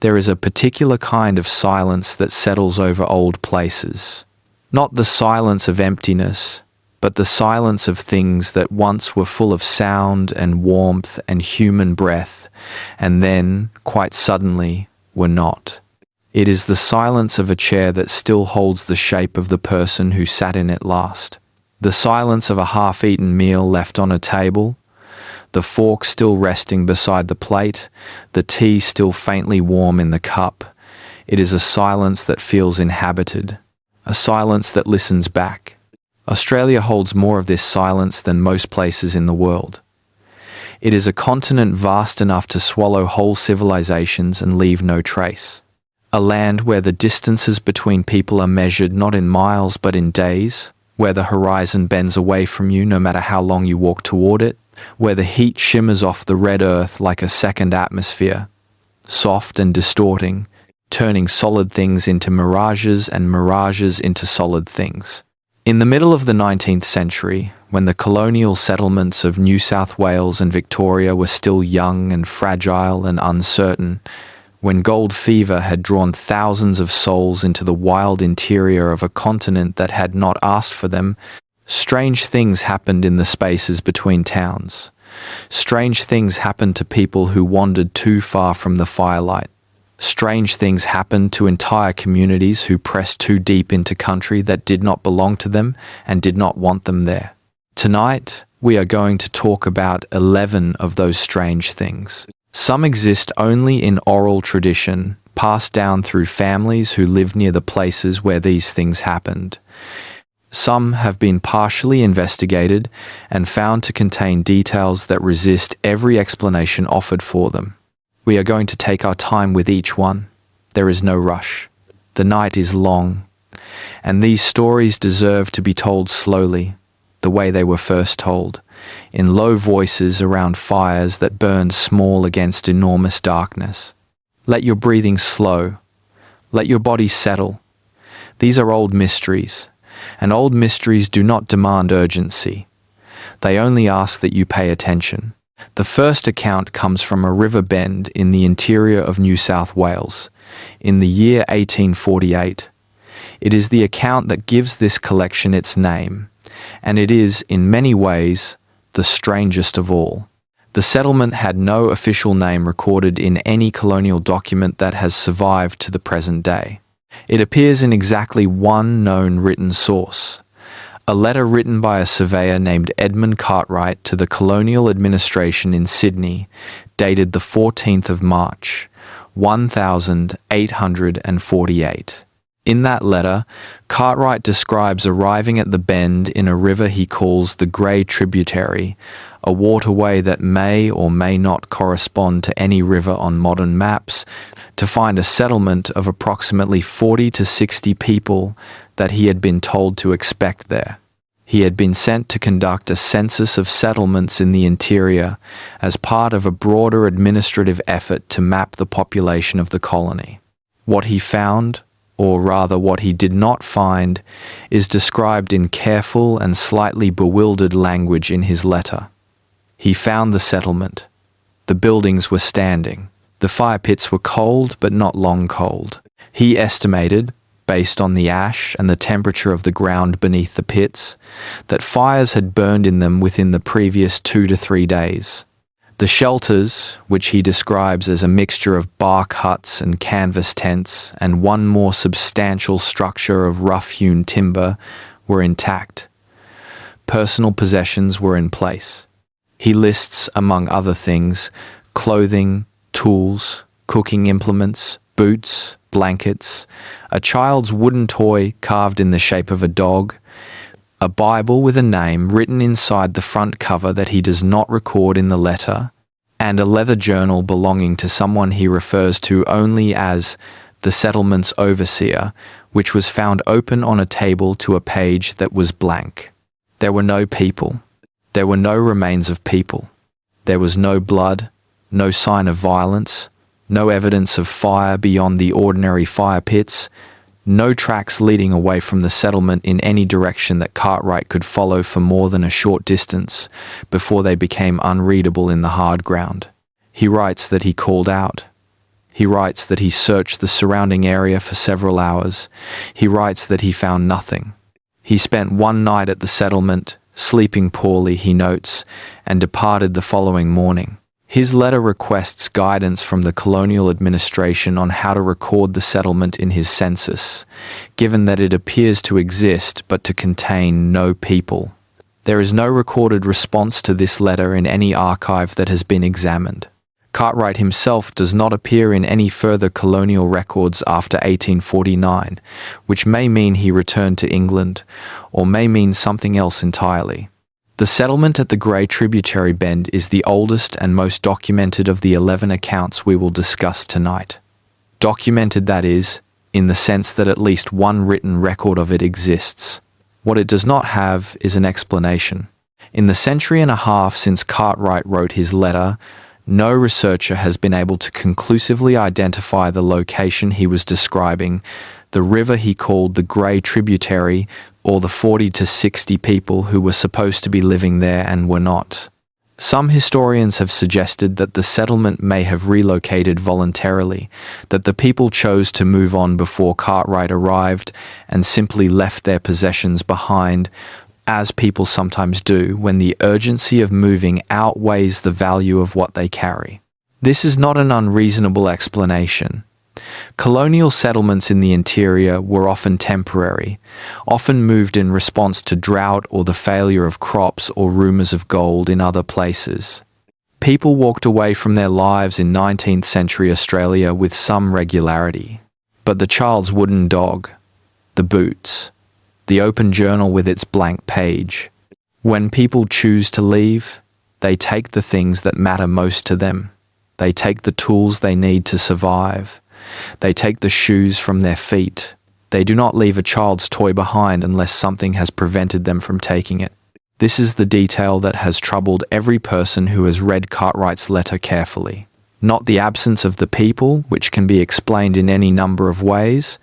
There is a particular kind of silence that settles over old places. Not the silence of emptiness, but the silence of things that once were full of sound and warmth and human breath, and then, quite suddenly, were not. It is the silence of a chair that still holds the shape of the person who sat in it last. The silence of a half-eaten meal left on a table, the fork still resting beside the plate, the tea still faintly warm in the cup. It is a silence that feels inhabited, a silence that listens back. Australia holds more of this silence than most places in the world. It is a continent vast enough to swallow whole civilizations and leave no trace. A land where the distances between people are measured not in miles but in days, where the horizon bends away from you no matter how long you walk toward it, where the heat shimmers off the red earth like a second atmosphere, soft and distorting, turning solid things into mirages and mirages into solid things. In the middle of the 19th century, when the colonial settlements of New South Wales and Victoria were still young and fragile and uncertain, when gold fever had drawn thousands of souls into the wild interior of a continent that had not asked for them, strange things happened in the spaces between towns. Strange things happened to people who wandered too far from the firelight. Strange things happened to entire communities who pressed too deep into country that did not belong to them and did not want them there. Tonight, we are going to talk about 11 of those strange things. Some exist only in oral tradition, passed down through families who lived near the places where these things happened. Some have been partially investigated and found to contain details that resist every explanation offered for them. We are going to take our time with each one. There is no rush. The night is long, and these stories deserve to be told slowly, the way they were first told, in low voices around fires that burned small against enormous darkness. Let your breathing slow. Let your body settle. These are old mysteries, and old mysteries do not demand urgency. They only ask that you pay attention. The first account comes from a river bend in the interior of New South Wales, in the year 1848. It is the account that gives this collection its name, and it is, in many ways, the strangest of all. The settlement had no official name recorded in any colonial document that has survived to the present day. It appears in exactly one known written source, a letter written by a surveyor named Edmund Cartwright to the colonial administration in Sydney, dated the 14th of March, 1848. In that letter, Cartwright describes arriving at the bend in a river he calls the Grey Tributary, a waterway that may or may not correspond to any river on modern maps, to find a settlement of approximately 40 to 60 people that he had been told to expect there. He had been sent to conduct a census of settlements in the interior as part of a broader administrative effort to map the population of the colony. What he found, or rather what he did not find, is described in careful and slightly bewildered language in his letter. He found the settlement. The buildings were standing. The fire pits were cold but not long cold. He estimated, based on the ash and the temperature of the ground beneath the pits, that fires had burned in them within the previous 2 to 3 days. The shelters, which he describes as a mixture of bark huts and canvas tents and one more substantial structure of rough-hewn timber, were intact. Personal possessions were in place. He lists, among other things, clothing, tools, cooking implements, boots, blankets, a child's wooden toy carved in the shape of a dog, a Bible with a name written inside the front cover that he does not record in the letter, and a leather journal belonging to someone he refers to only as the settlement's overseer, which was found open on a table to a page that was blank. There were no people. There were no remains of people. There was no blood, no sign of violence, no evidence of fire beyond the ordinary fire pits, no tracks leading away from the settlement in any direction that Cartwright could follow for more than a short distance before they became unreadable in the hard ground. He writes that he called out. He writes that he searched the surrounding area for several hours. He writes that he found nothing. He spent one night at the settlement, sleeping poorly, he notes, and departed the following morning. His letter requests guidance from the colonial administration on how to record the settlement in his census, given that it appears to exist but to contain no people. There is no recorded response to this letter in any archive that has been examined. Cartwright himself does not appear in any further colonial records after 1849, which may mean he returned to England, or may mean something else entirely. The settlement at the Grey tributary bend is the oldest and most documented of the 11 accounts we will discuss tonight. Documented, that is, in the sense that at least one written record of it exists. What it does not have is an explanation. In the century and a half since Cartwright wrote his letter, no researcher has been able to conclusively identify the location he was describing, the river he called the Grey tributary, or the 40 to 60 people who were supposed to be living there and were not. Some historians have suggested that the settlement may have relocated voluntarily, that the people chose to move on before Cartwright arrived and simply left their possessions behind, as people sometimes do when the urgency of moving outweighs the value of what they carry. This is not an unreasonable explanation. Colonial settlements in the interior were often temporary, often moved in response to drought or the failure of crops or rumors of gold in other places. People walked away from their lives in 19th century Australia with some regularity. But the child's wooden dog, the boots, the open journal with its blank page. When people choose to leave, they take the things that matter most to them. They take the tools they need to survive. They take the shoes from their feet. They do not leave a child's toy behind unless something has prevented them from taking it. This is the detail that has troubled every person who has read Cartwright's letter carefully. Not the absence of the people, which can be explained in any number of ways,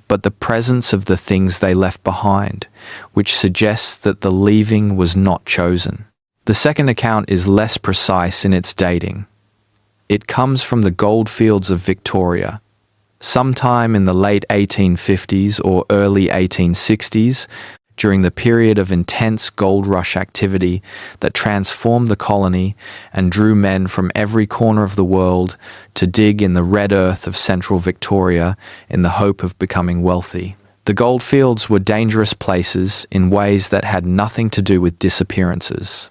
but the presence of the things they left behind, which suggests that the leaving was not chosen. The second account is less precise in its dating. It comes from the goldfields of Victoria. Sometime in the late 1850s or early 1860s, during the period of intense gold rush activity that transformed the colony and drew men from every corner of the world to dig in the red earth of central Victoria in the hope of becoming wealthy. The goldfields were dangerous places in ways that had nothing to do with disappearances.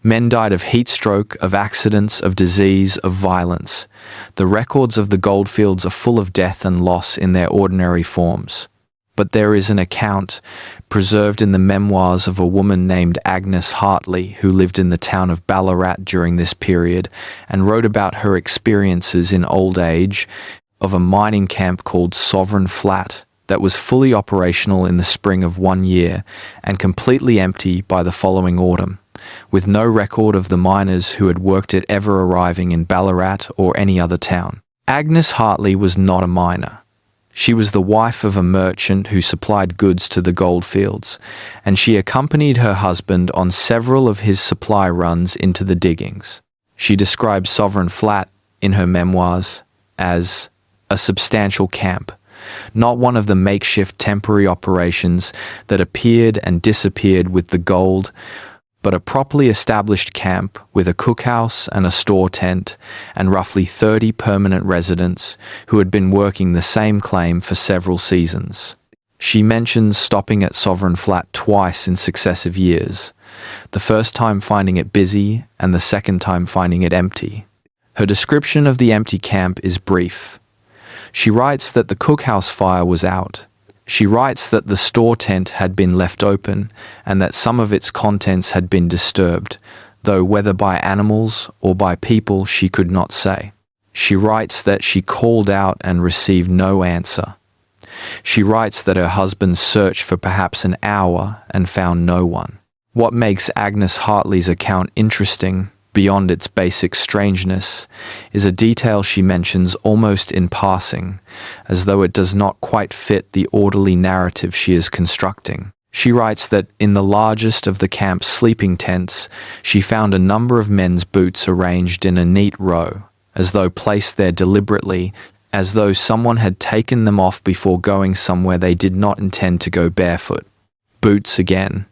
Men died of heat stroke, of accidents, of disease, of violence. The records of the goldfields are full of death and loss in their ordinary forms. But there is an account preserved in the memoirs of a woman named Agnes Hartley who lived in the town of Ballarat during this period and wrote about her experiences in old age of a mining camp called Sovereign Flat that was fully operational in the spring of one year and completely empty by the following autumn, with no record of the miners who had worked it ever arriving in Ballarat or any other town. Agnes Hartley was not a miner. She was the wife of a merchant who supplied goods to the goldfields, and she accompanied her husband on several of his supply runs into the diggings. She described Sovereign Flat in her memoirs as a substantial camp, not one of the makeshift temporary operations that appeared and disappeared with the gold, but a properly established camp with a cookhouse and a store tent and roughly 30 permanent residents who had been working the same claim for several seasons. She mentions stopping at Sovereign Flat twice in successive years, the first time finding it busy and the second time finding it empty. Her description of the empty camp is brief. She writes that the cookhouse fire was out. She writes that the store tent had been left open and that some of its contents had been disturbed, though whether by animals or by people she could not say. She writes that she called out and received no answer. She writes that her husband searched for perhaps an hour and found no one. What makes Agnes Hartley's account interesting, beyond its basic strangeness, is a detail she mentions almost in passing, as though it does not quite fit the orderly narrative she is constructing. She writes that in the largest of the camp's sleeping tents, she found a number of men's boots arranged in a neat row, as though placed there deliberately, as though someone had taken them off before going somewhere they did not intend to go barefoot. Boots again.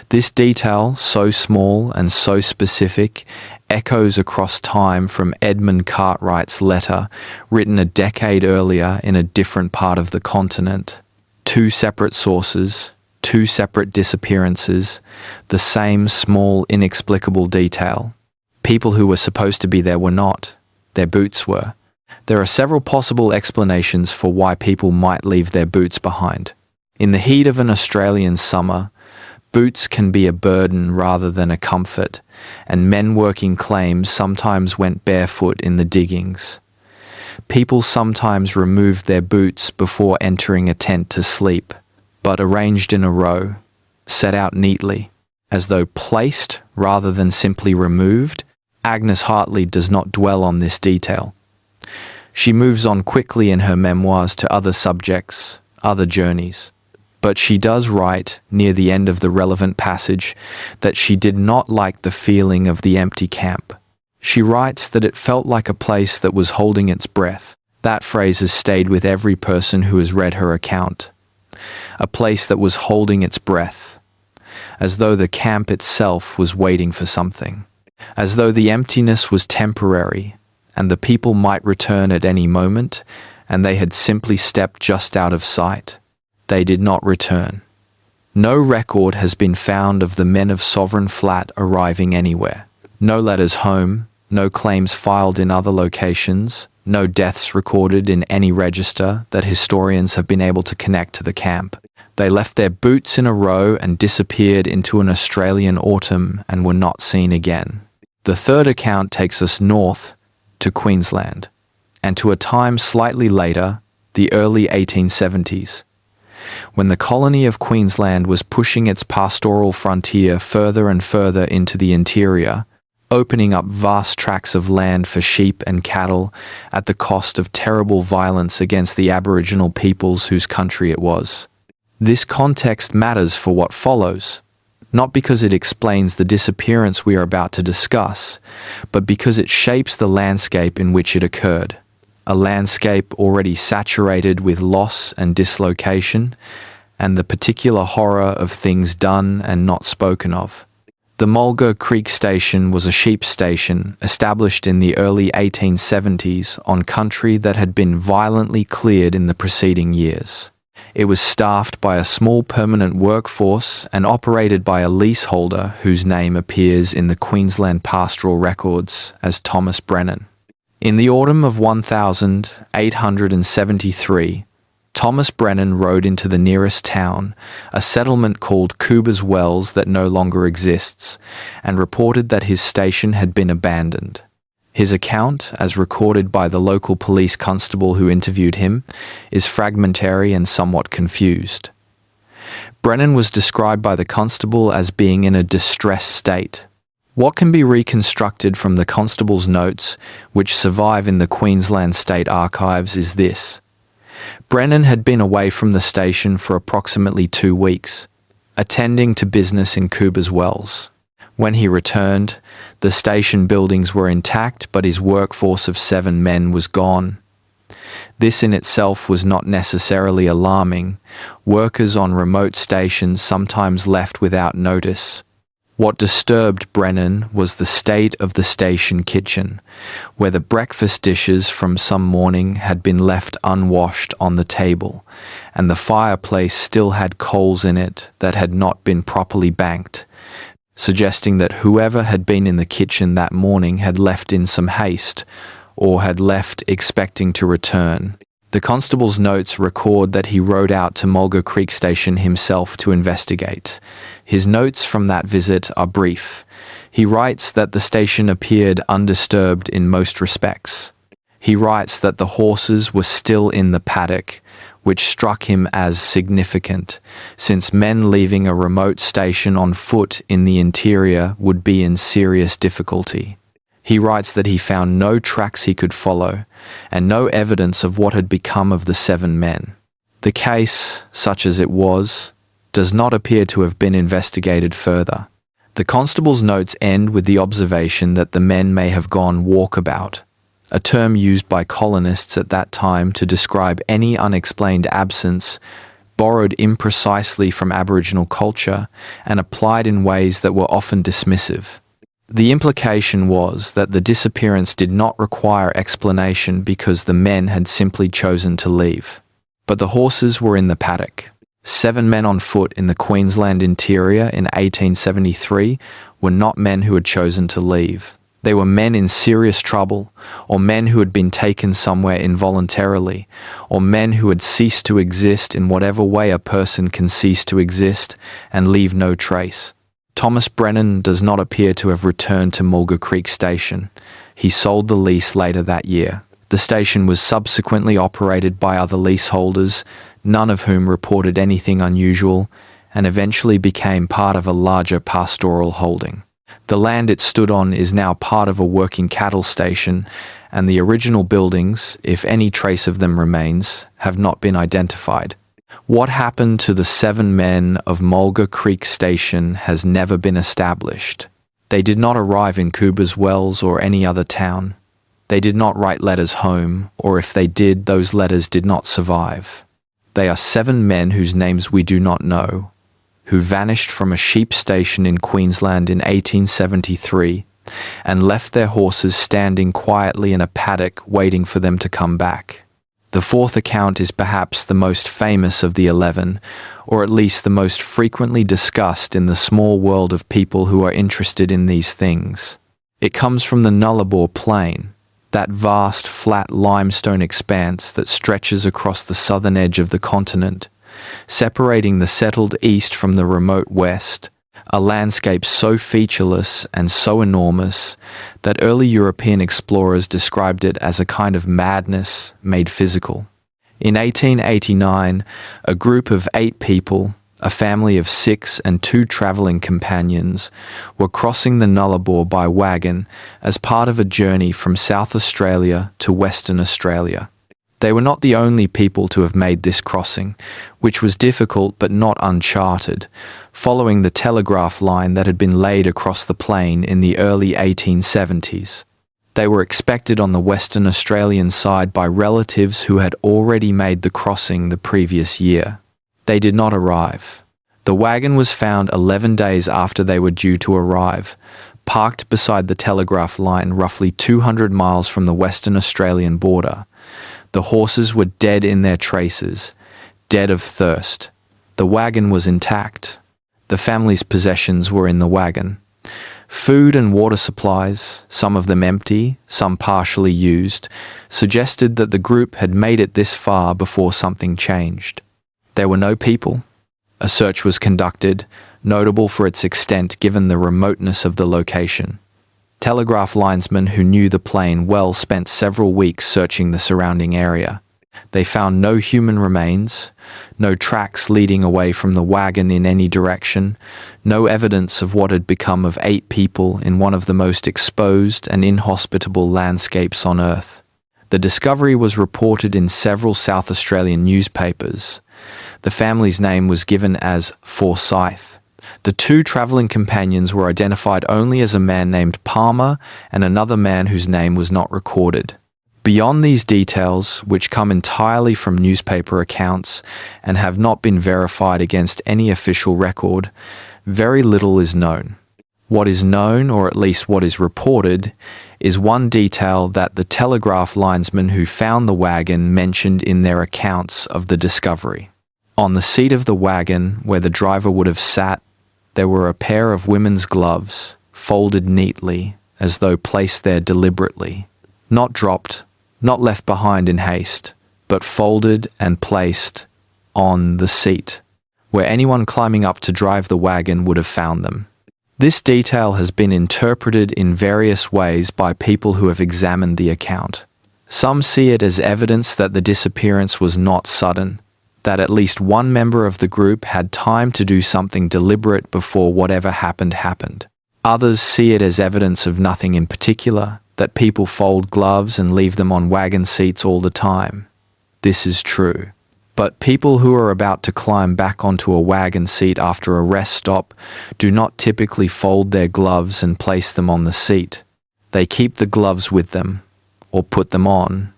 This detail, so small and so specific, echoes across time from Edmund Cartwright's letter, written a decade earlier in a different part of the continent. Two separate sources, two separate disappearances, the same small, inexplicable detail. People who were supposed to be there were not. Their boots were. There are several possible explanations for why people might leave their boots behind. In the heat of an Australian summer, boots can be a burden rather than a comfort, and men working claims sometimes went barefoot in the diggings. People sometimes removed their boots before entering a tent to sleep, but arranged in a row, set out neatly, as though placed rather than simply removed. Agnes Hartley does not dwell on this detail. She moves on quickly in her memoirs to other subjects, other journeys. But she does write, near the end of the relevant passage, that she did not like the feeling of the empty camp. She writes that it felt like a place that was holding its breath. That phrase has stayed with every person who has read her account. A place that was holding its breath, as though the camp itself was waiting for something, as though the emptiness was temporary, and the people might return at any moment, and they had simply stepped just out of sight. They did not return. No record has been found of the men of Sovereign Flat arriving anywhere. No letters home, no claims filed in other locations, no deaths recorded in any register that historians have been able to connect to the camp. They left their boots in a row and disappeared into an Australian autumn and were not seen again. The third account takes us north to Queensland, and to a time slightly later, the early 1870s. When the colony of Queensland was pushing its pastoral frontier further and further into the interior, opening up vast tracts of land for sheep and cattle at the cost of terrible violence against the Aboriginal peoples whose country it was. This context matters for what follows, not because it explains the disappearance we are about to discuss, but because it shapes the landscape in which it occurred. A landscape already saturated with loss and dislocation, and the particular horror of things done and not spoken of. The Mulga Creek Station was a sheep station established in the early 1870s on country that had been violently cleared in the preceding years. It was staffed by a small permanent workforce and operated by a leaseholder whose name appears in the Queensland Pastoral Records as Thomas Brennan. In the autumn of 1873, Thomas Brennan rode into the nearest town, a settlement called Cooper's Wells that no longer exists, and reported that his station had been abandoned. His account, as recorded by the local police constable who interviewed him, is fragmentary and somewhat confused. Brennan was described by the constable as being in a distressed state. What can be reconstructed from the constable's notes, which survive in the Queensland State Archives, is this. Brennan had been away from the station for approximately 2 weeks, attending to business in Cooper's Wells. When he returned, the station buildings were intact, but his workforce of 7 men was gone. This in itself was not necessarily alarming. Workers on remote stations sometimes left without notice. What disturbed Brennan was the state of the station kitchen, where the breakfast dishes from some morning had been left unwashed on the table, and the fireplace still had coals in it that had not been properly banked, suggesting that whoever had been in the kitchen that morning had left in some haste, or had left expecting to return. The constable's notes record that he rode out to Mulga Creek Station himself to investigate. His notes from that visit are brief. He writes that the station appeared undisturbed in most respects. He writes that the horses were still in the paddock, which struck him as significant, since men leaving a remote station on foot in the interior would be in serious difficulty. He writes that he found no tracks he could follow, and no evidence of what had become of the 7 men. The case, such as it was, does not appear to have been investigated further. The constable's notes end with the observation that the men may have gone walkabout, a term used by colonists at that time to describe any unexplained absence, borrowed imprecisely from Aboriginal culture and applied in ways that were often dismissive. The implication was that the disappearance did not require explanation because the men had simply chosen to leave. But the horses were in the paddock. 7 men on foot in the Queensland interior in 1873 were not men who had chosen to leave. They were men in serious trouble, or men who had been taken somewhere involuntarily, or men who had ceased to exist in whatever way a person can cease to exist and leave no trace. Thomas Brennan does not appear to have returned to Mulga Creek Station. He sold the lease later that year. The station was subsequently operated by other leaseholders, none of whom reported anything unusual, and eventually became part of a larger pastoral holding. The land it stood on is now part of a working cattle station, and the original buildings, if any trace of them remains, have not been identified. What happened to the 7 men of Mulga Creek Station has never been established. They did not arrive in Cooper's Wells or any other town. They did not write letters home, or if they did, those letters did not survive. They are 7 men whose names we do not know, who vanished from a sheep station in Queensland in 1873 and left their horses standing quietly in a paddock waiting for them to come back. The 4th account is perhaps the most famous of the 11, or at least the most frequently discussed in the small world of people who are interested in these things. It comes from the Nullarbor Plain, that vast flat limestone expanse that stretches across the southern edge of the continent, separating the settled east from the remote west, a landscape so featureless and so enormous that early European explorers described it as a kind of madness made physical. In 1889, a group of 8 people, a family of 6 and 2 travelling companions, were crossing the Nullarbor by wagon as part of a journey from South Australia to Western Australia. They were not the only people to have made this crossing, which was difficult but not uncharted, following the telegraph line that had been laid across the plain in the early 1870s. They were expected on the Western Australian side by relatives who had already made the crossing the previous year. They did not arrive. The wagon was found 11 days after they were due to arrive, parked beside the telegraph line roughly 200 miles from the Western Australian border. The horses were dead in their traces, dead of thirst. The wagon was intact. The family's possessions were in the wagon. Food and water supplies, some of them empty, some partially used, suggested that the group had made it this far before something changed. There were no people. A search was conducted, notable for its extent given the remoteness of the location. Telegraph linesmen who knew the plain well spent several weeks searching the surrounding area. They found no human remains, no tracks leading away from the wagon in any direction, no evidence of what had become of 8 people in one of the most exposed and inhospitable landscapes on Earth. The discovery was reported in several South Australian newspapers. The family's name was given as Forsyth. The 2 travelling companions were identified only as a man named Palmer and another man whose name was not recorded. Beyond these details, which come entirely from newspaper accounts and have not been verified against any official record, very little is known. What is known, or at least what is reported, is one detail that the telegraph linesmen who found the wagon mentioned in their accounts of the discovery. On the seat of the wagon, where the driver would have sat, there were a pair of women's gloves, folded neatly, as though placed there deliberately, not dropped, not left behind in haste, but folded and placed on the seat, where anyone climbing up to drive the wagon would have found them. This detail has been interpreted in various ways by people who have examined the account. Some see it as evidence that the disappearance was not sudden, that at least one member of the group had time to do something deliberate before whatever happened. Others see it as evidence of nothing in particular, that people fold gloves and leave them on wagon seats all the time. This is true. But people who are about to climb back onto a wagon seat after a rest stop do not typically fold their gloves and place them on the seat. They keep the gloves with them, or put them on,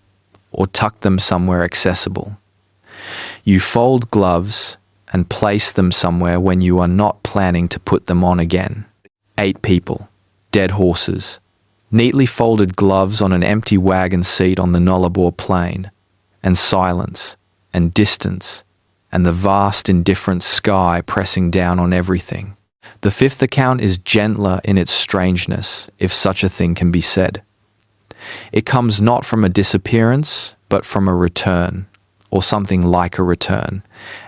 or tuck them somewhere accessible. You fold gloves and place them somewhere when you are not planning to put them on again. 8 people, dead horses, neatly folded gloves on an empty wagon seat on the Nullarbor plain, and silence, and distance, and the vast indifferent sky pressing down on everything. The 5th account is gentler in its strangeness, if such a thing can be said. It comes not from a disappearance, but from a return, or something like a return,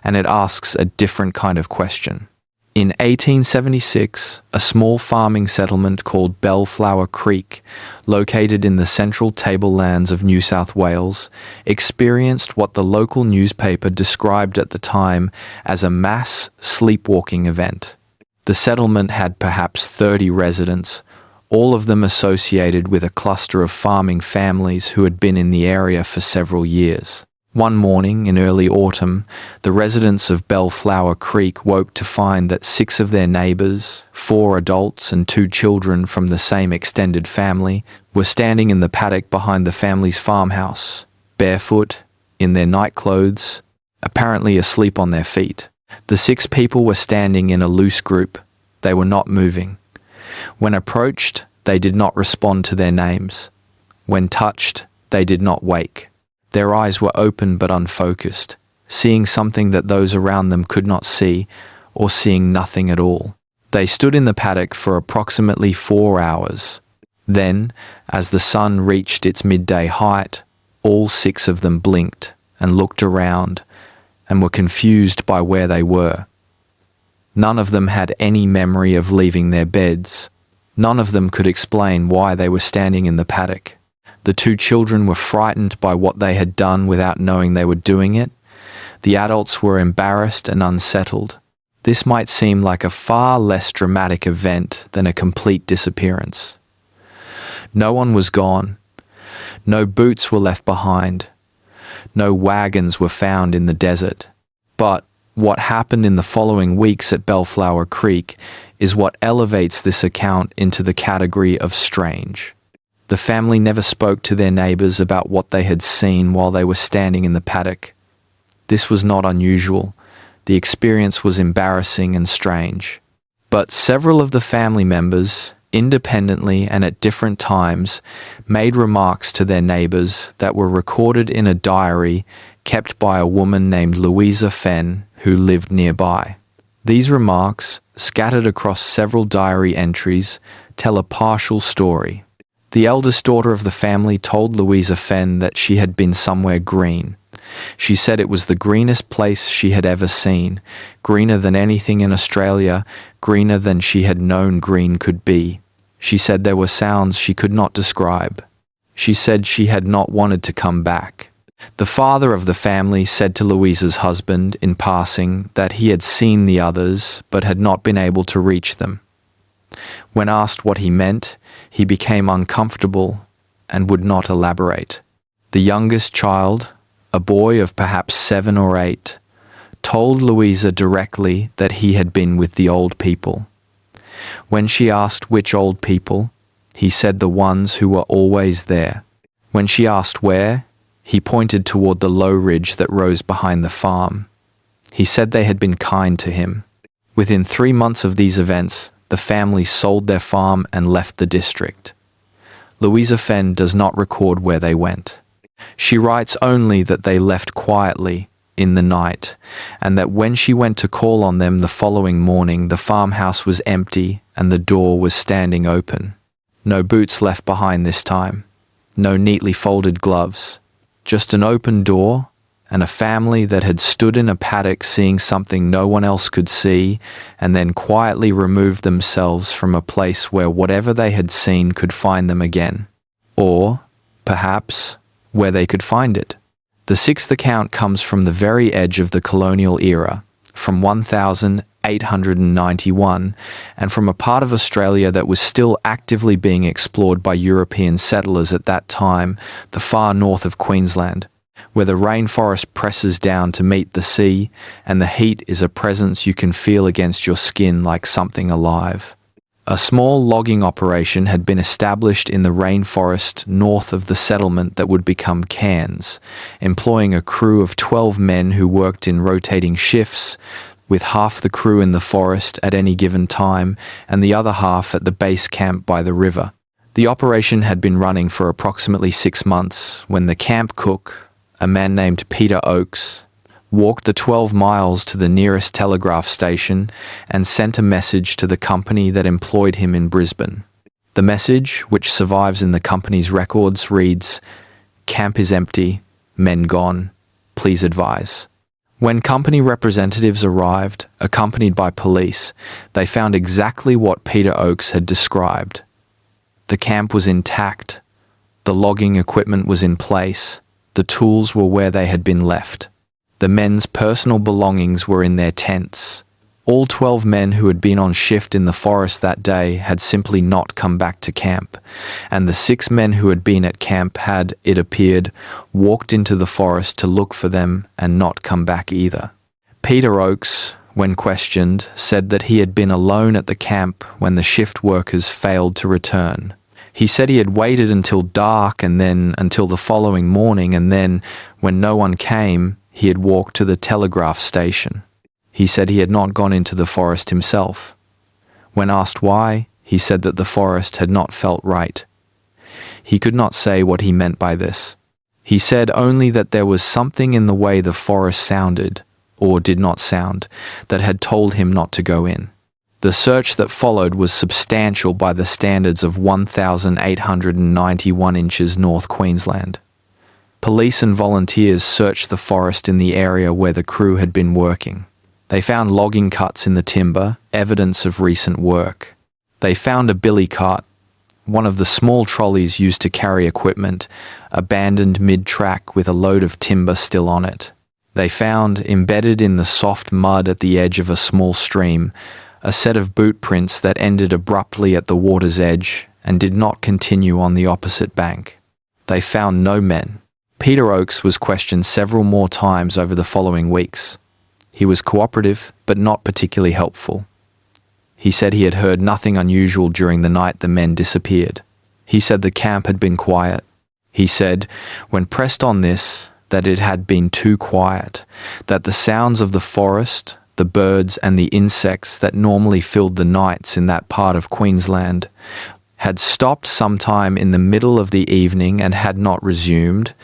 and it asks a different kind of question. In 1876, a small farming settlement called Bellflower Creek, located in the central tablelands of New South Wales, experienced what the local newspaper described at the time as a mass sleepwalking event. The settlement had perhaps 30 residents, all of them associated with a cluster of farming families who had been in the area for several years. One morning in early autumn, the residents of Bellflower Creek woke to find that 6 of their neighbours, 4 adults and 2 children from the same extended family, were standing in the paddock behind the family's farmhouse, barefoot, in their nightclothes, apparently asleep on their feet. The 6 people were standing in a loose group. They were not moving. When approached, they did not respond to their names. When touched, they did not wake. Their eyes were open but unfocused, seeing something that those around them could not see, or seeing nothing at all. They stood in the paddock for approximately 4 hours. Then, as the sun reached its midday height, all 6 of them blinked and looked around and were confused by where they were. None of them had any memory of leaving their beds. None of them could explain why they were standing in the paddock. The 2 children were frightened by what they had done without knowing they were doing it. The adults were embarrassed and unsettled. This might seem like a far less dramatic event than a complete disappearance. No one was gone. No boots were left behind. No wagons were found in the desert. But what happened in the following weeks at Bellflower Creek is what elevates this account into the category of strange. The family never spoke to their neighbours about what they had seen while they were standing in the paddock. This was not unusual. The experience was embarrassing and strange. But several of the family members, independently and at different times, made remarks to their neighbours that were recorded in a diary kept by a woman named Louisa Fenn, who lived nearby. These remarks, scattered across several diary entries, tell a partial story. The eldest daughter of the family told Louisa Fenn that she had been somewhere green. She said it was the greenest place she had ever seen, greener than anything in Australia, greener than she had known green could be. She said there were sounds she could not describe. She said she had not wanted to come back. The father of the family said to Louisa's husband, in passing, that he had seen the others but had not been able to reach them. When asked what he meant, he became uncomfortable and would not elaborate. The youngest child, a boy of perhaps 7 or 8, told Louisa directly that he had been with the old people. When she asked which old people, he said the ones who were always there. When she asked where, he pointed toward the low ridge that rose behind the farm. He said they had been kind to him. Within 3 months of these events, the family sold their farm and left the district. Louisa Fenn does not record where they went. She writes only that they left quietly in the night, and that when she went to call on them the following morning, the farmhouse was empty and the door was standing open. No boots left behind this time. No neatly folded gloves. Just an open door and a family that had stood in a paddock seeing something no one else could see, and then quietly removed themselves from a place where whatever they had seen could find them again. Or, perhaps, where they could find it. The 6th account comes from the very edge of the colonial era, from 1891, and from a part of Australia that was still actively being explored by European settlers at that time, the far north of Queensland, where the rainforest presses down to meet the sea, and the heat is a presence you can feel against your skin like something alive. A small logging operation had been established in the rainforest north of the settlement that would become Cairns, employing a crew of 12 men who worked in rotating shifts, with half the crew in the forest at any given time and the other half at the base camp by the river. The operation had been running for approximately 6 months when the camp cook, a man named Peter Oakes, walked the 12 miles to the nearest telegraph station and sent a message to the company that employed him in Brisbane. The message, which survives in the company's records, reads, "Camp is empty, men gone, please advise." When company representatives arrived, accompanied by police, they found exactly what Peter Oakes had described. The camp was intact, the logging equipment was in place, the tools were where they had been left. The men's personal belongings were in their tents. All 12 men who had been on shift in the forest that day had simply not come back to camp, and the 6 men who had been at camp had, it appeared, walked into the forest to look for them and not come back either. Peter Oakes, when questioned, said that he had been alone at the camp when the shift workers failed to return. He said he had waited until dark and then until the following morning, and then, when no one came, he had walked to the telegraph station. He said he had not gone into the forest himself. When asked why, he said that the forest had not felt right. He could not say what he meant by this. He said only that there was something in the way the forest sounded, or did not sound, that had told him not to go in. The search that followed was substantial by the standards of 1,891 inches North Queensland. Police and volunteers searched the forest in the area where the crew had been working. They found logging cuts in the timber, evidence of recent work. They found a billy cart, one of the small trolleys used to carry equipment, abandoned mid-track with a load of timber still on it. They found, embedded in the soft mud at the edge of a small stream, a set of boot prints that ended abruptly at the water's edge and did not continue on the opposite bank. They found no men. Peter Oakes was questioned several more times over the following weeks. He was cooperative, but not particularly helpful. He said he had heard nothing unusual during the night the men disappeared. He said the camp had been quiet. He said, when pressed on this, that it had been too quiet, that the sounds of the forest, the birds and the insects that normally filled the nights in that part of Queensland had stopped sometime in the middle of the evening and had not resumed,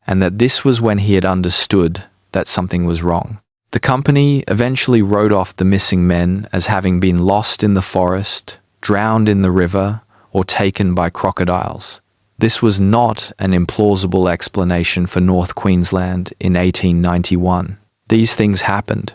and that this was when he had understood that something was wrong. The company eventually wrote off the missing men as having been lost in the forest, drowned in the river, or taken by crocodiles. This was not an implausible explanation for North Queensland in 1891. These things happened.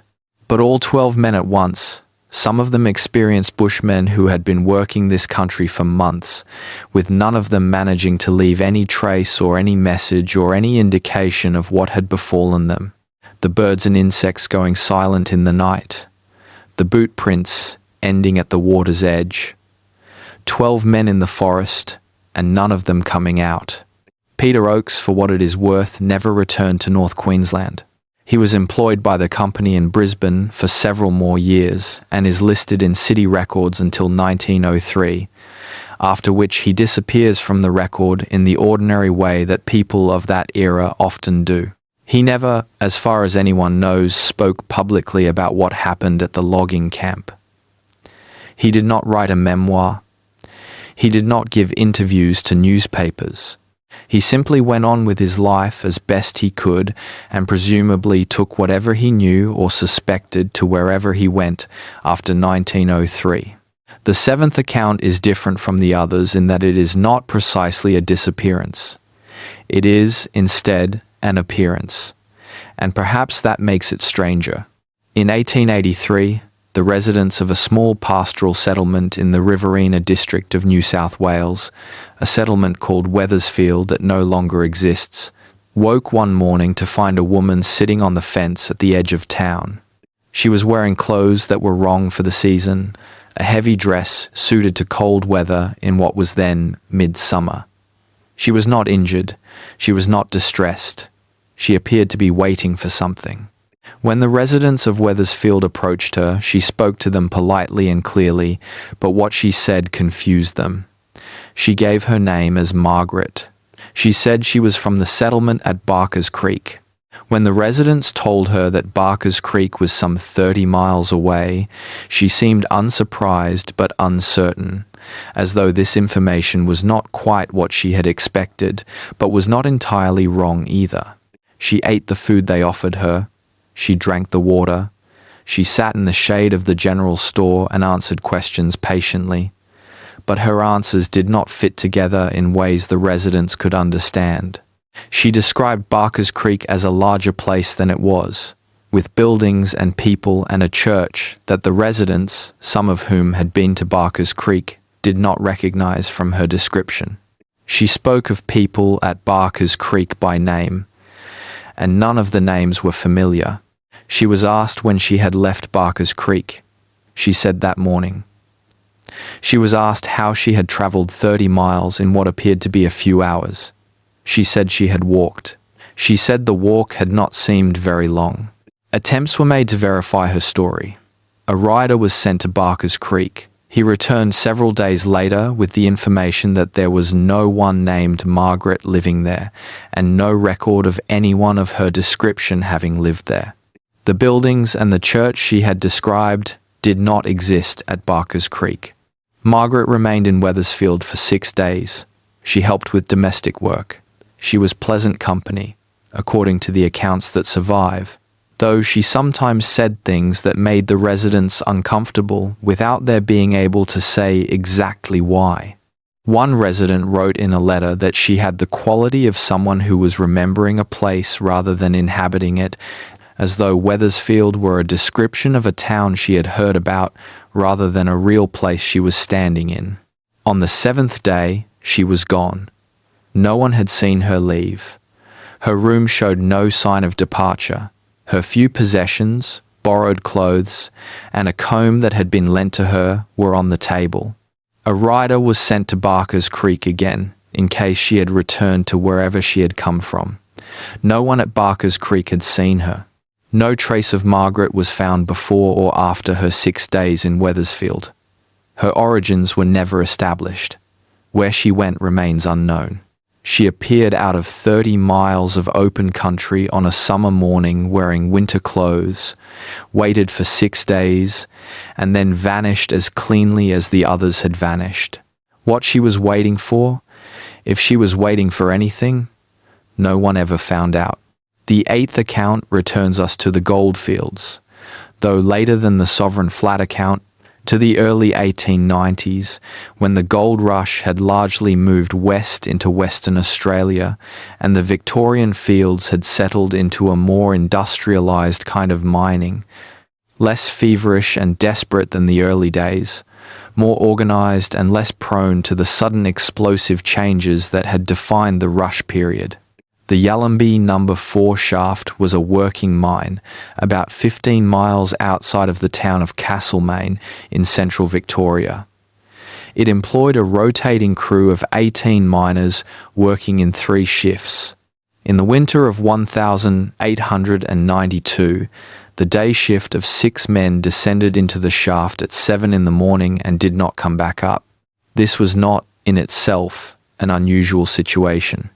But all 12 men at once, some of them experienced bushmen who had been working this country for months, with none of them managing to leave any trace or any message or any indication of what had befallen them. The birds and insects going silent in the night. The boot prints ending at the water's edge. 12 men in the forest, and none of them coming out. Peter Oakes, for what it is worth, never returned to North Queensland. He was employed by the company in Brisbane for several more years and is listed in city records until 1903, after which he disappears from the record in the ordinary way that people of that era often do. He never, as far as anyone knows, spoke publicly about what happened at the logging camp. He did not write a memoir. He did not give interviews to newspapers. He simply went on with his life as best he could and presumably took whatever he knew or suspected to wherever he went after 1903. The seventh account is different from the others in that it is not precisely a disappearance. It is, instead, an appearance, and perhaps that makes it stranger. In 1883, the residents of a small pastoral settlement in the Riverina district of New South Wales, a settlement called Wethersfield that no longer exists, woke one morning to find a woman sitting on the fence at the edge of town. She was wearing clothes that were wrong for the season, a heavy dress suited to cold weather in what was then midsummer. She was not injured. She was not distressed. She appeared to be waiting for something. When the residents of Wethersfield approached her, she spoke to them politely and clearly, but what she said confused them. She gave her name as Margaret. She said she was from the settlement at Barker's Creek. When the residents told her that Barker's Creek was some 30 miles away, she seemed unsurprised but uncertain, as though this information was not quite what she had expected, but was not entirely wrong either. She ate the food they offered her. She drank the water. She sat in the shade of the general store and answered questions patiently. But her answers did not fit together in ways the residents could understand. She described Barker's Creek as a larger place than it was, with buildings and people and a church that the residents, some of whom had been to Barker's Creek, did not recognize from her description. She spoke of people at Barker's Creek by name, and none of the names were familiar. She was asked when she had left Barker's Creek. She said that morning. She was asked how she had traveled 30 miles in what appeared to be a few hours. She said she had walked. She said the walk had not seemed very long. Attempts were made to verify her story. A rider was sent to Barker's Creek. He returned several days later with the information that there was no one named Margaret living there, and no record of anyone of her description having lived there. The buildings and the church she had described did not exist at Barker's Creek. Margaret remained in Wethersfield for 6 days. She helped with domestic work. She was pleasant company, according to the accounts that survive, though she sometimes said things that made the residents uncomfortable without their being able to say exactly why. One resident wrote in a letter that she had the quality of someone who was remembering a place rather than inhabiting it, as though Wethersfield were a description of a town she had heard about rather than a real place she was standing in. On the 7th day, she was gone. No one had seen her leave. Her room showed no sign of departure. Her few possessions, borrowed clothes, and a comb that had been lent to her were on the table. A rider was sent to Barker's Creek again, in case she had returned to wherever she had come from. No one at Barker's Creek had seen her. No trace of Margaret was found before or after her 6 days in Wethersfield. Her origins were never established. Where she went remains unknown. She appeared out of 30 miles of open country on a summer morning wearing winter clothes, waited for 6 days, and then vanished as cleanly as the others had vanished. What she was waiting for, if she was waiting for anything, no one ever found out. The 8th account returns us to the goldfields, though later than the Sovereign Flat account, to the early 1890s, when the gold rush had largely moved west into Western Australia and the Victorian fields had settled into a more industrialised kind of mining, less feverish and desperate than the early days, more organised and less prone to the sudden explosive changes that had defined the rush period. The Yallumby No. 4 shaft was a working mine about 15 miles outside of the town of Castlemaine in central Victoria. It employed a rotating crew of 18 miners working in 3 shifts. In the winter of 1892, the day shift of 6 men descended into the shaft at 7 in the morning and did not come back up. This was not, in itself, an unusual situation.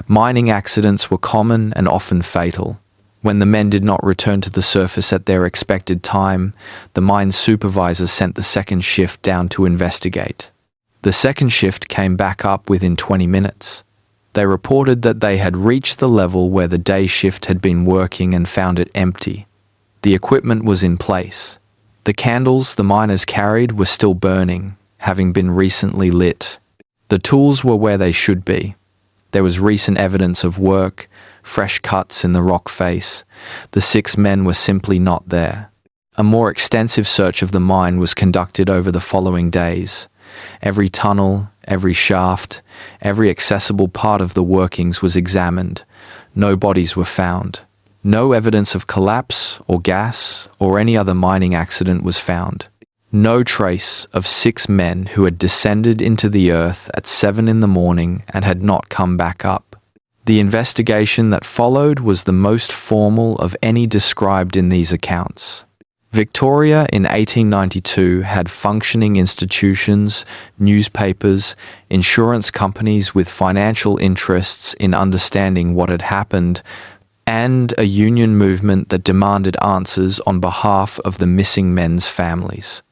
Mining accidents were common and often fatal. When the men did not return to the surface at their expected time, the mine supervisor sent the second shift down to investigate. The second shift came back up within 20 minutes. They reported that they had reached the level where the day shift had been working and found it empty. The equipment was in place. The candles the miners carried were still burning, having been recently lit. The tools were where they should be. There was recent evidence of work, fresh cuts in the rock face. The 6 men were simply not there. A more extensive search of the mine was conducted over the following days. Every tunnel, every shaft, every accessible part of the workings was examined. No bodies were found. No evidence of collapse or gas or any other mining accident was found. No trace of 6 men who had descended into the earth at 7 in the morning and had not come back up. The investigation that followed was the most formal of any described in these accounts. Victoria in 1892 had functioning institutions, newspapers, insurance companies with financial interests in understanding what had happened, and a union movement that demanded answers on behalf of the missing men's families.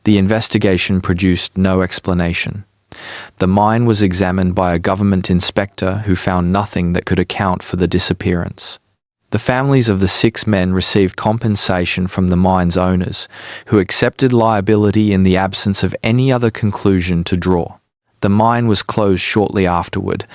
The investigation produced no explanation. The mine was examined by a government inspector who found nothing that could account for the disappearance. The families of the 6 men received compensation from the mine's owners, who accepted liability in the absence of any other conclusion to draw. The mine was closed shortly afterward,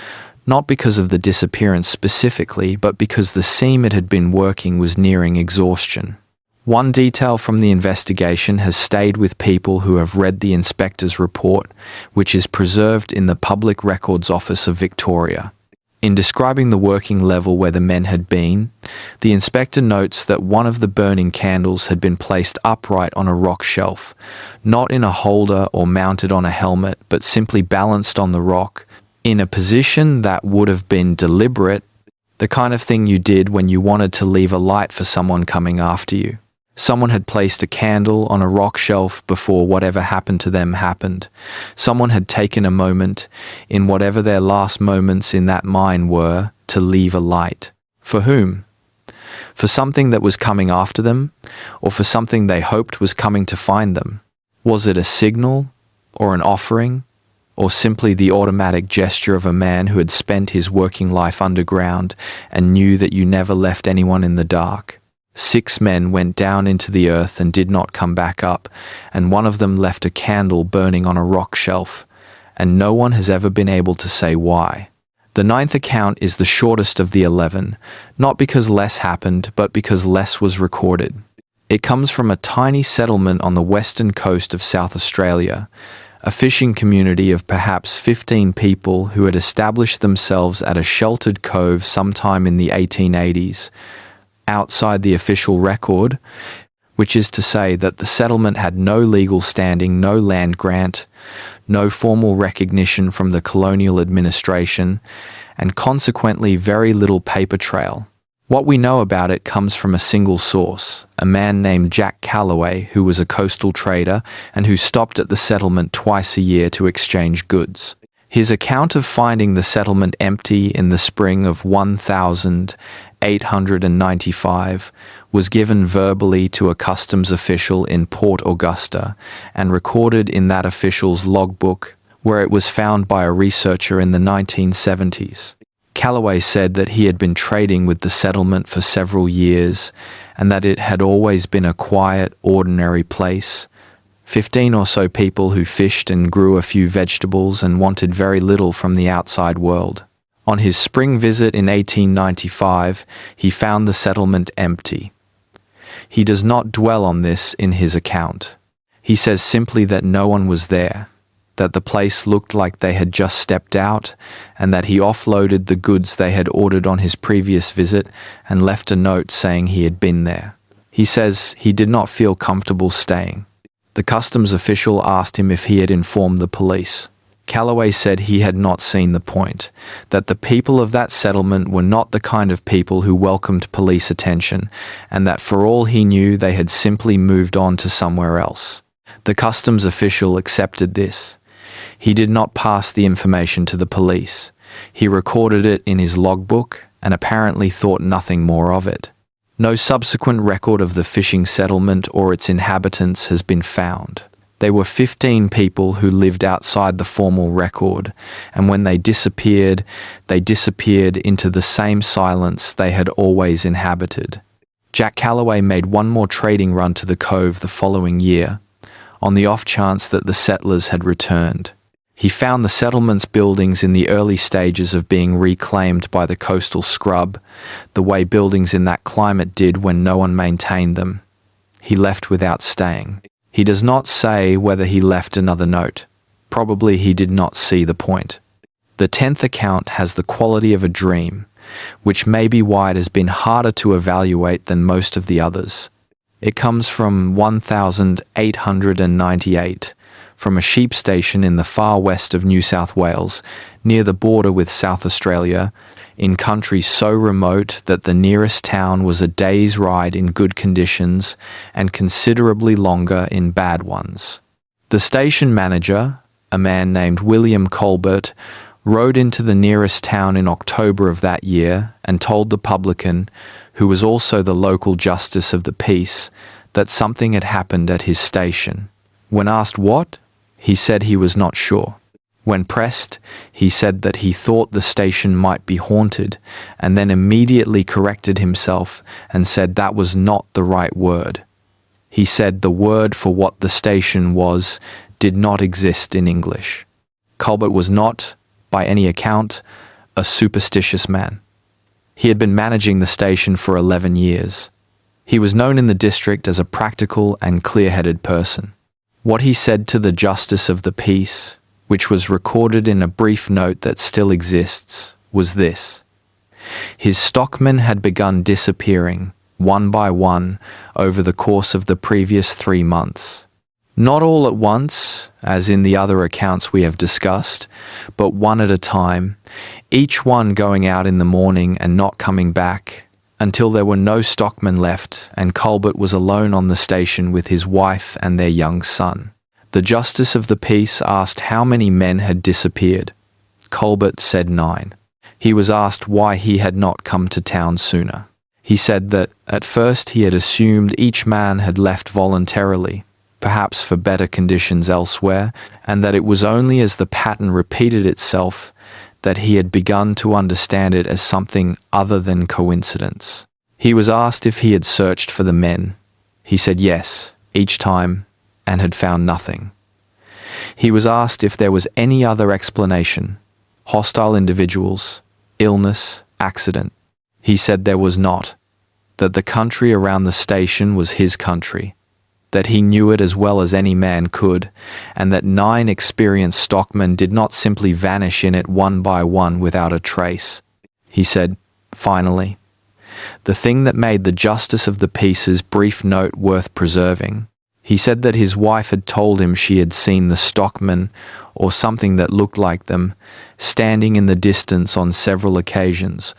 not because of the disappearance specifically, but because the seam it had been working was nearing exhaustion. One detail from the investigation has stayed with people who have read the inspector's report, which is preserved in the Public Records Office of Victoria. In describing the working level where the men had been, the inspector notes that one of the burning candles had been placed upright on a rock shelf, not in a holder or mounted on a helmet, but simply balanced on the rock, in a position that would have been deliberate, the kind of thing you did when you wanted to leave a light for someone coming after you. Someone had placed a candle on a rock shelf before whatever happened to them happened. Someone had taken a moment, in whatever their last moments in that mine were, to leave a light. For whom? For something that was coming after them, or for something they hoped was coming to find them? Was it a signal, or an offering, or simply the automatic gesture of a man who had spent his working life underground and knew that you never left anyone in the dark? 6 men went down into the earth and did not come back up, and one of them left a candle burning on a rock shelf, and no one has ever been able to say why. The 9th account is the shortest of the 11, not because less happened, but because less was recorded. It comes from a tiny settlement on the western coast of South Australia, a fishing community of perhaps 15 people who had established themselves at a sheltered cove sometime in the 1880s, outside the official record, which is to say that the settlement had no legal standing, no land grant, no formal recognition from the colonial administration, and consequently very little paper trail. What we know about it comes from a single source, a man named Jack Calloway, who was a coastal trader and who stopped at the settlement twice a year to exchange goods. His account of finding the settlement empty in the spring of 1895 was given verbally to a customs official in Port Augusta and recorded in that official's logbook, where it was found by a researcher in the 1970s. Calloway said that he had been trading with the settlement for several years and that it had always been a quiet, ordinary place. 15 or so people who fished and grew a few vegetables and wanted very little from the outside world. On his spring visit in 1895, he found the settlement empty. He does not dwell on this in his account. He says simply that no one was there, that the place looked like they had just stepped out, and that he offloaded the goods they had ordered on his previous visit and left a note saying he had been there. He says he did not feel comfortable staying. The customs official asked him if he had informed the police. Calloway said he had not seen the point, that the people of that settlement were not the kind of people who welcomed police attention, and that for all he knew they had simply moved on to somewhere else. The customs official accepted this. He did not pass the information to the police. He recorded it in his logbook and apparently thought nothing more of it. No subsequent record of the fishing settlement or its inhabitants has been found. They were 15 people who lived outside the formal record, and when they disappeared into the same silence they had always inhabited. Jack Calloway made one more trading run to the cove the following year, on the off chance that the settlers had returned. He found the settlement's buildings in the early stages of being reclaimed by the coastal scrub, the way buildings in that climate did when no one maintained them. He left without staying. He does not say whether he left another note. Probably he did not see the point. The 10th account has the quality of a dream, which may be why it has been harder to evaluate than most of the others. It comes from 1898, from a sheep station in the far west of New South Wales, near the border with South Australia, in country so remote that the nearest town was a day's ride in good conditions and considerably longer in bad ones. The station manager, a man named William Colbert, rode into the nearest town in October of that year and told the publican, who was also the local justice of the peace, that something had happened at his station. When asked what, he said he was not sure. When pressed, he said that he thought the station might be haunted, and then immediately corrected himself and said that was not the right word. He said the word for what the station was did not exist in English. Colbert was not, by any account, a superstitious man. He had been managing the station for 11 years. He was known in the district as a practical and clear-headed person. What he said to the justice of the peace, which was recorded in a brief note that still exists, was this: his stockmen had begun disappearing, one by one, over the course of the previous 3 months. Not all at once, as in the other accounts we have discussed, but one at a time, each one going out in the morning and not coming back, until there were no stockmen left and Colbert was alone on the station with his wife and their young son. The justice of the peace asked how many men had disappeared. Colbert said 9. He was asked why he had not come to town sooner. He said that, at first, he had assumed each man had left voluntarily, perhaps for better conditions elsewhere, and that it was only as the pattern repeated itself that he had begun to understand it as something other than coincidence. He was asked if he had searched for the men. He said yes, each time, and had found nothing. He was asked if there was any other explanation: hostile individuals, illness, accident. He said there was not, that the country around the station was his country, that he knew it as well as any man could, and that 9 experienced stockmen did not simply vanish in it one by one without a trace. He said, finally, the thing that made the justice of the peace's brief note worth preserving. He said that his wife had told him she had seen the stockmen, or something that looked like them, standing in the distance on several occasions,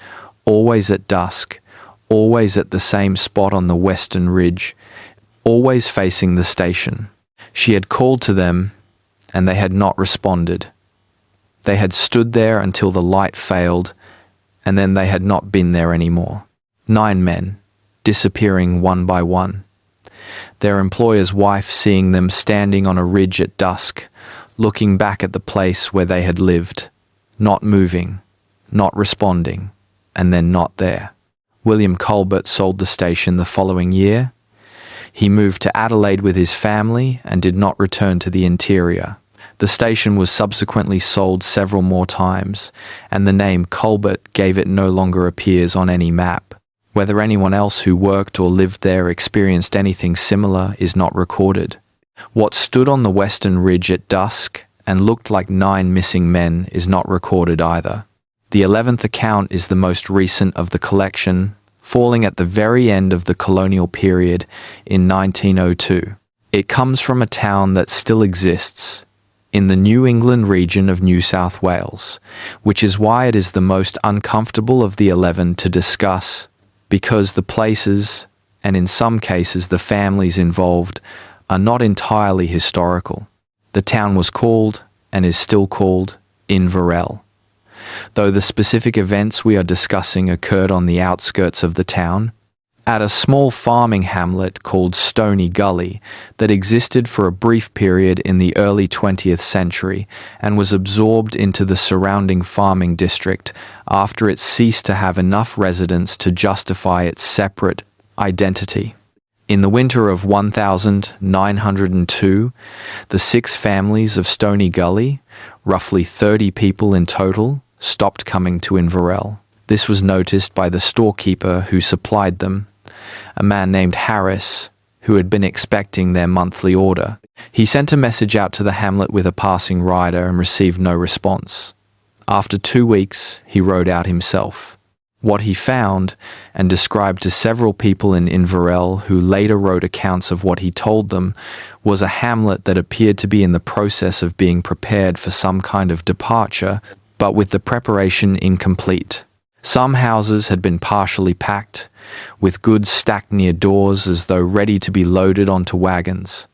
always at dusk, always at the same spot on the western ridge, always facing the station. She had called to them, and they had not responded. They had stood there until the light failed, and then they had not been there anymore. 9 men, disappearing one by one. Their employer's wife seeing them standing on a ridge at dusk, looking back at the place where they had lived, not moving, not responding, and then not there. William Colbert sold the station the following year. He moved to Adelaide with his family and did not return to the interior. The station was subsequently sold several more times, and the name Colbert gave it no longer appears on any map. Whether anyone else who worked or lived there experienced anything similar is not recorded. What stood on the western ridge at dusk and looked like 9 missing men is not recorded either. The 11th account is the most recent of the collection, falling at the very end of the colonial period in 1902. It comes from a town that still exists, in the New England region of New South Wales, which is why it is the most uncomfortable of the 11 to discuss, because the places, and in some cases the families involved, are not entirely historical. The town was called, and is still called, Inverell, though the specific events we are discussing occurred on the outskirts of the town, at a small farming hamlet called Stony Gully that existed for a brief period in the early 20th century and was absorbed into the surrounding farming district after it ceased to have enough residents to justify its separate identity. In the winter of 1902, the 6 families of Stony Gully, roughly 30 people in total, stopped coming to Inverell. This was noticed by the storekeeper who supplied them, a man named Harris, who had been expecting their monthly order. He sent a message out to the hamlet with a passing rider and received no response. After 2 weeks, he rode out himself. What he found, and described to several people in Inverell who later wrote accounts of what he told them, was a hamlet that appeared to be in the process of being prepared for some kind of departure, but with the preparation incomplete. Some houses had been partially packed, with goods stacked near doors as though ready to be loaded onto wagons.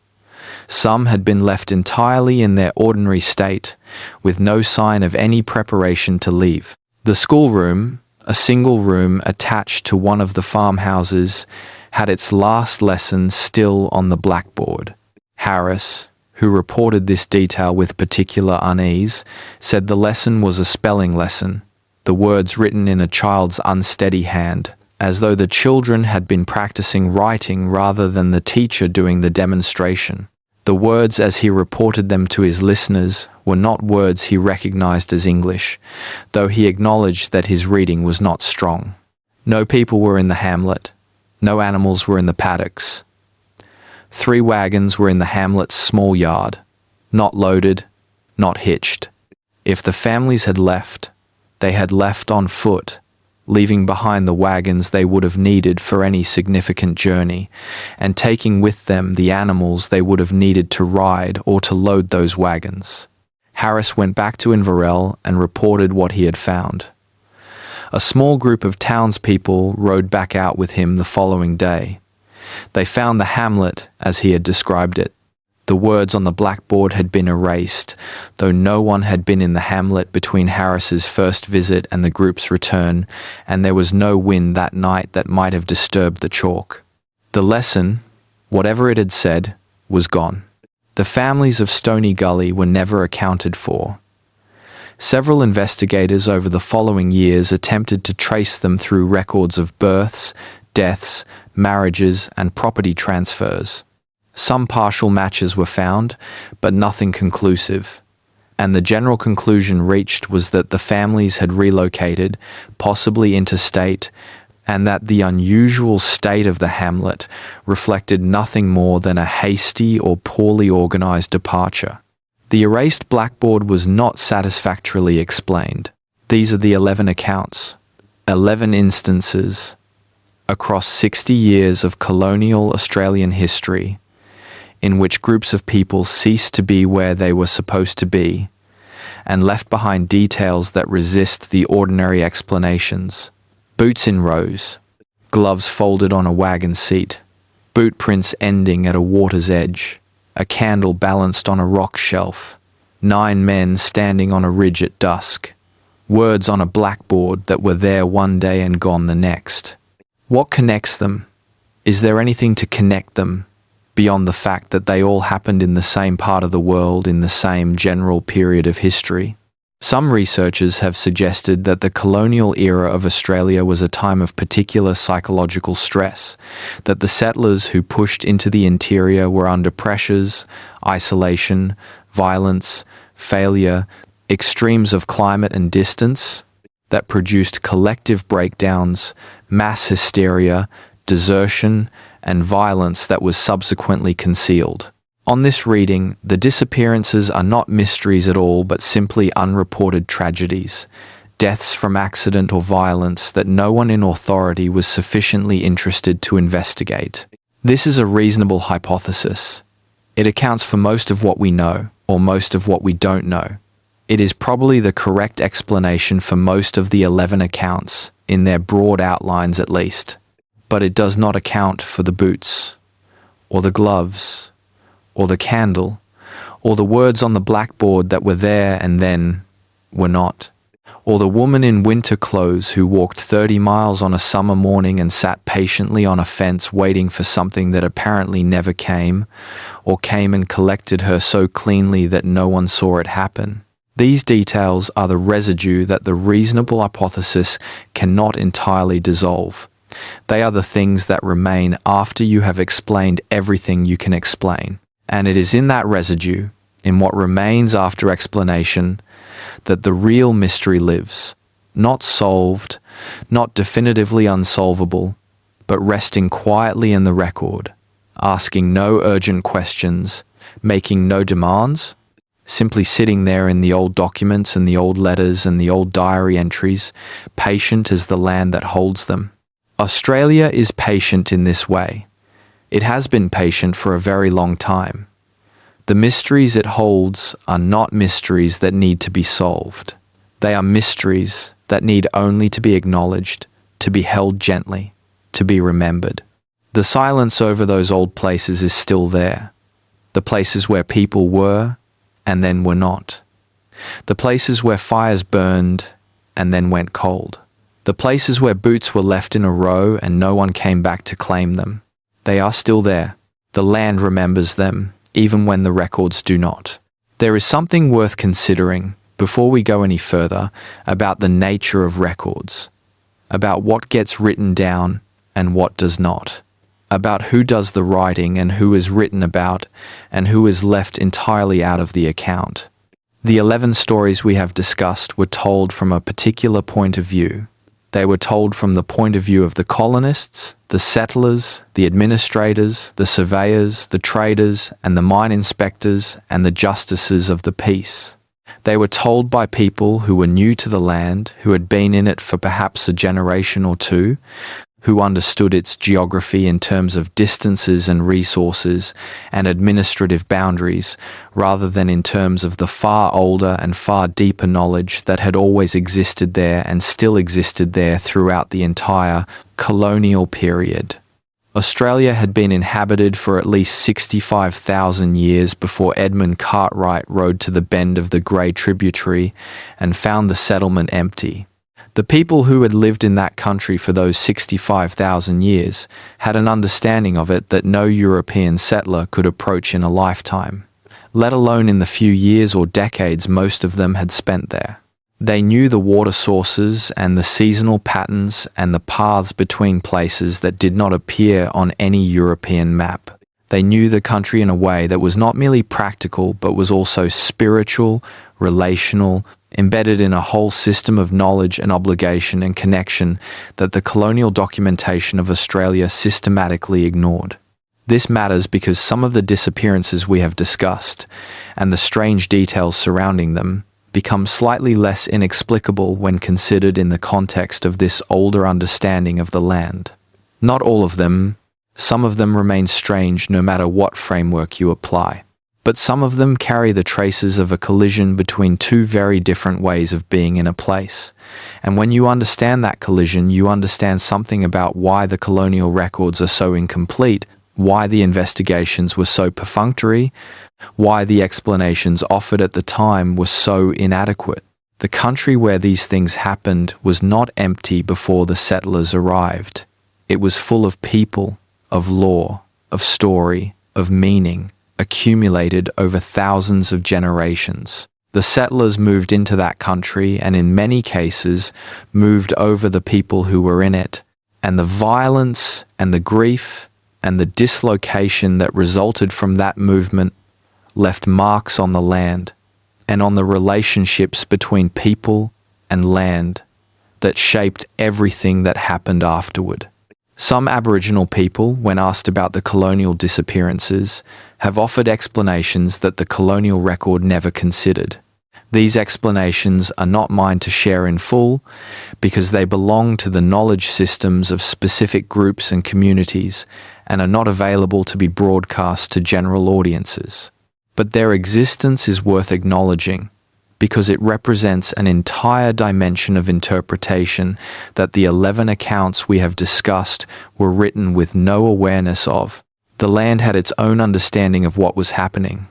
Some had been left entirely in their ordinary state, with no sign of any preparation to leave. The schoolroom, a single room attached to one of the farmhouses, had its last lesson still on the blackboard. Harris, who reported this detail with particular unease, said the lesson was a spelling lesson, the words written in a child's unsteady hand, as though the children had been practicing writing rather than the teacher doing the demonstration. The words, as he reported them to his listeners, were not words he recognized as English, though he acknowledged that his reading was not strong. No people were in the hamlet. No animals were in the paddocks. 3 wagons were in the hamlet's small yard, not loaded, not hitched. If the families had left, they had left on foot, leaving behind the wagons they would have needed for any significant journey, and taking with them the animals they would have needed to ride or to load those wagons. Harris went back to Inverell and reported what he had found. A small group of townspeople rode back out with him the following day. They found the hamlet as he had described it. The words on the blackboard had been erased, though no one had been in the hamlet between Harris's first visit and the group's return, and there was no wind that night that might have disturbed the chalk. The lesson, whatever it had said, was gone. The families of Stony Gully were never accounted for. Several investigators over the following years attempted to trace them through records of births, deaths, marriages, and property transfers. Some partial matches were found, but nothing conclusive, and the general conclusion reached was that the families had relocated, possibly interstate, and that the unusual state of the hamlet reflected nothing more than a hasty or poorly organized departure. The erased blackboard was not satisfactorily explained. These are the 11 accounts, 11 instances, across 60 years of colonial Australian history, in which groups of people ceased to be where they were supposed to be, and left behind details that resist the ordinary explanations. Boots in rows, gloves folded on a wagon seat, boot prints ending at a water's edge, a candle balanced on a rock shelf, 9 men standing on a ridge at dusk, words on a blackboard that were there one day and gone the next. What connects them? Is there anything to connect them beyond the fact that they all happened in the same part of the world in the same general period of history? Some researchers have suggested that the colonial era of Australia was a time of particular psychological stress, that the settlers who pushed into the interior were under pressures, isolation, violence, failure, extremes of climate and distance, that produced collective breakdowns, mass hysteria, desertion, and violence that was subsequently concealed. On this reading, the disappearances are not mysteries at all but simply unreported tragedies, deaths from accident or violence that no one in authority was sufficiently interested to investigate. This is a reasonable hypothesis. It accounts for most of what we know, or most of what we don't know. It is probably the correct explanation for most of the 11 accounts, in their broad outlines at least. But it does not account for the boots, or the gloves, or the candle, or the words on the blackboard that were there and then were not, or the woman in winter clothes who walked 30 miles on a summer morning and sat patiently on a fence waiting for something that apparently never came, or came and collected her so cleanly that no one saw it happen. These details are the residue that the reasonable hypothesis cannot entirely dissolve. They are the things that remain after you have explained everything you can explain. And it is in that residue, in what remains after explanation, that the real mystery lives, not solved, not definitively unsolvable, but resting quietly in the record, asking no urgent questions, making no demands, simply sitting there in the old documents and the old letters and the old diary entries, patient as the land that holds them. Australia is patient in this way. It has been patient for a very long time. The mysteries it holds are not mysteries that need to be solved. They are mysteries that need only to be acknowledged, to be held gently, to be remembered. The silence over those old places is still there. The places where people were and then were not. The places where fires burned and then went cold. The places where boots were left in a row and no one came back to claim them. They are still there. The land remembers them, even when the records do not. There is something worth considering, before we go any further, about the nature of records, about what gets written down and what does not, about who does the writing and who is written about and who is left entirely out of the account. The 11 stories we have discussed were told from a particular point of view. They were told from the point of view of the colonists, the settlers, the administrators, the surveyors, the traders, and the mine inspectors and the justices of the peace. They were told by people who were new to the land, who had been in it for perhaps a generation or two, who understood its geography in terms of distances and resources and administrative boundaries, rather than in terms of the far older and far deeper knowledge that had always existed there and still existed there throughout the entire colonial period. Australia had been inhabited for at least 65,000 years before Edmund Cartwright rode to the bend of the Grey tributary and found the settlement empty. The people who had lived in that country for those 65,000 years had an understanding of it that no European settler could approach in a lifetime, let alone in the few years or decades most of them had spent there. They knew the water sources and the seasonal patterns and the paths between places that did not appear on any European map. They knew the country in a way that was not merely practical but was also spiritual, relational, embedded in a whole system of knowledge and obligation and connection that the colonial documentation of Australia systematically ignored. This matters because some of the disappearances we have discussed, and the strange details surrounding them, become slightly less inexplicable when considered in the context of this older understanding of the land. Not all of them. Some of them remain strange no matter what framework you apply. But some of them carry the traces of a collision between two very different ways of being in a place. And when you understand that collision, you understand something about why the colonial records are so incomplete, why the investigations were so perfunctory, why the explanations offered at the time were so inadequate. The country where these things happened was not empty before the settlers arrived. It was full of people, of lore, of story, of meaning, accumulated over thousands of generations. The settlers moved into that country and in many cases moved over the people who were in it, and the violence and the grief and the dislocation that resulted from that movement left marks on the land and on the relationships between people and land that shaped everything that happened afterward. Some Aboriginal people, when asked about the colonial disappearances, have offered explanations that the colonial record never considered. These explanations are not mine to share in full because they belong to the knowledge systems of specific groups and communities and are not available to be broadcast to general audiences. But their existence is worth acknowledging because it represents an entire dimension of interpretation that the 11 accounts we have discussed were written with no awareness of. The land had its own understanding of what was happening.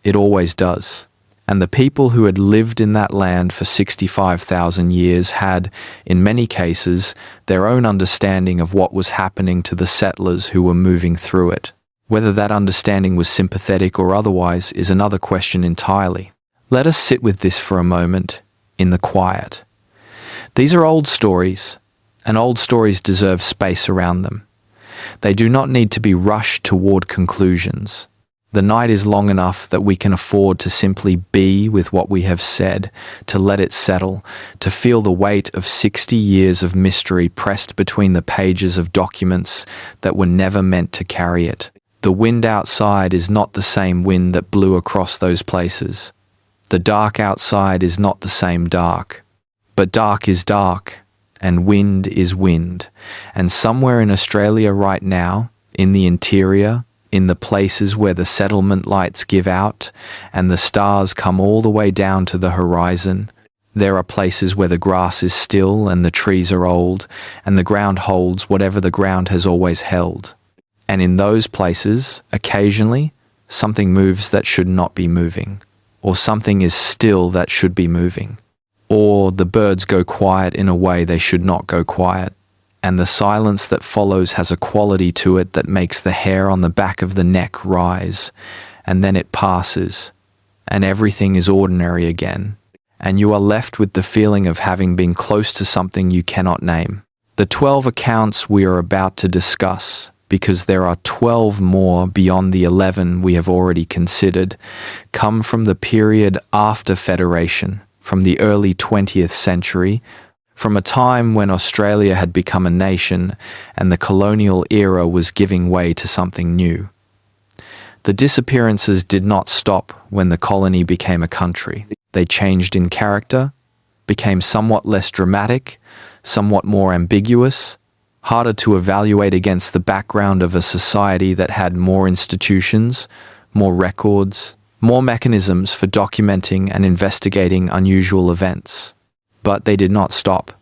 It always does. And the people who had lived in that land for 65,000 years had, in many cases, their own understanding of what was happening to the settlers who were moving through it. Whether that understanding was sympathetic or otherwise is another question entirely. Let us sit with this for a moment, in the quiet. These are old stories, and old stories deserve space around them. They do not need to be rushed toward conclusions. The night is long enough that we can afford to simply be with what we have said, to let it settle, to feel the weight of 60 years of mystery pressed between the pages of documents that were never meant to carry it. The wind outside is not the same wind that blew across those places. The dark outside is not the same dark. But dark is dark, and wind is wind. And somewhere in Australia right now, in the interior, in the places where the settlement lights give out, and the stars come all the way down to the horizon, There are places where the grass is still and the trees are old, and the ground holds whatever the ground has always held. And in those places, occasionally, something moves that should not be moving, or something is still that should be moving, or the birds go quiet in a way they should not go quiet, and the silence that follows has a quality to it that makes the hair on the back of the neck rise, and then it passes, and everything is ordinary again, and you are left with the feeling of having been close to something you cannot name. The 12 accounts we are about to discuss, because there are 12 more beyond the 11 we have already considered, come from the period after Federation, from the early 20th century, from a time when Australia had become a nation and the colonial era was giving way to something new. The disappearances did not stop when the colony became a country. They changed in character, became somewhat less dramatic, somewhat more ambiguous, harder to evaluate against the background of a society that had more institutions, more records, more mechanisms for documenting and investigating unusual events. But they did not stop.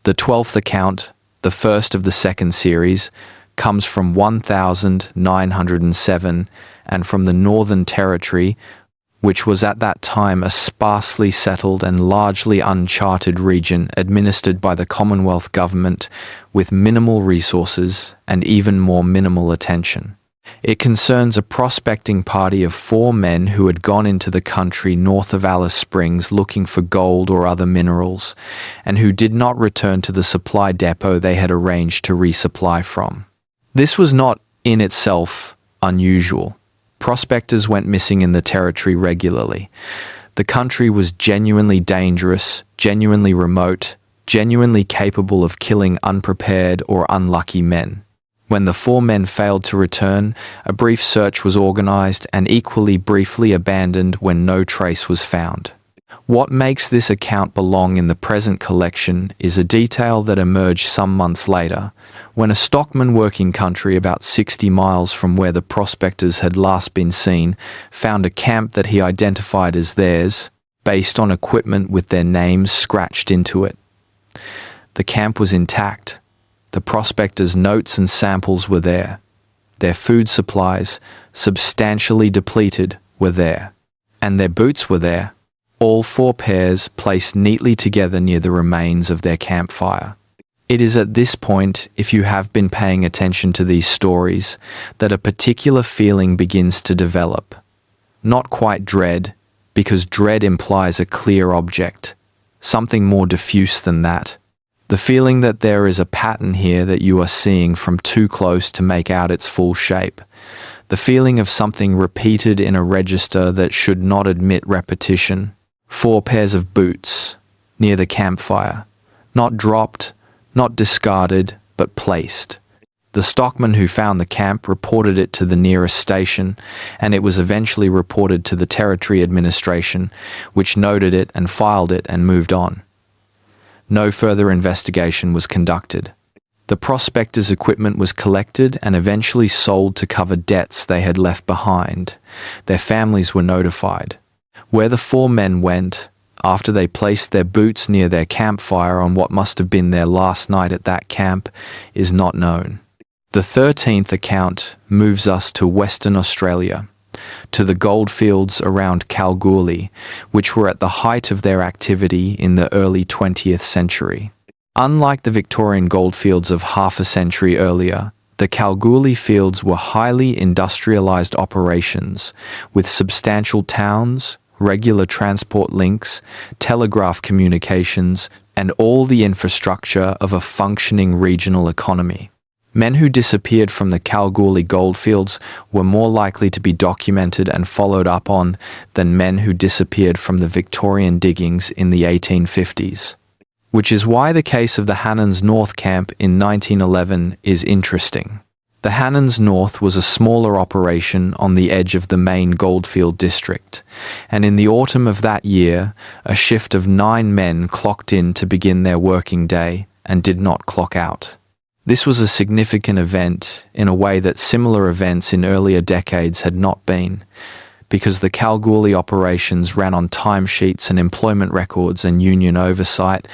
The 12th account, the first of the second series, comes from 1907 and from the Northern Territory, which was at that time a sparsely settled and largely uncharted region administered by the Commonwealth government with minimal resources and even more minimal attention. It concerns a prospecting party of 4 men who had gone into the country north of Alice Springs looking for gold or other minerals, and who did not return to the supply depot they had arranged to resupply from. This was not, in itself, unusual. Prospectors went missing in the territory regularly. The country was genuinely dangerous, genuinely remote, genuinely capable of killing unprepared or unlucky men. When the 4 men failed to return, a brief search was organized and equally briefly abandoned when no trace was found. What makes this account belong in the present collection is a detail that emerged some months later, when a stockman working country about 60 miles from where the prospectors had last been seen found a camp that he identified as theirs, based on equipment with their names scratched into it. The camp was intact. The prospectors' notes and samples were there. Their food supplies, substantially depleted, were there. And their boots were there. All 4 pairs placed neatly together near the remains of their campfire. It is at this point, if you have been paying attention to these stories, that a particular feeling begins to develop. Not quite dread, because dread implies a clear object. Something more diffuse than that. The feeling that there is a pattern here that you are seeing from too close to make out its full shape. The feeling of something repeated in a register that should not admit repetition. 4 pairs of boots, near the campfire. Not dropped, not discarded, but placed. The stockman who found the camp reported it to the nearest station, and it was eventually reported to the Territory Administration, which noted it and filed it and moved on. No further investigation was conducted. The prospectors' equipment was collected and eventually sold to cover debts they had left behind. Their families were notified. Where the 4 men went, after they placed their boots near their campfire on what must have been their last night at that camp, is not known. The 13th account moves us to Western Australia, to the goldfields around Kalgoorlie, which were at the height of their activity in the early 20th century. Unlike the Victorian goldfields of half a century earlier, the Kalgoorlie fields were highly industrialized operations, with substantial towns, regular transport links, telegraph communications, and all the infrastructure of a functioning regional economy. Men who disappeared from the Kalgoorlie goldfields were more likely to be documented and followed up on than men who disappeared from the Victorian diggings in the 1850s. Which is why the case of the Hannans North camp in 1911 is interesting. The Hannans North was a smaller operation on the edge of the main goldfield district, and in the autumn of that year, a shift of 9 men clocked in to begin their working day and did not clock out. This was a significant event in a way that similar events in earlier decades had not been, because the Kalgoorlie operations ran on timesheets and employment records and union oversight,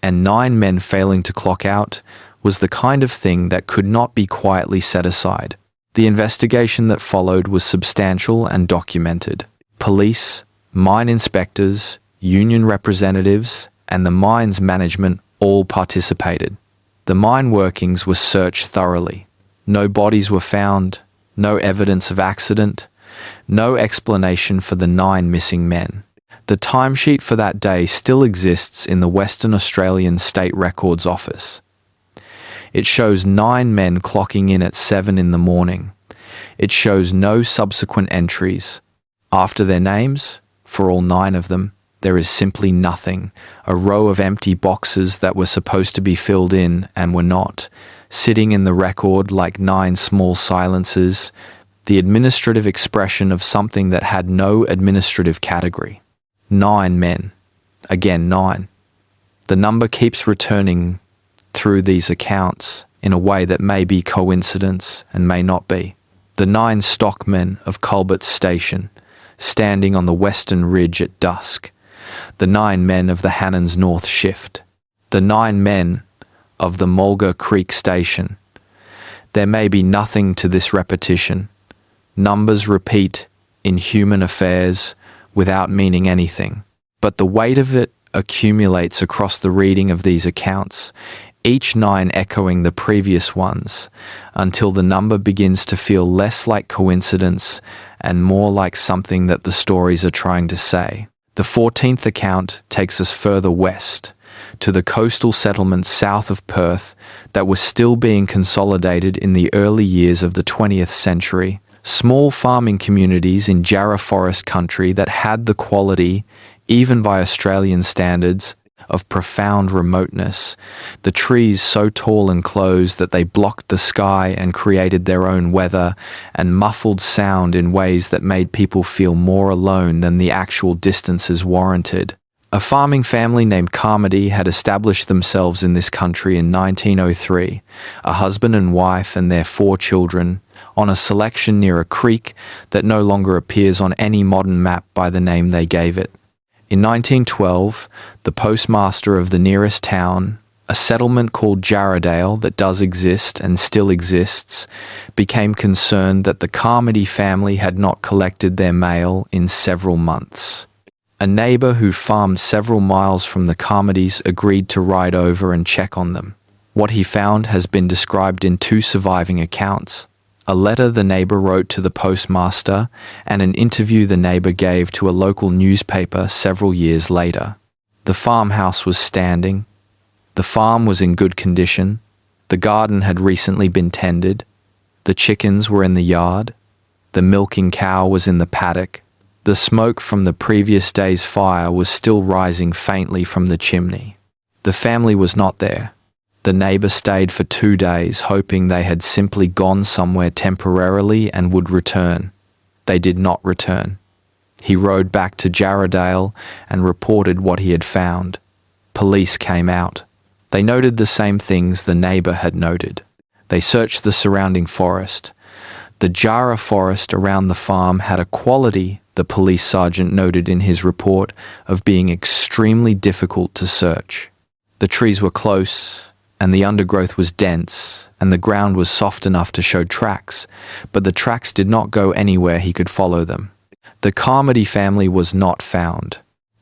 and 9 men failing to clock out was the kind of thing that could not be quietly set aside. The investigation that followed was substantial and documented. Police, mine inspectors, union representatives, and the mine's management all participated. The mine workings were searched thoroughly. No bodies were found, no evidence of accident, no explanation for the 9 missing men. The timesheet for that day still exists in the Western Australian State Records Office. It shows 9 men clocking in at 7 in the morning. It shows no subsequent entries. After their names, for all 9 of them, there is simply nothing, a row of empty boxes that were supposed to be filled in and were not, sitting in the record like 9 small silences, the administrative expression of something that had no administrative category. 9 men. Again 9. The number keeps returning through these accounts in a way that may be coincidence and may not be. The 9 stockmen of Culbert's Station, standing on the western ridge at dusk. The 9 men of the Hannon's North Shift. The 9 men of the Mulga Creek Station. There may be nothing to this repetition. Numbers repeat in human affairs without meaning anything. But the weight of it accumulates across the reading of these accounts, each 9 echoing the previous ones, until the number begins to feel less like coincidence and more like something that the stories are trying to say. The 14th account takes us further west, to the coastal settlements south of Perth that were still being consolidated in the early years of the 20th century. Small farming communities in Jarrah Forest country that had the quality, even by Australian standards, of profound remoteness, the trees so tall and close that they blocked the sky and created their own weather and muffled sound in ways that made people feel more alone than the actual distances warranted. A farming family named Carmody had established themselves in this country in 1903, a husband and wife and their 4 children, on a selection near a creek that no longer appears on any modern map by the name they gave it. In 1912, the postmaster of the nearest town, a settlement called Jarradale that does exist and still exists, became concerned that the Carmody family had not collected their mail in several months. A neighbour who farmed several miles from the Carmodys agreed to ride over and check on them. What he found has been described in 2 surviving accounts. A letter the neighbour wrote to the postmaster and an interview the neighbour gave to a local newspaper several years later. The farmhouse was standing. The farm was in good condition. The garden had recently been tended. The chickens were in the yard. The milking cow was in the paddock. The smoke from the previous day's fire was still rising faintly from the chimney. The family was not there. The neighbour stayed for 2 days, hoping they had simply gone somewhere temporarily and would return. They did not return. He rode back to Jarradale and reported what he had found. Police came out. They noted the same things the neighbour had noted. They searched the surrounding forest. The Jarrah forest around the farm had a quality, the police sergeant noted in his report, of being extremely difficult to search. The trees were close, and the undergrowth was dense, and the ground was soft enough to show tracks, but the tracks did not go anywhere he could follow them. The Carmody family was not found.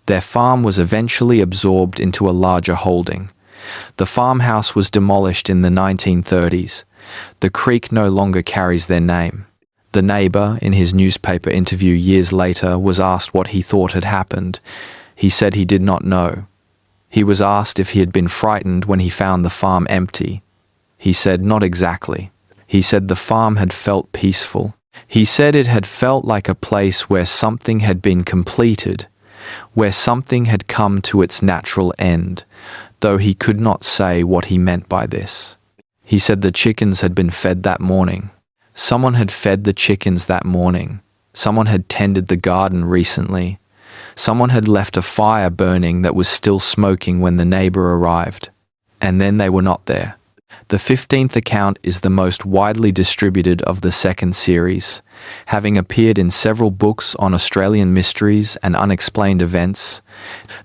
Their farm was eventually absorbed into a larger holding. The farmhouse was demolished in the 1930s. The creek no longer carries their name. The neighbour, in his newspaper interview years later, was asked what he thought had happened. He said he did not know. He was asked if he had been frightened when he found the farm empty. He said not exactly. He said the farm had felt peaceful. He said it had felt like a place where something had been completed, where something had come to its natural end, though he could not say what he meant by this. He said the chickens had been fed that morning. Someone had fed the chickens that morning. Someone had tended the garden recently. Someone had left a fire burning that was still smoking when the neighbour arrived. And then they were not there. The 15th account is the most widely distributed of the second series, having appeared in several books on Australian mysteries and unexplained events,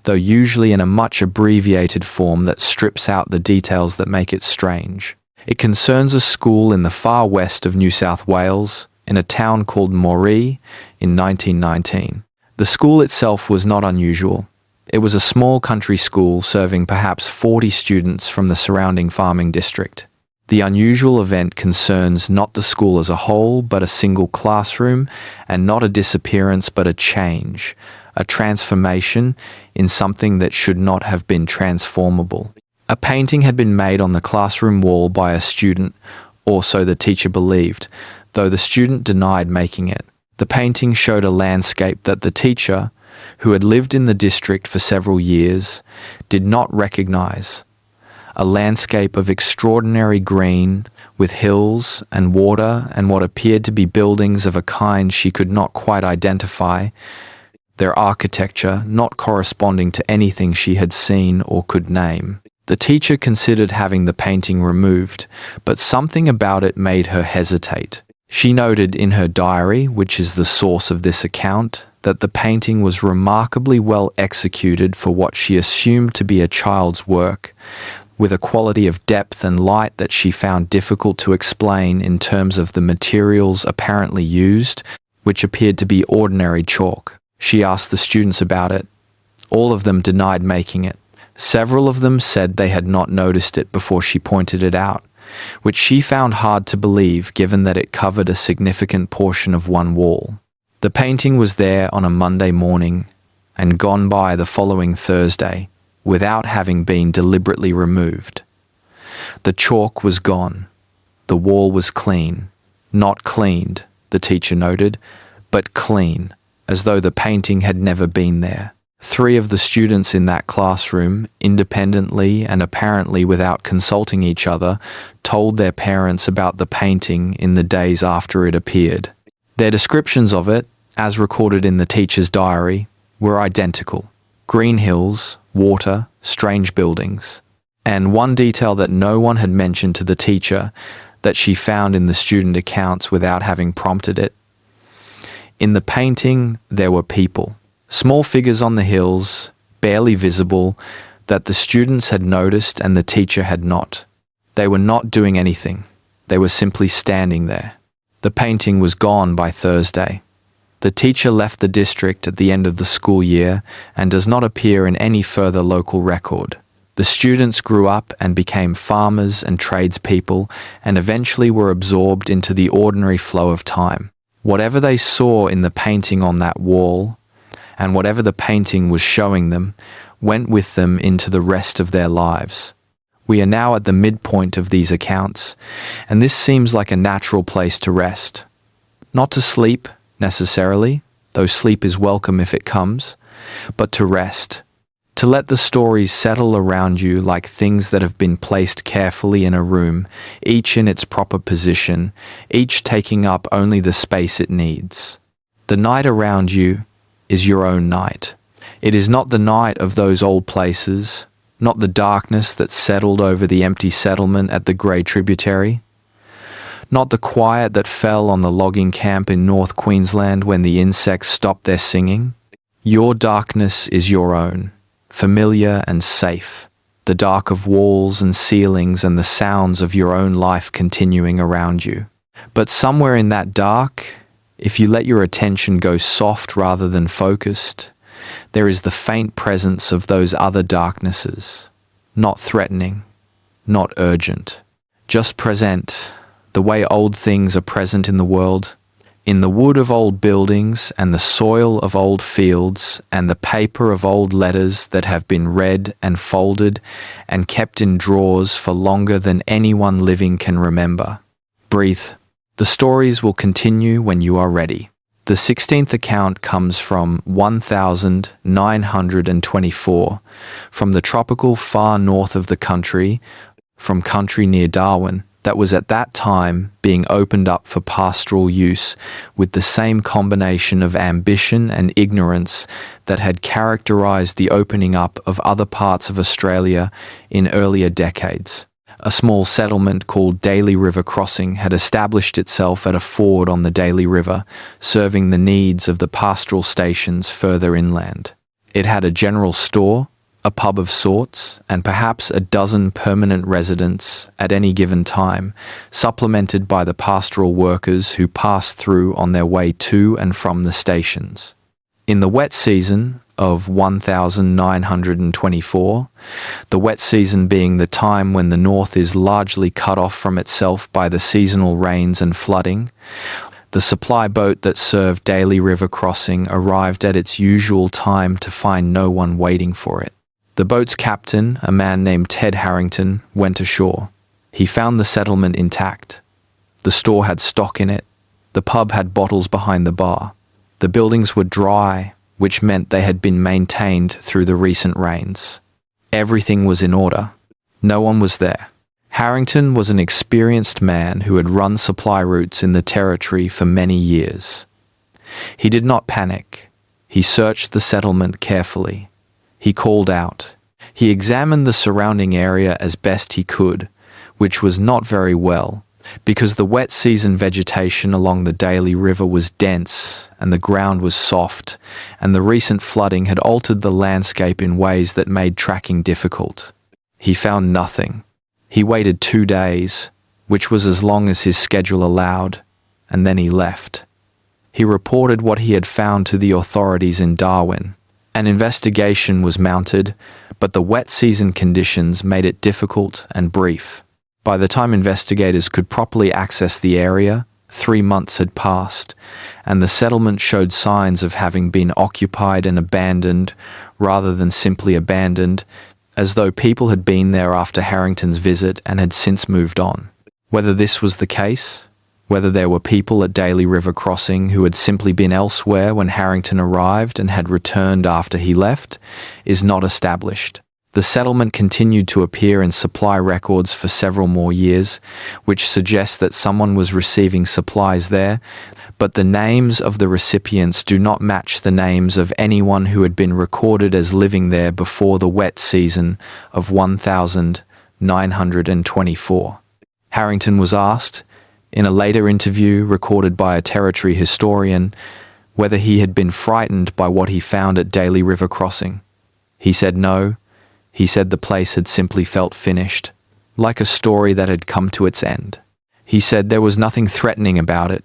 though usually in a much abbreviated form that strips out the details that make it strange. It concerns a school in the far west of New South Wales, in a town called Moree, in 1919. The school itself was not unusual. It was a small country school serving perhaps 40 students from the surrounding farming district. The unusual event concerns not the school as a whole, but a single classroom, and not a disappearance, but a change, a transformation in something that should not have been transformable. A painting had been made on the classroom wall by a student, or so the teacher believed, though the student denied making it. The painting showed a landscape that the teacher, who had lived in the district for several years, did not recognize. A landscape of extraordinary green, with hills and water and what appeared to be buildings of a kind she could not quite identify, their architecture not corresponding to anything she had seen or could name. The teacher considered having the painting removed, but something about it made her hesitate. She noted in her diary, which is the source of this account, that the painting was remarkably well executed for what she assumed to be a child's work, with a quality of depth and light that she found difficult to explain in terms of the materials apparently used, which appeared to be ordinary chalk. She asked the students about it. All of them denied making it. Several of them said they had not noticed it before she pointed it out, which she found hard to believe given that it covered a significant portion of one wall. The painting was there on a Monday morning and gone by the following Thursday without having been deliberately removed. The chalk was gone. The wall was clean. Not cleaned, the teacher noted, but clean, as though the painting had never been there. 3 of the students in that classroom, independently and apparently without consulting each other, told their parents about the painting in the days after it appeared. Their descriptions of it, as recorded in the teacher's diary, were identical. Green hills, water, strange buildings. And one detail that no one had mentioned to the teacher that she found in the student accounts without having prompted it. In the painting, there were people. Small figures on the hills, barely visible, that the students had noticed and the teacher had not. They were not doing anything. They were simply standing there. The painting was gone by Thursday. The teacher left the district at the end of the school year and does not appear in any further local record. The students grew up and became farmers and tradespeople and eventually were absorbed into the ordinary flow of time. Whatever they saw in the painting on that wall, and whatever the painting was showing them, went with them into the rest of their lives. We are now at the midpoint of these accounts, and this seems like a natural place to rest. Not to sleep, necessarily, though sleep is welcome if it comes, but to rest. To let the stories settle around you like things that have been placed carefully in a room, each in its proper position, each taking up only the space it needs. The night around you is your own night. It is not the night of those old places, not the darkness that settled over the empty settlement at the grey tributary, not the quiet that fell on the logging camp in North Queensland when the insects stopped their singing. Your darkness is your own, familiar and safe, the dark of walls and ceilings and the sounds of your own life continuing around you. But somewhere in that dark, if you let your attention go soft rather than focused, there is the faint presence of those other darknesses, not threatening, not urgent, just present, the way old things are present in the world, in the wood of old buildings and the soil of old fields and the paper of old letters that have been read and folded and kept in drawers for longer than anyone living can remember. Breathe. The stories will continue when you are ready. The 16th account comes from 1924, from the tropical far north of the country, from country near Darwin, that was at that time being opened up for pastoral use with the same combination of ambition and ignorance that had characterized the opening up of other parts of Australia in earlier decades. A small settlement called Daly River Crossing had established itself at a ford on the Daly River, serving the needs of the pastoral stations further inland. It had a general store, a pub of sorts, and perhaps a dozen permanent residents at any given time, supplemented by the pastoral workers who passed through on their way to and from the stations. In the wet season of 1924, the wet season being the time when the north is largely cut off from itself by the seasonal rains and flooding, the supply boat that served Daly River Crossing arrived at its usual time to find no one waiting for it. The boat's captain, a man named Ted Harrington, went ashore. He found the settlement intact. The store had stock in it. The pub had bottles behind the bar. The buildings were dry, which meant they had been maintained through the recent rains. Everything was in order. No one was there. Harrington was an experienced man who had run supply routes in the territory for many years. He did not panic. He searched the settlement carefully. He called out. He examined the surrounding area as best he could, which was not very well, because the wet season vegetation along the Daly River was dense and the ground was soft, and the recent flooding had altered the landscape in ways that made tracking difficult. He found nothing. He waited 2 days, which was as long as his schedule allowed, and then he left. He reported what he had found to the authorities in Darwin. An investigation was mounted, but the wet season conditions made it difficult and brief. By the time investigators could properly access the area, 3 months had passed, and the settlement showed signs of having been occupied and abandoned rather than simply abandoned, as though people had been there after Harrington's visit and had since moved on. Whether this was the case, whether there were people at Daly River Crossing who had simply been elsewhere when Harrington arrived and had returned after he left, is not established. The settlement continued to appear in supply records for several more years, which suggests that someone was receiving supplies there, but the names of the recipients do not match the names of anyone who had been recorded as living there before the wet season of 1924. Harrington was asked, in a later interview recorded by a territory historian, whether he had been frightened by what he found at Daly River Crossing. He said no. He said the place had simply felt finished, like a story that had come to its end. He said there was nothing threatening about it,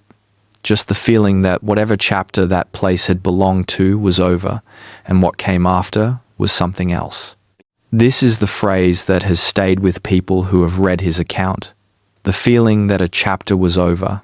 just the feeling that whatever chapter that place had belonged to was over, and what came after was something else. This is the phrase that has stayed with people who have read his account. The feeling that a chapter was over,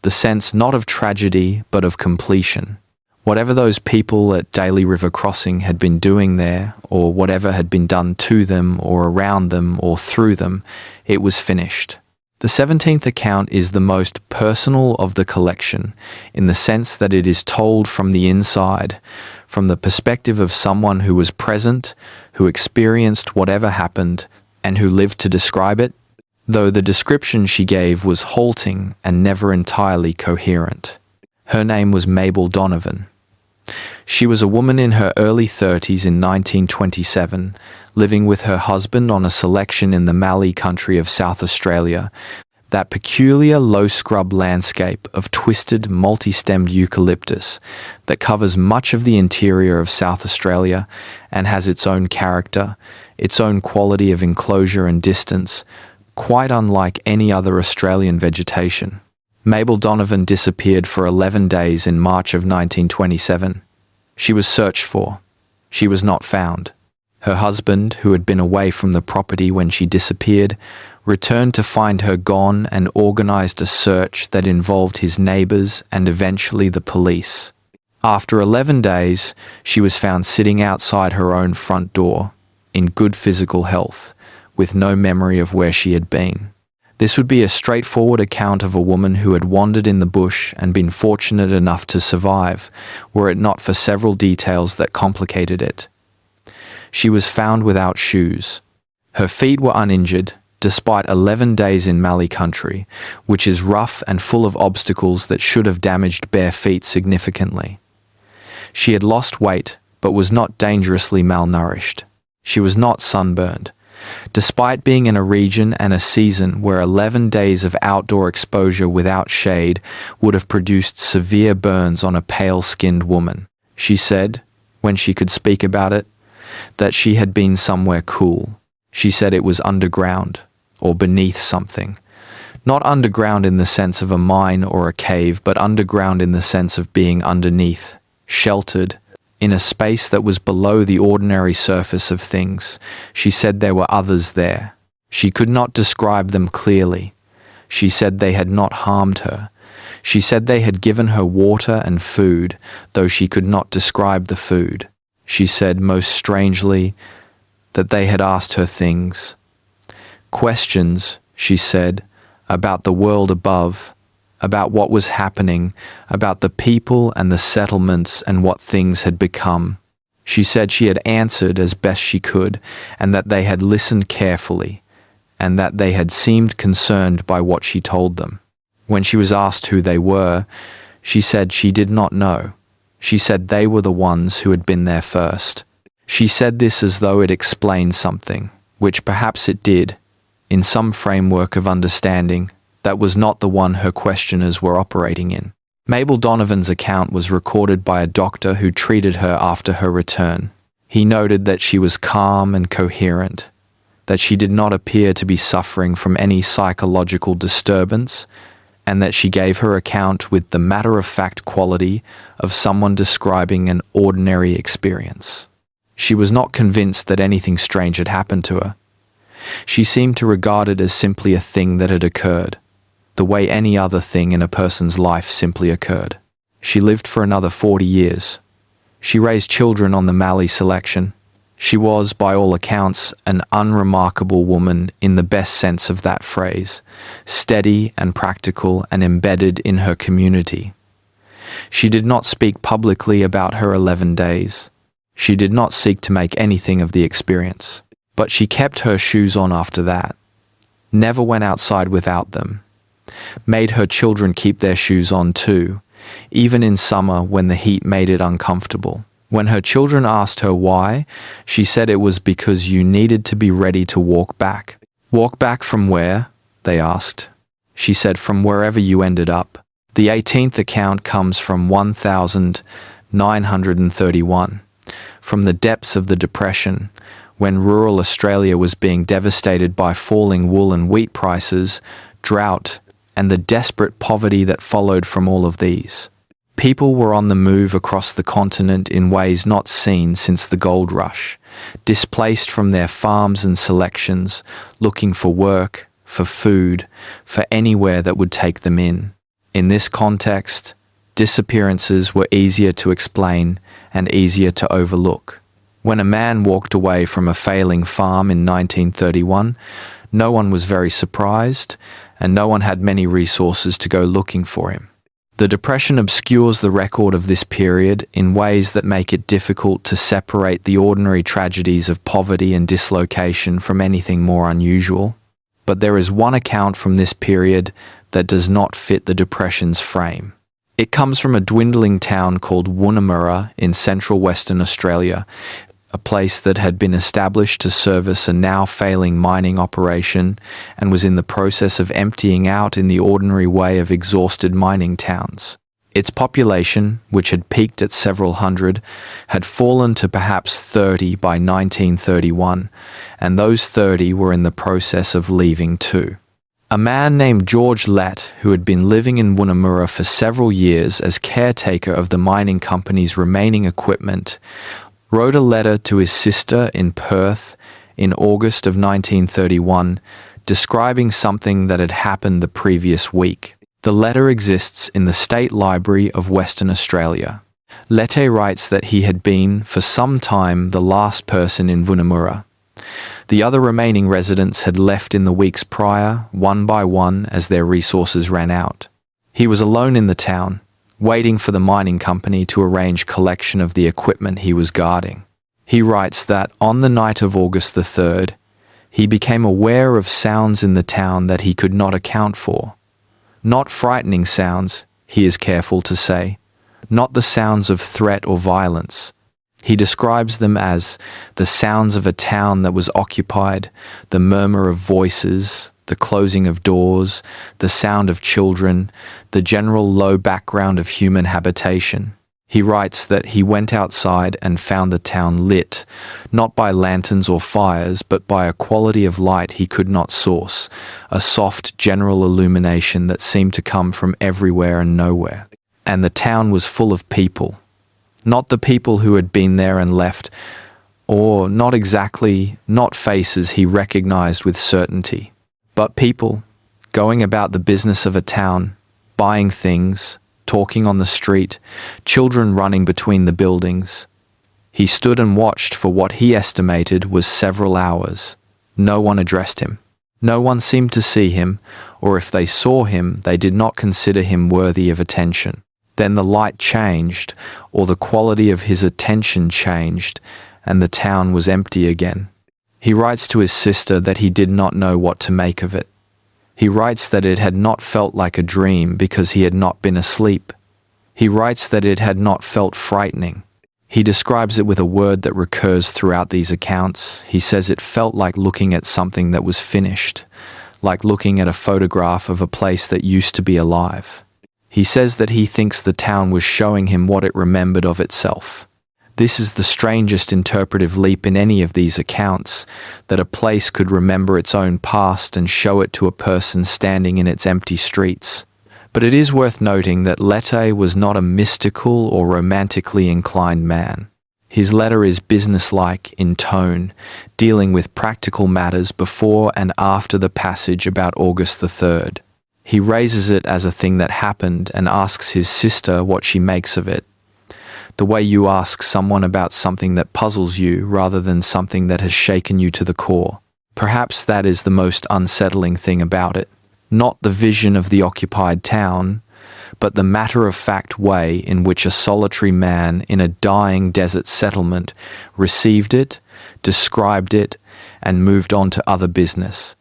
the sense not of tragedy but of completion. Whatever those people at Daly River Crossing had been doing there, or whatever had been done to them or around them or through them, it was finished. The 17th account is the most personal of the collection, in the sense that it is told from the inside, from the perspective of someone who was present, who experienced whatever happened, and who lived to describe it, though the description she gave was halting and never entirely coherent. Her name was Mabel Donovan. She was a woman in her early 30s in 1927, living with her husband on a selection in the Mallee country of South Australia, that peculiar low-scrub landscape of twisted, multi-stemmed eucalyptus that covers much of the interior of South Australia and has its own character, its own quality of enclosure and distance, quite unlike any other Australian vegetation. Mabel Donovan disappeared for 11 days in March of 1927. She was searched for. She was not found. Her husband, who had been away from the property when she disappeared, returned to find her gone and organized a search that involved his neighbors and eventually the police. After 11 days, she was found sitting outside her own front door, in good physical health, with no memory of where she had been. This would be a straightforward account of a woman who had wandered in the bush and been fortunate enough to survive, were it not for several details that complicated it. She was found without shoes. Her feet were uninjured, despite 11 days in Mallee country, which is rough and full of obstacles that should have damaged bare feet significantly. She had lost weight, but was not dangerously malnourished. She was not sunburned, Despite being in a region and a season where 11 days of outdoor exposure without shade would have produced severe burns on a pale-skinned woman, she said, when she could speak about it, that she had been somewhere cool. She said it was underground, or beneath something. Not underground in the sense of a mine or a cave, but underground in the sense of being underneath, sheltered, in a space that was below the ordinary surface of things. She said there were others there. She could not describe them clearly. She said they had not harmed her. She said they had given her water and food, though she could not describe the food. She said, most strangely, that they had asked her things. Questions, she said, about the world above, about what was happening, about the people and the settlements and what things had become. She said she had answered as best she could, and that they had listened carefully, and that they had seemed concerned by what she told them. When she was asked who they were, she said she did not know. She said they were the ones who had been there first. She said this as though it explained something, which perhaps it did, in some framework of understanding that was not the one her questioners were operating in. Mabel Donovan's account was recorded by a doctor who treated her after her return. He noted that she was calm and coherent, that she did not appear to be suffering from any psychological disturbance, and that she gave her account with the matter-of-fact quality of someone describing an ordinary experience. She was not convinced that anything strange had happened to her. She seemed to regard it as simply a thing that had occurred, the way any other thing in a person's life simply occurred. She lived for another 40 years. She raised children on the Mallee selection. She was, by all accounts, an unremarkable woman in the best sense of that phrase, steady and practical and embedded in her community. She did not speak publicly about her 11 days. She did not seek to make anything of the experience. But she kept her shoes on after that, never went outside without them, made her children keep their shoes on too, even in summer when the heat made it uncomfortable. When her children asked her why, she said it was because you needed to be ready to walk back. Walk back from where? They asked. She said from wherever you ended up. The 18th account comes from 1931, from the depths of the Depression, when rural Australia was being devastated by falling wool and wheat prices, drought, and the desperate poverty that followed from all of these. People were on the move across the continent in ways not seen since the gold rush, displaced from their farms and selections, looking for work, for food, for anywhere that would take them in. In this context, disappearances were easier to explain and easier to overlook. When a man walked away from a failing farm in 1931, no one was very surprised, and no one had many resources to go looking for him. The Depression obscures the record of this period in ways that make it difficult to separate the ordinary tragedies of poverty and dislocation from anything more unusual. But there is one account from this period that does not fit the Depression's frame. It comes from a dwindling town called Woonamurra in central Western Australia, a place that had been established to service a now failing mining operation and was in the process of emptying out in the ordinary way of exhausted mining towns. Its population, which had peaked at several hundred, had fallen to perhaps 30 by 1931, and those 30 were in the process of leaving too. A man named George Lett, who had been living in Woonamurra for several years as caretaker of the mining company's remaining equipment, wrote a letter to his sister in Perth in August of 1931, describing something that had happened the previous week. The letter exists in the State Library of Western Australia. Lette writes that he had been, for some time, the last person in Woonamurra. The other remaining residents had left in the weeks prior, one by one, as their resources ran out. He was alone in the town, waiting for the mining company to arrange collection of the equipment he was guarding. He writes that on the night of August the 3rd, he became aware of sounds in the town that he could not account for. Not frightening sounds, he is careful to say, not the sounds of threat or violence. He describes them as the sounds of a town that was occupied, the murmur of voices, the closing of doors, the sound of children, the general low background of human habitation. He writes that he went outside and found the town lit, not by lanterns or fires, but by a quality of light he could not source, a soft general illumination that seemed to come from everywhere and nowhere. And the town was full of people. Not the people who had been there and left, or not faces he recognized with certainty, but people going about the business of a town, buying things, talking on the street, children running between the buildings. He stood and watched for what he estimated was several hours. No one addressed him. No one seemed to see him, or if they saw him, they did not consider him worthy of attention. Then the light changed, or the quality of his attention changed, and the town was empty again. He writes to his sister that he did not know what to make of it. He writes that it had not felt like a dream because he had not been asleep. He writes that it had not felt frightening. He describes it with a word that recurs throughout these accounts. He says it felt like looking at something that was finished, like looking at a photograph of a place that used to be alive. He says that he thinks the town was showing him what it remembered of itself. This is the strangest interpretive leap in any of these accounts, that a place could remember its own past and show it to a person standing in its empty streets. But it is worth noting that Lette was not a mystical or romantically inclined man. His letter is businesslike in tone, dealing with practical matters before and after the passage about August the 3rd. He raises it as a thing that happened and asks his sister what she makes of it. The way you ask someone about something that puzzles you rather than something that has shaken you to the core. Perhaps that is the most unsettling thing about it. Not the vision of the occupied town, but the matter-of-fact way in which a solitary man in a dying desert settlement received it, described it, and moved on to other business.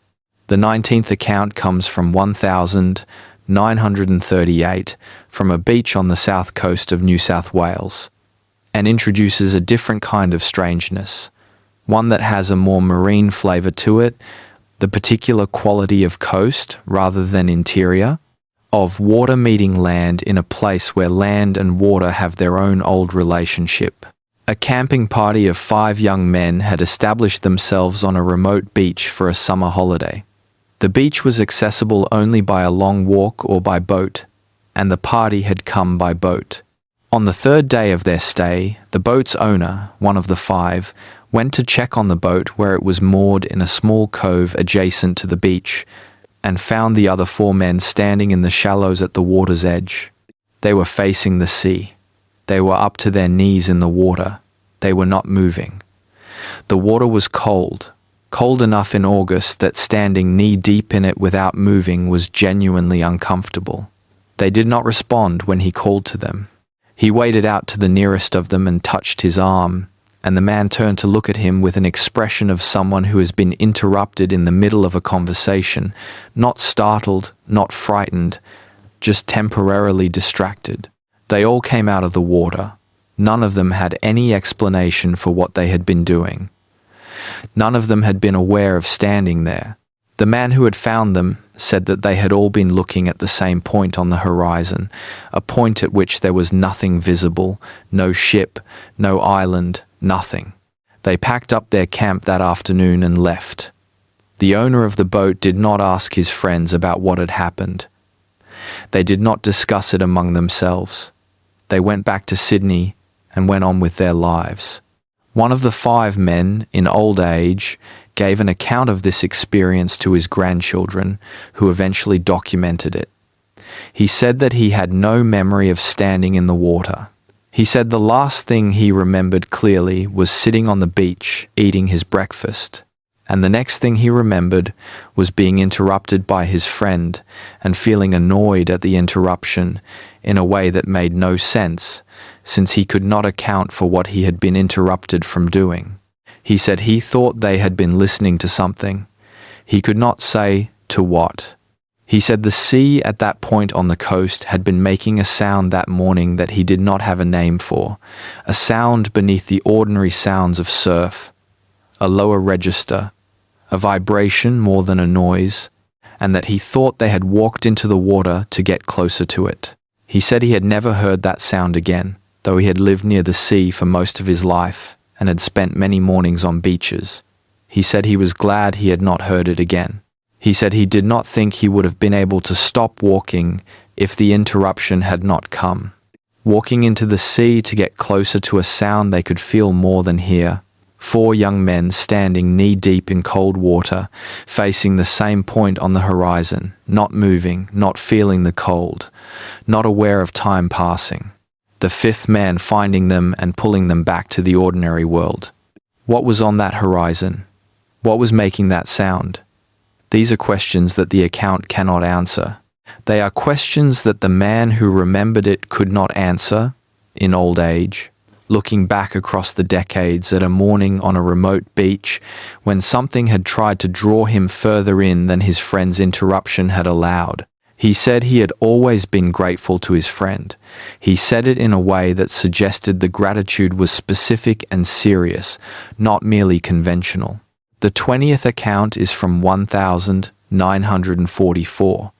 The 19th account comes from 1938 from a beach on the south coast of New South Wales, and introduces a different kind of strangeness, one that has a more marine flavour to it, the particular quality of coast rather than interior, of water meeting land in a place where land and water have their own old relationship. A camping party of 5 young men had established themselves on a remote beach for a summer holiday. The beach was accessible only by a long walk or by boat, and the party had come by boat. On the 3rd day of their stay, the boat's owner, one of the 5, went to check on the boat where it was moored in a small cove adjacent to the beach, and found the other 4 men standing in the shallows at the water's edge. They were facing the sea. They were up to their knees in the water. They were not moving. The water was cold enough in August that standing knee-deep in it without moving was genuinely uncomfortable. They did not respond when he called to them. He waded out to the nearest of them and touched his arm, and the man turned to look at him with an expression of someone who has been interrupted in the middle of a conversation, not startled, not frightened, just temporarily distracted. They all came out of the water. None of them had any explanation for what they had been doing. None of them had been aware of standing there. The man who had found them said that they had all been looking at the same point on the horizon, a point at which there was nothing visible, no ship, no island, nothing. They packed up their camp that afternoon and left. The owner of the boat did not ask his friends about what had happened. They did not discuss it among themselves. They went back to Sydney and went on with their lives. One of the 5 men, in old age, gave an account of this experience to his grandchildren, who eventually documented it. He said that he had no memory of standing in the water. He said the last thing he remembered clearly was sitting on the beach, eating his breakfast. And the next thing he remembered was being interrupted by his friend and feeling annoyed at the interruption in a way that made no sense, since he could not account for what he had been interrupted from doing. He said he thought they had been listening to something. He could not say to what. He said the sea at that point on the coast had been making a sound that morning that he did not have a name for, a sound beneath the ordinary sounds of surf, a lower register, a vibration more than a noise, and that he thought they had walked into the water to get closer to it. He said he had never heard that sound again, though he had lived near the sea for most of his life and had spent many mornings on beaches. He said he was glad he had not heard it again. He said he did not think he would have been able to stop walking if the interruption had not come. Walking into the sea to get closer to a sound they could feel more than hear. 4 young men standing knee-deep in cold water, facing the same point on the horizon, not moving, not feeling the cold, not aware of time passing. The 5th man finding them and pulling them back to the ordinary world. What was on that horizon? What was making that sound? These are questions that the account cannot answer. They are questions that the man who remembered it could not answer in old age, looking back across the decades at a morning on a remote beach when something had tried to draw him further in than his friend's interruption had allowed. He said he had always been grateful to his friend. He said it in a way that suggested the gratitude was specific and serious, not merely conventional. The 20th account is from 1944,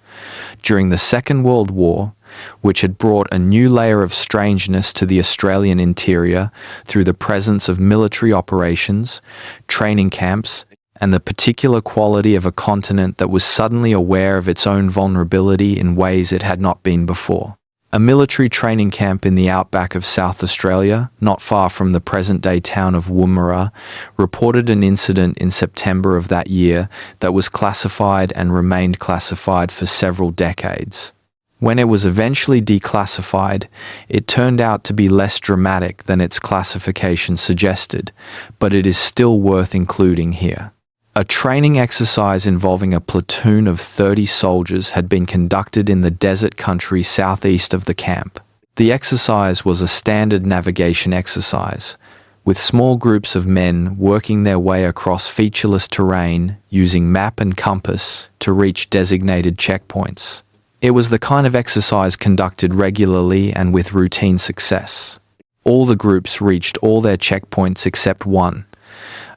during the Second World War, which had brought a new layer of strangeness to the Australian interior through the presence of military operations, training camps, and the particular quality of a continent that was suddenly aware of its own vulnerability in ways it had not been before. A military training camp in the outback of South Australia, not far from the present-day town of Woomera, reported an incident in September of that year that was classified and remained classified for several decades. When it was eventually declassified, it turned out to be less dramatic than its classification suggested, but it is still worth including here. A training exercise involving a platoon of 30 soldiers had been conducted in the desert country southeast of the camp. The exercise was a standard navigation exercise, with small groups of men working their way across featureless terrain using map and compass to reach designated checkpoints. It was the kind of exercise conducted regularly and with routine success. All the groups reached all their checkpoints except one.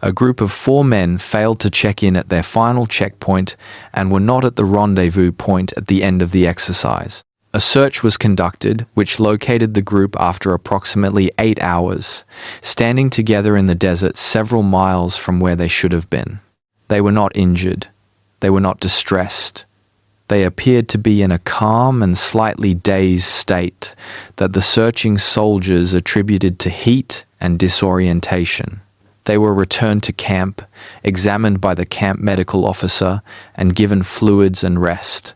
A group of 4 men failed to check in at their final checkpoint and were not at the rendezvous point at the end of the exercise. A search was conducted, which located the group after approximately 8 hours, standing together in the desert several miles from where they should have been. They were not injured. They were not distressed. They appeared to be in a calm and slightly dazed state that the searching soldiers attributed to heat and disorientation. They were returned to camp, examined by the camp medical officer, and given fluids and rest.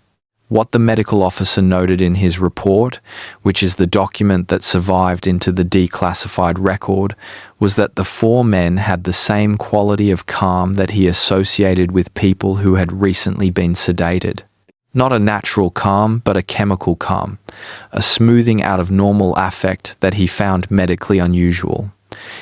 What the medical officer noted in his report, which is the document that survived into the declassified record, was that the 4 men had the same quality of calm that he associated with people who had recently been sedated. Not a natural calm, but a chemical calm, a smoothing out of normal affect that he found medically unusual.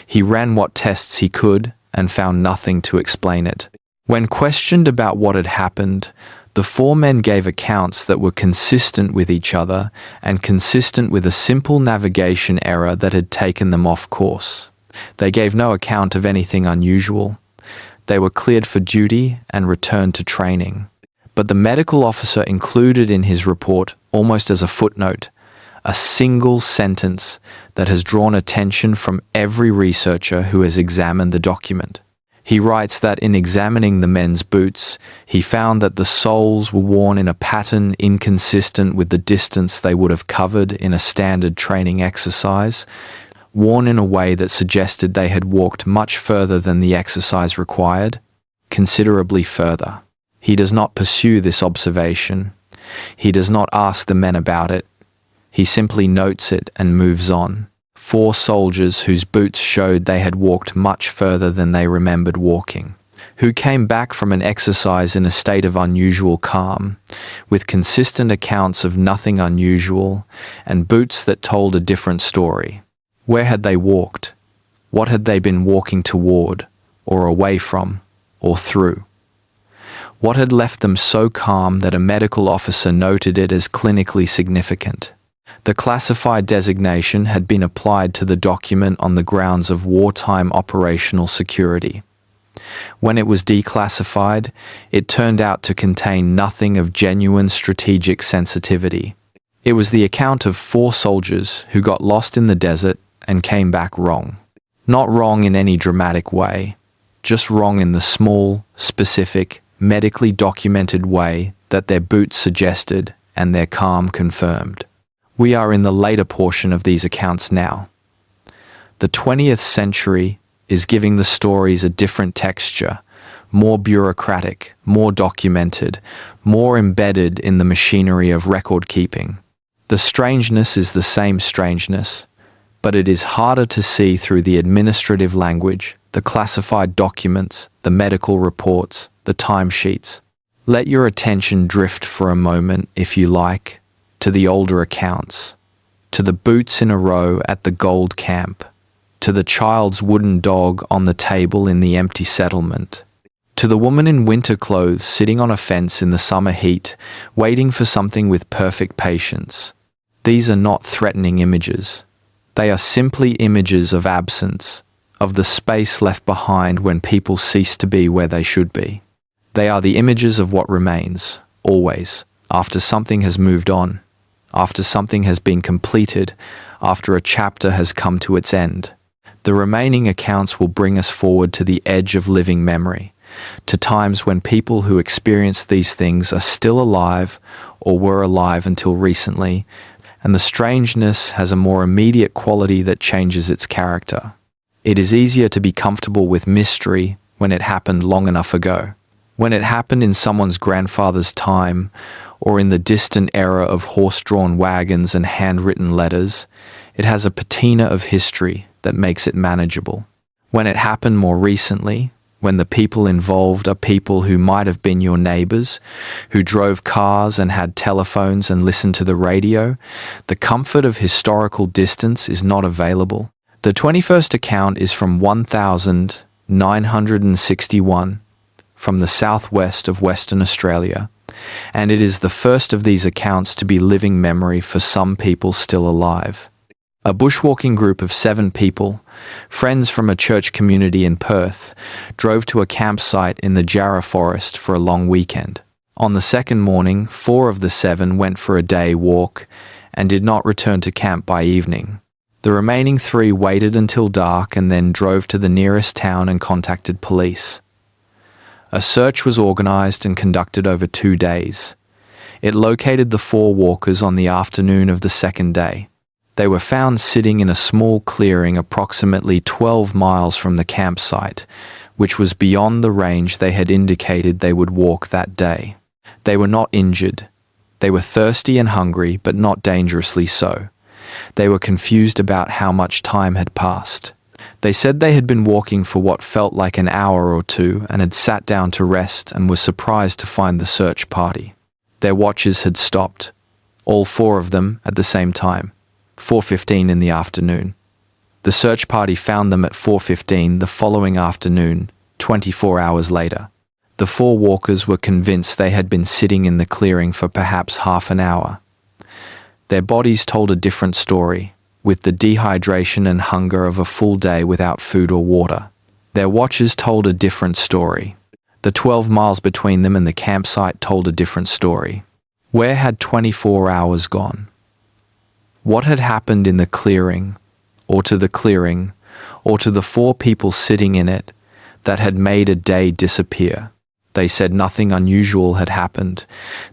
He ran what tests he could and found nothing to explain it. When questioned about what had happened, the 4 men gave accounts that were consistent with each other and consistent with a simple navigation error that had taken them off course. They gave no account of anything unusual. They were cleared for duty and returned to training. But the medical officer included in his report, almost as a footnote, a single sentence that has drawn attention from every researcher who has examined the document. He writes that in examining the men's boots, he found that the soles were worn in a pattern inconsistent with the distance they would have covered in a standard training exercise, worn in a way that suggested they had walked much further than the exercise required, considerably further. He does not pursue this observation. He does not ask the men about it. He simply notes it and moves on. 4 soldiers whose boots showed they had walked much further than they remembered walking, who came back from an exercise in a state of unusual calm, with consistent accounts of nothing unusual, and boots that told a different story. Where had they walked? What had they been walking toward, or away from, or through? What had left them so calm that a medical officer noted it as clinically significant? The classified designation had been applied to the document on the grounds of wartime operational security. When it was declassified, it turned out to contain nothing of genuine strategic sensitivity. It was the account of 4 soldiers who got lost in the desert and came back wrong. Not wrong in any dramatic way, just wrong in the small, specific, medically documented way that their boots suggested and their calm confirmed. We are in the later portion of these accounts now. The 20th century is giving the stories a different texture, more bureaucratic, more documented, more embedded in the machinery of record keeping. The strangeness is the same strangeness, but it is harder to see through the administrative language, the classified documents, the medical reports, the timesheets. Let your attention drift for a moment, if you like, to the older accounts, to the boots in a row at the gold camp, to the child's wooden dog on the table in the empty settlement, to the woman in winter clothes sitting on a fence in the summer heat, waiting for something with perfect patience. These are not threatening images. They are simply images of absence, of the space left behind when people cease to be where they should be. They are the images of what remains, always, after something has moved on, after something has been completed, after a chapter has come to its end. The remaining accounts will bring us forward to the edge of living memory, to times when people who experience these things are still alive or were alive until recently, and the strangeness has a more immediate quality that changes its character. It is easier to be comfortable with mystery when it happened long enough ago, when it happened in someone's grandfather's time, or in the distant era of horse-drawn wagons and handwritten letters. It has a patina of history that makes it manageable. When it happened more recently, when the people involved are people who might have been your neighbors, who drove cars and had telephones and listened to the radio, the comfort of historical distance is not available. The 21st account is from 1961, from the southwest of Western Australia, and it is the first of these accounts to be living memory for some people still alive. A bushwalking group of 7 people, friends from a church community in Perth, drove to a campsite in the Jarrah forest for a long weekend. On the second morning, 4 of the 7 went for a day walk and did not return to camp by evening. The remaining 3 waited until dark and then drove to the nearest town and contacted police. A search was organised and conducted over 2 days. It located the 4 walkers on the afternoon of the second day. They were found sitting in a small clearing approximately 12 miles from the campsite, which was beyond the range they had indicated they would walk that day. They were not injured. They were thirsty and hungry, but not dangerously so. They were confused about how much time had passed. They said they had been walking for what felt like an hour or 2 and had sat down to rest and were surprised to find the search party. Their watches had stopped, all 4 of them at the same time, 4:15 in the afternoon. The search party found them at 4:15 the following afternoon, 24 hours later. The 4 walkers were convinced they had been sitting in the clearing for perhaps half an hour. Their bodies told a different story, with the dehydration and hunger of a full day without food or water. Their watches told a different story. The 12 miles between them and the campsite told a different story. Where had 24 hours gone? What had happened in the clearing, or to the clearing, or to the 4 people sitting in it, that had made a day disappear? They said nothing unusual had happened.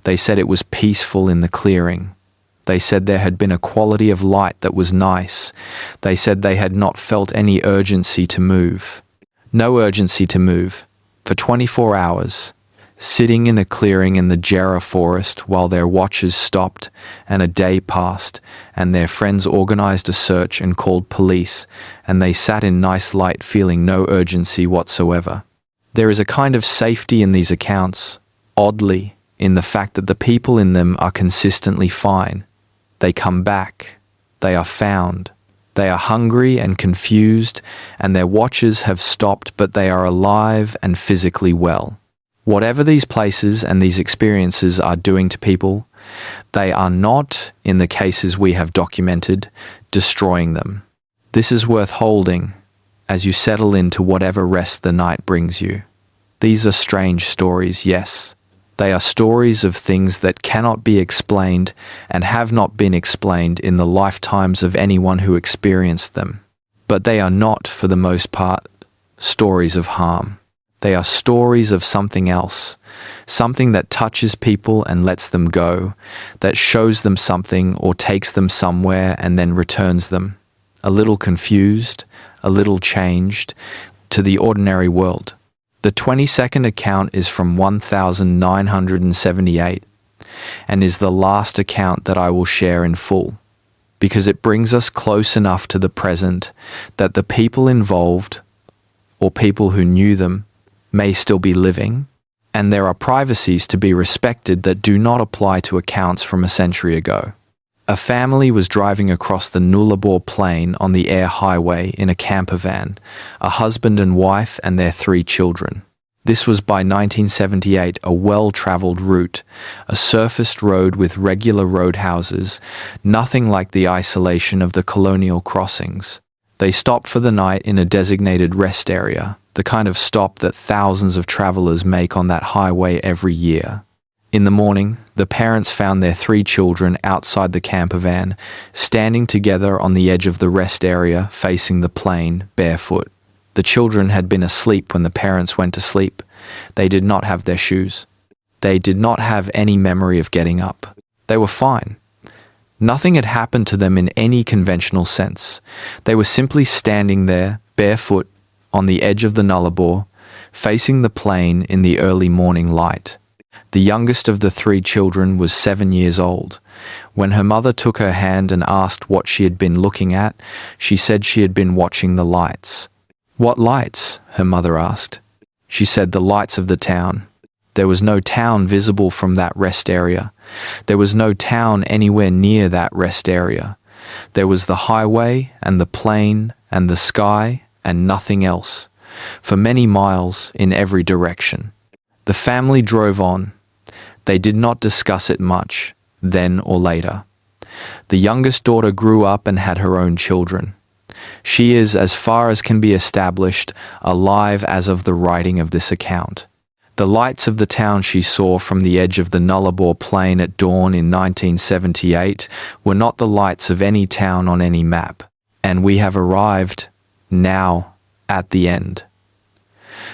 They said it was peaceful in the clearing. They said there had been a quality of light that was nice. They said they had not felt any urgency to move. No urgency to move. For 24 hours, sitting in a clearing in the Jarrah forest while their watches stopped and a day passed, and their friends organised a search and called police, and they sat in nice light feeling no urgency whatsoever. There is a kind of safety in these accounts, oddly, in the fact that the people in them are consistently fine. They come back. They are found. They are hungry and confused, and their watches have stopped, but they are alive and physically well. Whatever these places and these experiences are doing to people, they are not, in the cases we have documented, destroying them. This is worth holding as you settle into whatever rest the night brings you. These are strange stories, yes. They are stories of things that cannot be explained and have not been explained in the lifetimes of anyone who experienced them. But they are not, for the most part, stories of harm. They are stories of something else, something that touches people and lets them go, that shows them something or takes them somewhere and then returns them, a little confused, a little changed, to the ordinary world. The 22nd account is from 1978 and is the last account that I will share in full, because it brings us close enough to the present that the people involved, or people who knew them, may still be living, and there are privacies to be respected that do not apply to accounts from a century ago. A family was driving across the Nullarbor Plain on the Air Highway in a camper van, a husband and wife and their 3 children. This was by 1978 a well-travelled route, a surfaced road with regular roadhouses, nothing like the isolation of the colonial crossings. They stopped for the night in a designated rest area, the kind of stop that thousands of travellers make on that highway every year. In the morning, the parents found their 3 children outside the camper van, standing together on the edge of the rest area facing the plain, barefoot. The children had been asleep when the parents went to sleep. They did not have their shoes. They did not have any memory of getting up. They were fine. Nothing had happened to them in any conventional sense. They were simply standing there, barefoot, on the edge of the Nullarbor, facing the plain in the early morning light. The youngest of the 3 children was 7 years old. When her mother took her hand and asked what she had been looking at, she said she had been watching the lights. "What lights?" her mother asked. She said the lights of the town. There was no town visible from that rest area. There was no town anywhere near that rest area. There was the highway and the plain and the sky and nothing else, for many miles in every direction. The family drove on. They did not discuss it much, then or later. The youngest daughter grew up and had her own children. She is, as far as can be established, alive as of the writing of this account. The lights of the town she saw from the edge of the Nullarbor Plain at dawn in 1978 were not the lights of any town on any map, and we have arrived, now, at the end.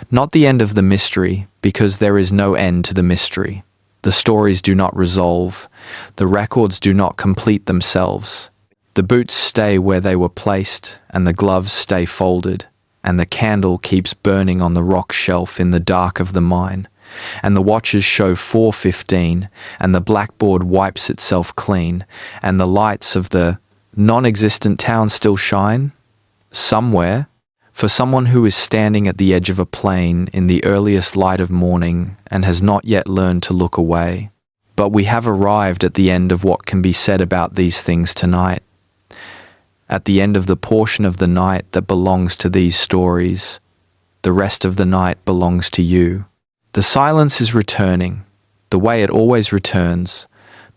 Not the end of the mystery, because there is no end to the mystery. The stories do not resolve. The records do not complete themselves. The boots stay where they were placed, and the gloves stay folded, and the candle keeps burning on the rock shelf in the dark of the mine, and the watches show 4:15, and the blackboard wipes itself clean, and the lights of the non-existent town still shine? Somewhere, for someone who is standing at the edge of a plain in the earliest light of morning and has not yet learned to look away. But we have arrived at the end of what can be said about these things tonight. At the end of the portion of the night that belongs to these stories, the rest of the night belongs to you. The silence is returning, the way it always returns,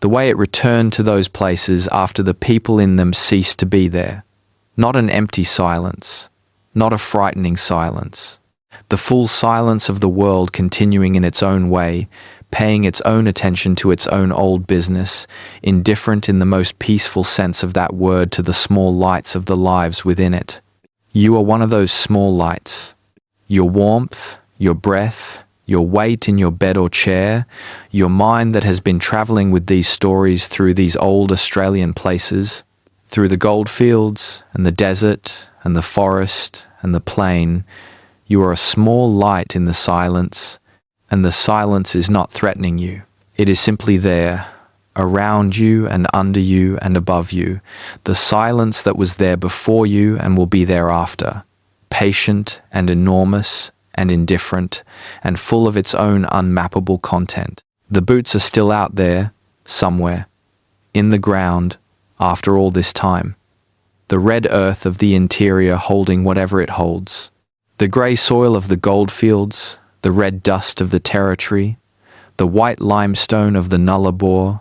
the way it returned to those places after the people in them ceased to be there. Not an empty silence, not a frightening silence. The full silence of the world continuing in its own way, paying its own attention to its own old business, indifferent in the most peaceful sense of that word to the small lights of the lives within it. You are one of those small lights. Your warmth, your breath, your weight in your bed or chair, your mind that has been travelling with these stories through these old Australian places, through the goldfields and the desert and the forest and the plain, you are a small light in the silence, and the silence is not threatening you. It is simply there, around you and under you and above you, the silence that was there before you and will be there after, patient and enormous and indifferent and full of its own unmappable content. The boots are still out there, somewhere, in the ground, after all this time. The red earth of the interior holding whatever it holds. The grey soil of the goldfields, the red dust of the territory, the white limestone of the Nullarbor,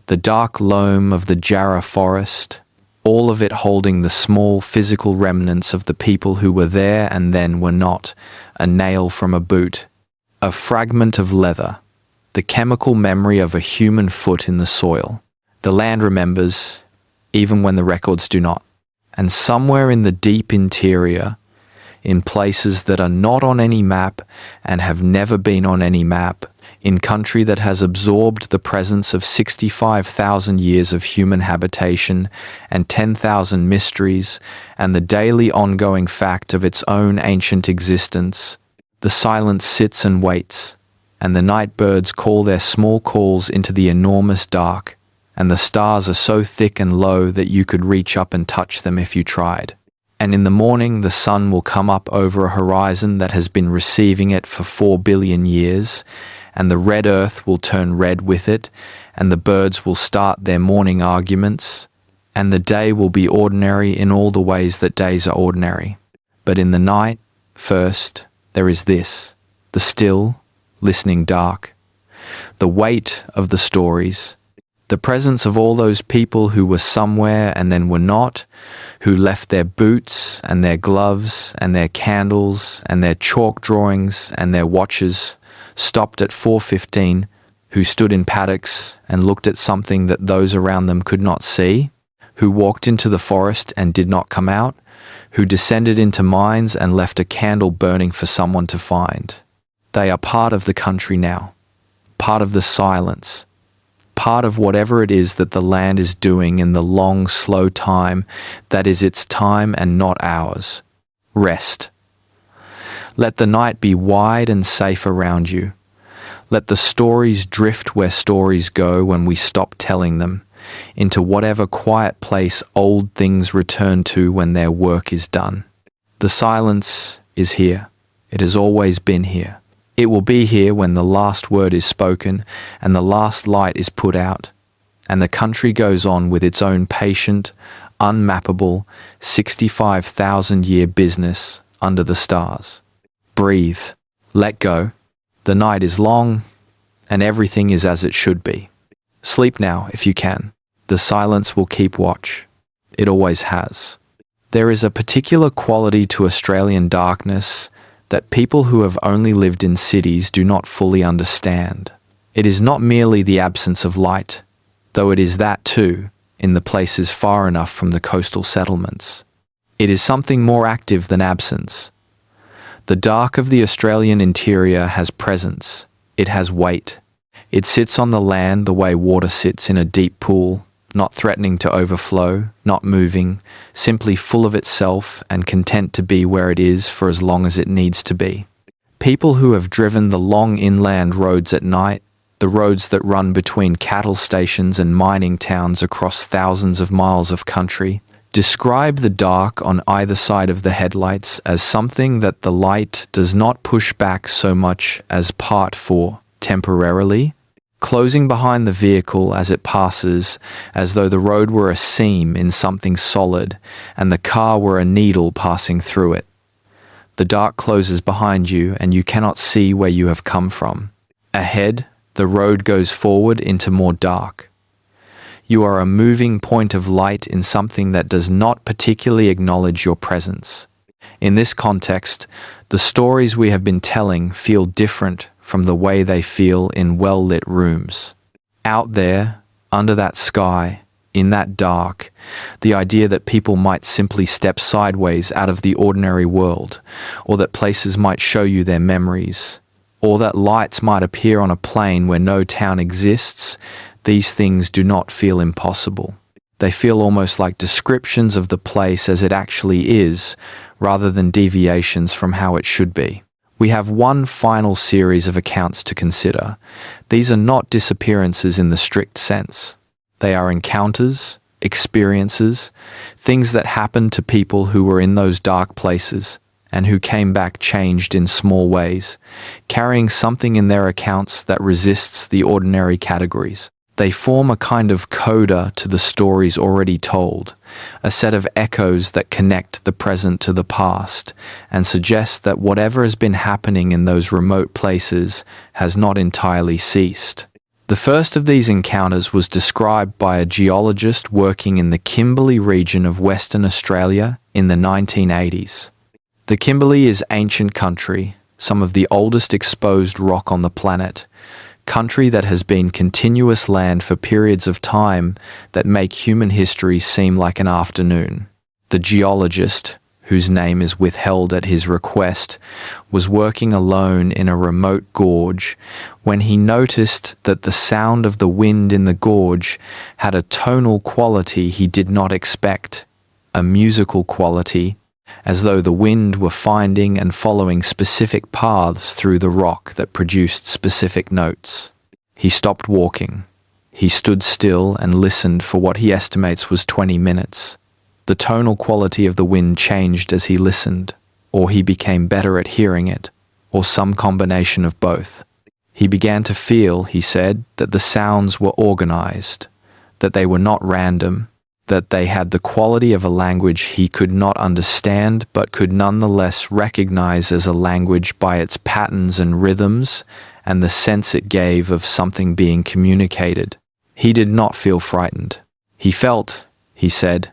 the dark loam of the Jarrah forest, all of it holding the small physical remnants of the people who were there and then were not, a nail from a boot, a fragment of leather, the chemical memory of a human foot in the soil. The land remembers, even when the records do not. And somewhere in the deep interior, in places that are not on any map and have never been on any map, in country that has absorbed the presence of 65,000 years of human habitation and 10,000 mysteries and the daily ongoing fact of its own ancient existence, the silence sits and waits, and the night birds call their small calls into the enormous dark, and the stars are so thick and low that you could reach up and touch them if you tried. And in the morning the sun will come up over a horizon that has been receiving it for 4 billion years, and the red earth will turn red with it, and the birds will start their morning arguments, and the day will be ordinary in all the ways that days are ordinary. But in the night, first, there is this, the still, listening dark, the weight of the stories, the presence of all those people who were somewhere and then were not, who left their boots and their gloves and their candles and their chalk drawings and their watches, stopped at 4:15, who stood in paddocks and looked at something that those around them could not see, who walked into the forest and did not come out, who descended into mines and left a candle burning for someone to find. They are part of the country now, part of the silence, part of whatever it is that the land is doing in the long, slow time that is its time and not ours. Rest. Let the night be wide and safe around you. Let the stories drift where stories go when we stop telling them, into whatever quiet place old things return to when their work is done. The silence is here. It has always been here. It will be here when the last word is spoken and the last light is put out, and the country goes on with its own patient, unmappable, 65,000-year business under the stars. Breathe. Let go. The night is long, and everything is as it should be. Sleep now if you can. The silence will keep watch. It always has. There is a particular quality to Australian darkness that people who have only lived in cities do not fully understand. It is not merely the absence of light, though it is that too, in the places far enough from the coastal settlements. It is something more active than absence. The dark of the Australian interior has presence. It has weight. It sits on the land the way water sits in a deep pool, not threatening to overflow, not moving, simply full of itself and content to be where it is for as long as it needs to be. People who have driven the long inland roads at night, the roads that run between cattle stations and mining towns across thousands of miles of country, describe the dark on either side of the headlights as something that the light does not push back so much as part for, temporarily, closing behind the vehicle as it passes, as though the road were a seam in something solid and the car were a needle passing through it. The dark closes behind you and you cannot see where you have come from. Ahead, the road goes forward into more dark. You are a moving point of light in something that does not particularly acknowledge your presence. In this context, the stories we have been telling feel different from the way they feel in well-lit rooms. Out there, under that sky, in that dark, the idea that people might simply step sideways out of the ordinary world, or that places might show you their memories, or that lights might appear on a plane where no town exists, these things do not feel impossible. They feel almost like descriptions of the place as it actually is, rather than deviations from how it should be. We have one final series of accounts to consider. These are not disappearances in the strict sense. They are encounters, experiences, things that happened to people who were in those dark places and who came back changed in small ways, carrying something in their accounts that resists the ordinary categories. They form a kind of coda to the stories already told, a set of echoes that connect the present to the past and suggest that whatever has been happening in those remote places has not entirely ceased. The first of these encounters was described by a geologist working in the Kimberley region of Western Australia in the 1980s. The Kimberley is ancient country, some of the oldest exposed rock on the planet, country that has been continuous land for periods of time that make human history seem like an afternoon. The geologist, whose name is withheld at his request, was working alone in a remote gorge when he noticed that the sound of the wind in the gorge had a tonal quality he did not expect, a musical quality, as though the wind were finding and following specific paths through the rock that produced specific notes. He stopped walking. He stood still and listened for what he estimates was 20 minutes. The tonal quality of the wind changed as he listened, or he became better at hearing it, or some combination of both. He began to feel, he said, that the sounds were organized, that they were not random, that they had the quality of a language he could not understand but could nonetheless recognize as a language by its patterns and rhythms and the sense it gave of something being communicated. He did not feel frightened. He felt, he said,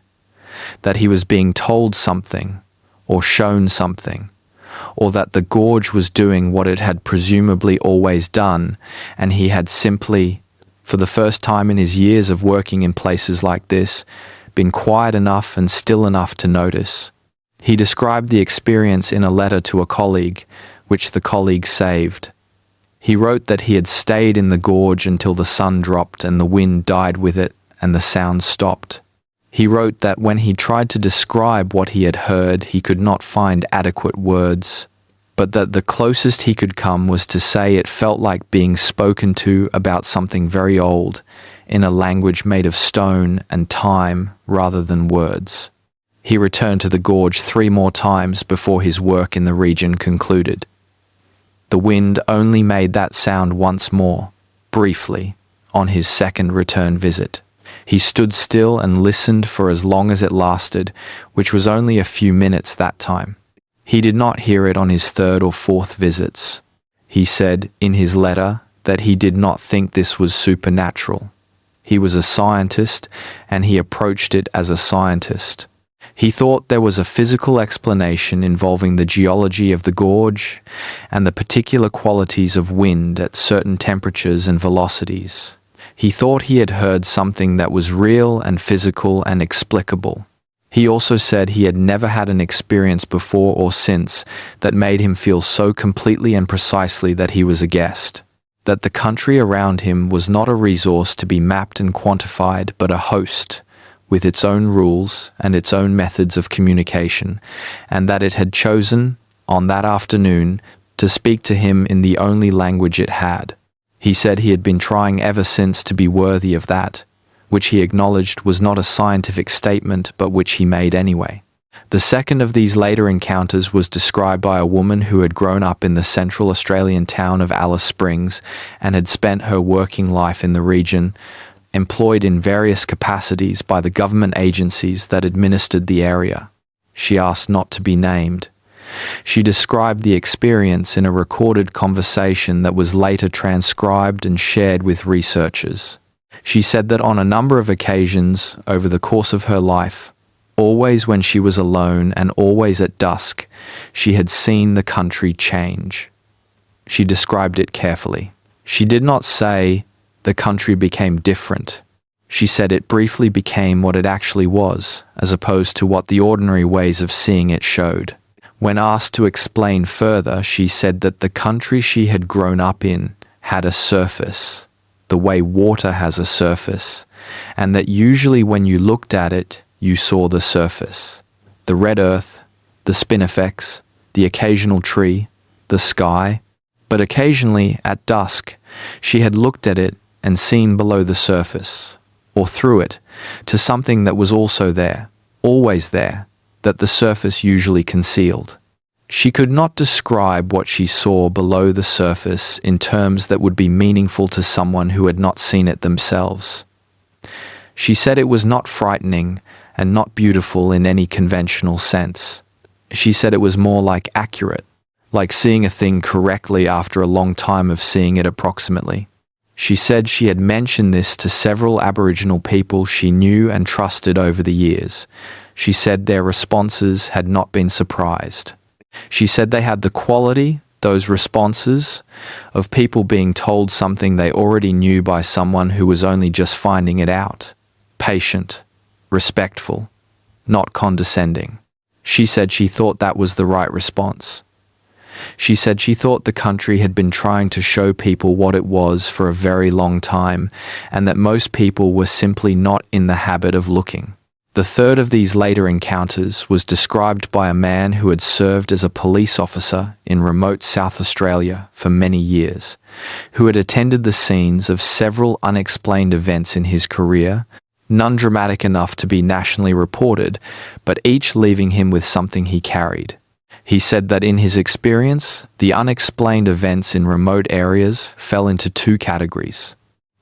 that he was being told something or shown something, or that the gorge was doing what it had presumably always done, and he had simply, for the first time in his years of working in places like this, been quiet enough and still enough to notice. He described the experience in a letter to a colleague, which the colleague saved. He wrote that he had stayed in the gorge until the sun dropped and the wind died with it and the sound stopped. He wrote that when he tried to describe what he had heard, he could not find adequate words, but that the closest he could come was to say it felt like being spoken to about something very old, in a language made of stone and time rather than words. He returned to the gorge 3 more times before his work in the region concluded. The wind only made that sound once more, briefly, on his second return visit. He stood still and listened for as long as it lasted, which was only a few minutes that time. He did not hear it on his 3rd or 4th visits. He said in his letter that he did not think this was supernatural. He was a scientist, and he approached it as a scientist. He thought there was a physical explanation involving the geology of the gorge and the particular qualities of wind at certain temperatures and velocities. He thought he had heard something that was real and physical and explicable. He also said he had never had an experience before or since that made him feel so completely and precisely that he was a guest, that the country around him was not a resource to be mapped and quantified, but a host, with its own rules and its own methods of communication, and that it had chosen, on that afternoon, to speak to him in the only language it had. He said he had been trying ever since to be worthy of that, which he acknowledged was not a scientific statement but which he made anyway. The second of these later encounters was described by a woman who had grown up in the central Australian town of Alice Springs and had spent her working life in the region, employed in various capacities by the government agencies that administered the area. She asked not to be named. She described the experience in a recorded conversation that was later transcribed and shared with researchers. She said that on a number of occasions over the course of her life, always when she was alone and always at dusk, she had seen the country change. She described it carefully. She did not say the country became different. She said it briefly became what it actually was, as opposed to what the ordinary ways of seeing it showed. When asked to explain further, she said that the country she had grown up in had a surface, the way water has a surface, and that usually when you looked at it, you saw the surface. The red earth, the spinifex, the occasional tree, the sky. But occasionally, at dusk, she had looked at it and seen below the surface, or through it, to something that was also there, always there, that the surface usually concealed. She could not describe what she saw below the surface in terms that would be meaningful to someone who had not seen it themselves. She said it was not frightening and not beautiful in any conventional sense. She said it was more like accurate, like seeing a thing correctly after a long time of seeing it approximately. She said she had mentioned this to several Aboriginal people she knew and trusted over the years. She said their responses had not been surprised. She said they had the quality, those responses, of people being told something they already knew by someone who was only just finding it out. Patient, respectful, not condescending. She said she thought that was the right response. She said she thought the country had been trying to show people what it was for a very long time, and that most people were simply not in the habit of looking. The third of these later encounters was described by a man who had served as a police officer in remote South Australia for many years, who had attended the scenes of several unexplained events in his career, none dramatic enough to be nationally reported, but each leaving him with something he carried. He said that in his experience, the unexplained events in remote areas fell into two categories.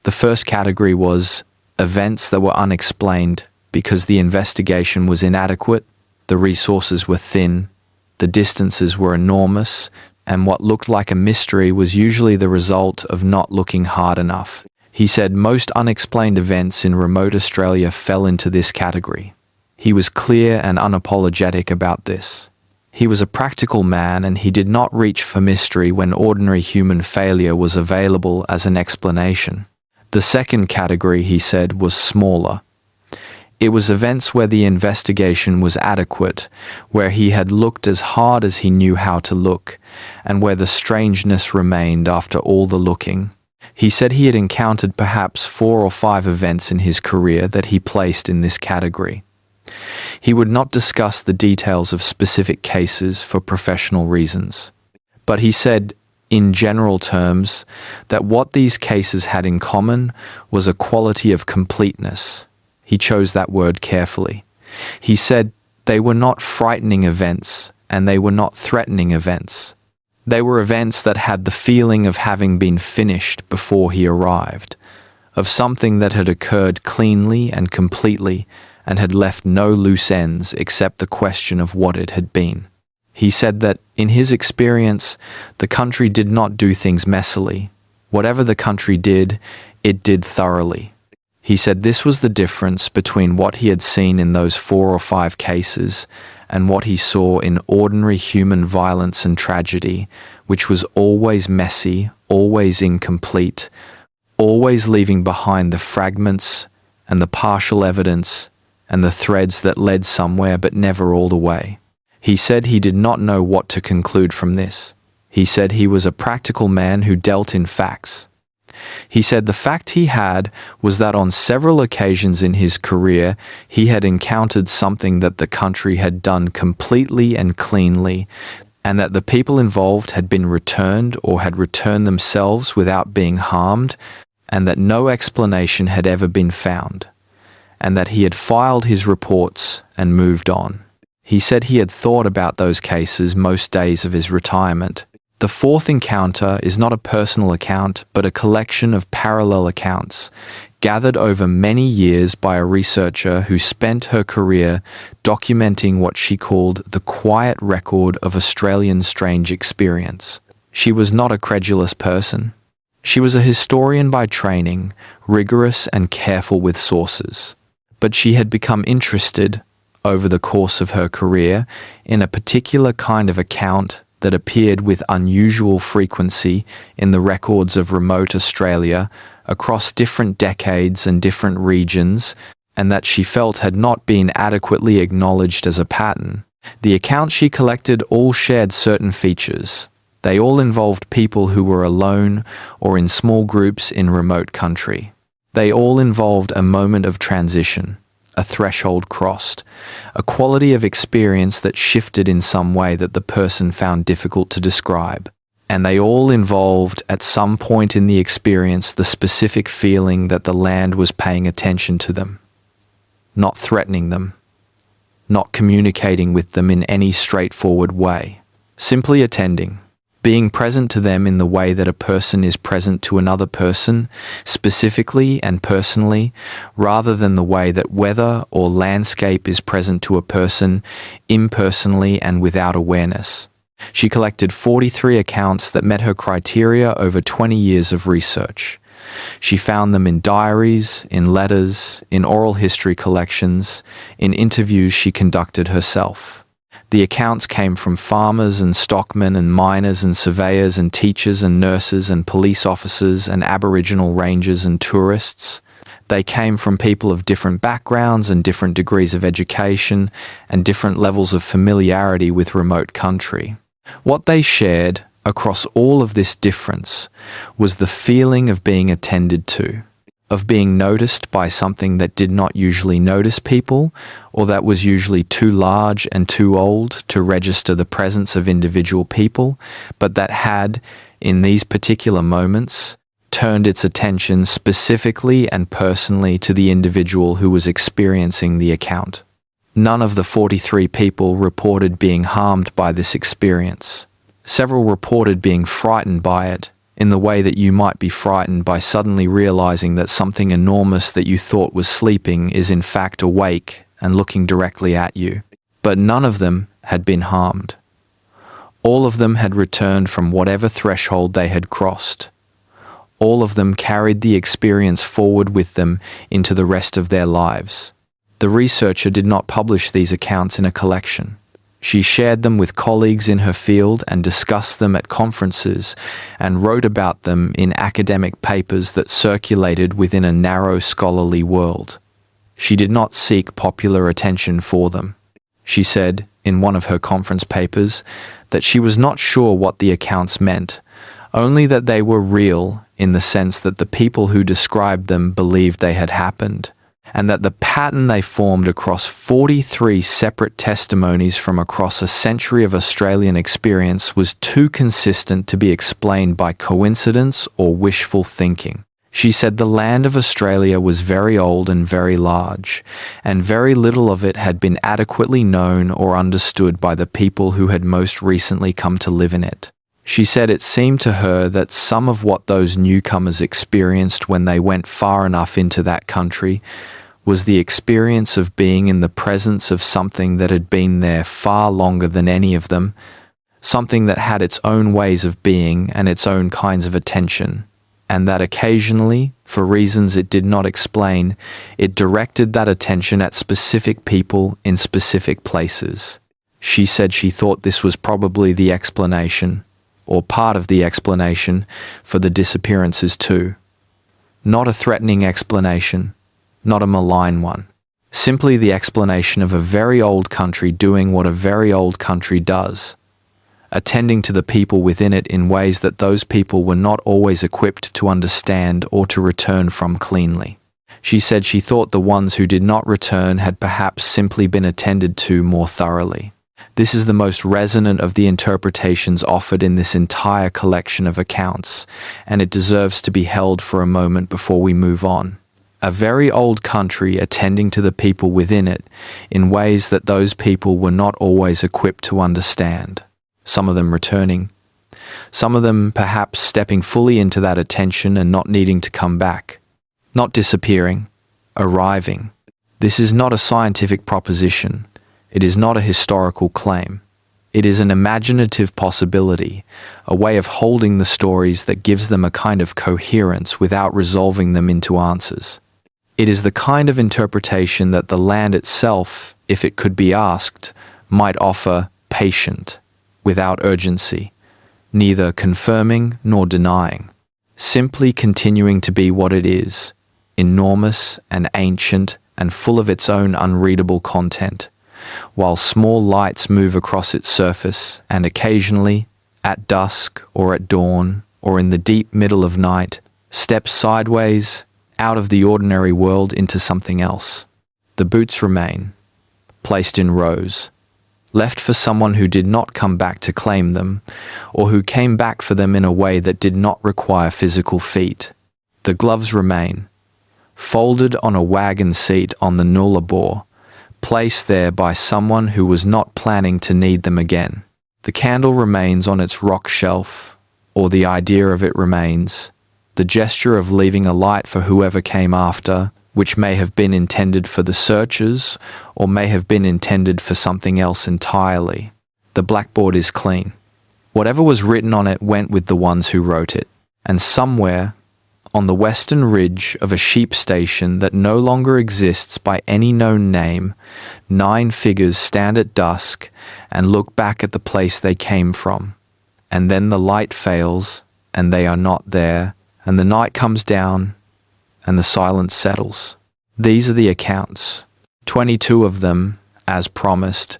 The first category was events that were unexplained because the investigation was inadequate, the resources were thin, the distances were enormous, and what looked like a mystery was usually the result of not looking hard enough. He said most unexplained events in remote Australia fell into this category. He was clear and unapologetic about this. He was a practical man, and he did not reach for mystery when ordinary human failure was available as an explanation. The second category, he said, was smaller. It was events where the investigation was adequate, where he had looked as hard as he knew how to look, and where the strangeness remained after all the looking. He said he had encountered perhaps 4 or 5 events in his career that he placed in this category. He would not discuss the details of specific cases for professional reasons, but he said, in general terms, that what these cases had in common was a quality of completeness. He chose that word carefully. He said they were not frightening events and they were not threatening events. They were events that had the feeling of having been finished before he arrived, of something that had occurred cleanly and completely and had left no loose ends except the question of what it had been. He said that, in his experience, the country did not do things messily. Whatever the country did, it did thoroughly. He said this was the difference between what he had seen in those 4 or 5 cases and what he saw in ordinary human violence and tragedy, which was always messy, always incomplete, always leaving behind the fragments and the partial evidence and the threads that led somewhere but never all the way. He said he did not know what to conclude from this. He said he was a practical man who dealt in facts. He said the fact he had was that on several occasions in his career he had encountered something that the country had done completely and cleanly, and that the people involved had been returned or had returned themselves without being harmed, and that no explanation had ever been found, and that he had filed his reports and moved on. He said he had thought about those cases most days of his retirement. The fourth encounter is not a personal account, but a collection of parallel accounts, gathered over many years by a researcher who spent her career documenting what she called the quiet record of Australian strange experience. She was not a credulous person. She was a historian by training, rigorous and careful with sources. But she had become interested, over the course of her career, in a particular kind of account that appeared with unusual frequency in the records of remote Australia across different decades and different regions, and that she felt had not been adequately acknowledged as a pattern. The accounts she collected all shared certain features. They all involved people who were alone or in small groups in remote country. They all involved a moment of transition, a threshold crossed, a quality of experience that shifted in some way that the person found difficult to describe. And they all involved, at some point in the experience, the specific feeling that the land was paying attention to them, not threatening them, not communicating with them in any straightforward way, Simply attending. Being present to them in the way that a person is present to another person, specifically and personally, rather than the way that weather or landscape is present to a person, impersonally and without awareness. She collected 43 accounts that met her criteria over 20 years of research. She found them in diaries, in letters, in oral history collections, in interviews she conducted herself. The accounts came from farmers and stockmen and miners and surveyors and teachers and nurses and police officers and Aboriginal rangers and tourists. They came from people of different backgrounds and different degrees of education and different levels of familiarity with remote country. What they shared across all of this difference was the feeling of being attended to, of being noticed by something that did not usually notice people, or that was usually too large and too old to register the presence of individual people, but that had, in these particular moments, turned its attention specifically and personally to the individual who was experiencing the account. None of the 43 people reported being harmed by this experience. Several reported being frightened by it, in the way that you might be frightened by suddenly realizing that something enormous that you thought was sleeping is in fact awake and looking directly at you. But none of them had been harmed. All of them had returned from whatever threshold they had crossed. All of them carried the experience forward with them into the rest of their lives. The researcher did not publish these accounts in a collection. She shared them with colleagues in her field and discussed them at conferences and wrote about them in academic papers that circulated within a narrow scholarly world. She did not seek popular attention for them. She said, in one of her conference papers, that she was not sure what the accounts meant, only that they were real in the sense that the people who described them believed they had happened, and that the pattern they formed across 43 separate testimonies from across a century of Australian experience was too consistent to be explained by coincidence or wishful thinking. She said the land of Australia was very old and very large, and very little of it had been adequately known or understood by the people who had most recently come to live in it. She said it seemed to her that some of what those newcomers experienced when they went far enough into that country was the experience of being in the presence of something that had been there far longer than any of them, something that had its own ways of being and its own kinds of attention, and that occasionally, for reasons it did not explain, it directed that attention at specific people in specific places. She said she thought this was probably the explanation, or part of the explanation, for the disappearances too. Not a threatening explanation, not a malign one. Simply the explanation of a very old country doing what a very old country does, attending to the people within it in ways that those people were not always equipped to understand or to return from cleanly. She said she thought the ones who did not return had perhaps simply been attended to more thoroughly. This is the most resonant of the interpretations offered in this entire collection of accounts, and it deserves to be held for a moment before we move on. A very old country attending to the people within it in ways that those people were not always equipped to understand. Some of them returning. Some of them perhaps stepping fully into that attention and not needing to come back. Not disappearing, arriving. This is not a scientific proposition. It is not a historical claim. It is an imaginative possibility, a way of holding the stories that gives them a kind of coherence without resolving them into answers. It is the kind of interpretation that the land itself, if it could be asked, might offer patient, without urgency, neither confirming nor denying, simply continuing to be what it is, enormous and ancient and full of its own unreadable content, while small lights move across its surface and occasionally, at dusk or at dawn or in the deep middle of night, step sideways out of the ordinary world into something else. The boots remain, placed in rows, left for someone who did not come back to claim them, or who came back for them in a way that did not require physical feet. The gloves remain, folded on a wagon seat on the Nullarbor, placed there by someone who was not planning to need them again. The candle remains on its rock shelf, or the idea of it remains, the gesture of leaving a light for whoever came after, which may have been intended for the searchers, or may have been intended for something else entirely. The blackboard is clean. Whatever was written on it went with the ones who wrote it. And somewhere, on the western ridge of a sheep station that no longer exists by any known name, 9 figures stand at dusk and look back at the place they came from. And then the light fails, and they are not there, and the night comes down, and the silence settles. These are the accounts, 22 of them, as promised,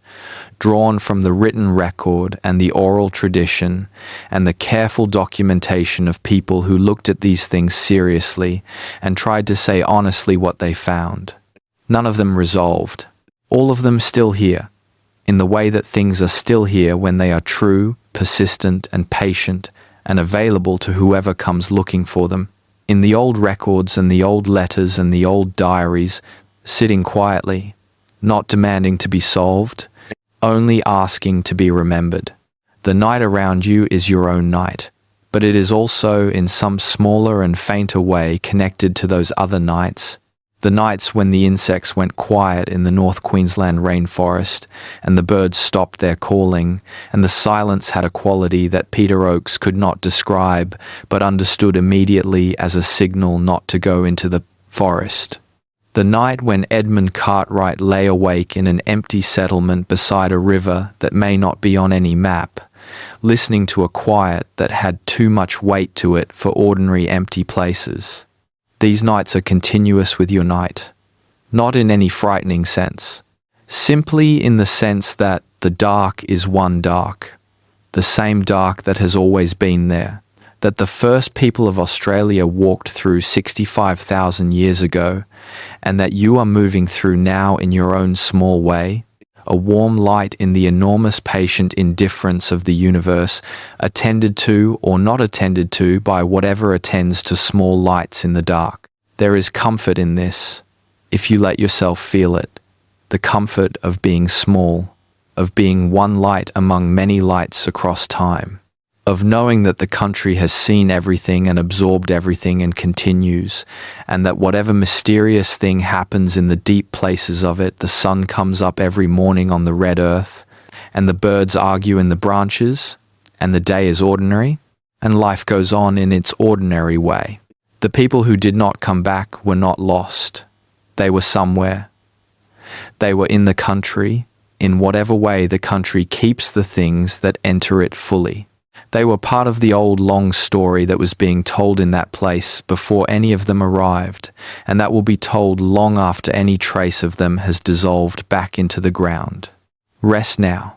drawn from the written record and the oral tradition and the careful documentation of people who looked at these things seriously and tried to say honestly what they found. None of them resolved. All of them still here, in the way that things are still here when they are true, persistent, and patient, and available to whoever comes looking for them. In the old records and the old letters and the old diaries, sitting quietly, not demanding to be solved, only asking to be remembered. The night around you is your own night, but it is also in some smaller and fainter way connected to those other nights, the nights when the insects went quiet in the North Queensland rainforest and the birds stopped their calling, and the silence had a quality that Peter Oakes could not describe but understood immediately as a signal not to go into the forest. The night when Edmund Cartwright lay awake in an empty settlement beside a river that may not be on any map, listening to a quiet that had too much weight to it for ordinary empty places. These nights are continuous with your night, not in any frightening sense, simply in the sense that the dark is one dark, the same dark that has always been there, that the first people of Australia walked through 65,000 years ago, and that you are moving through now in your own small way, a warm light in the enormous patient indifference of the universe, attended to or not attended to by whatever attends to small lights in the dark. There is comfort in this, if you let yourself feel it, the comfort of being small, of being one light among many lights across time, of knowing that the country has seen everything and absorbed everything and continues, and that whatever mysterious thing happens in the deep places of it, the sun comes up every morning on the red earth, and the birds argue in the branches, and the day is ordinary, and life goes on in its ordinary way. The people who did not come back were not lost. They were somewhere. They were in the country, in whatever way the country keeps the things that enter it fully. They were part of the old long story that was being told in that place before any of them arrived, and that will be told long after any trace of them has dissolved back into the ground. Rest now.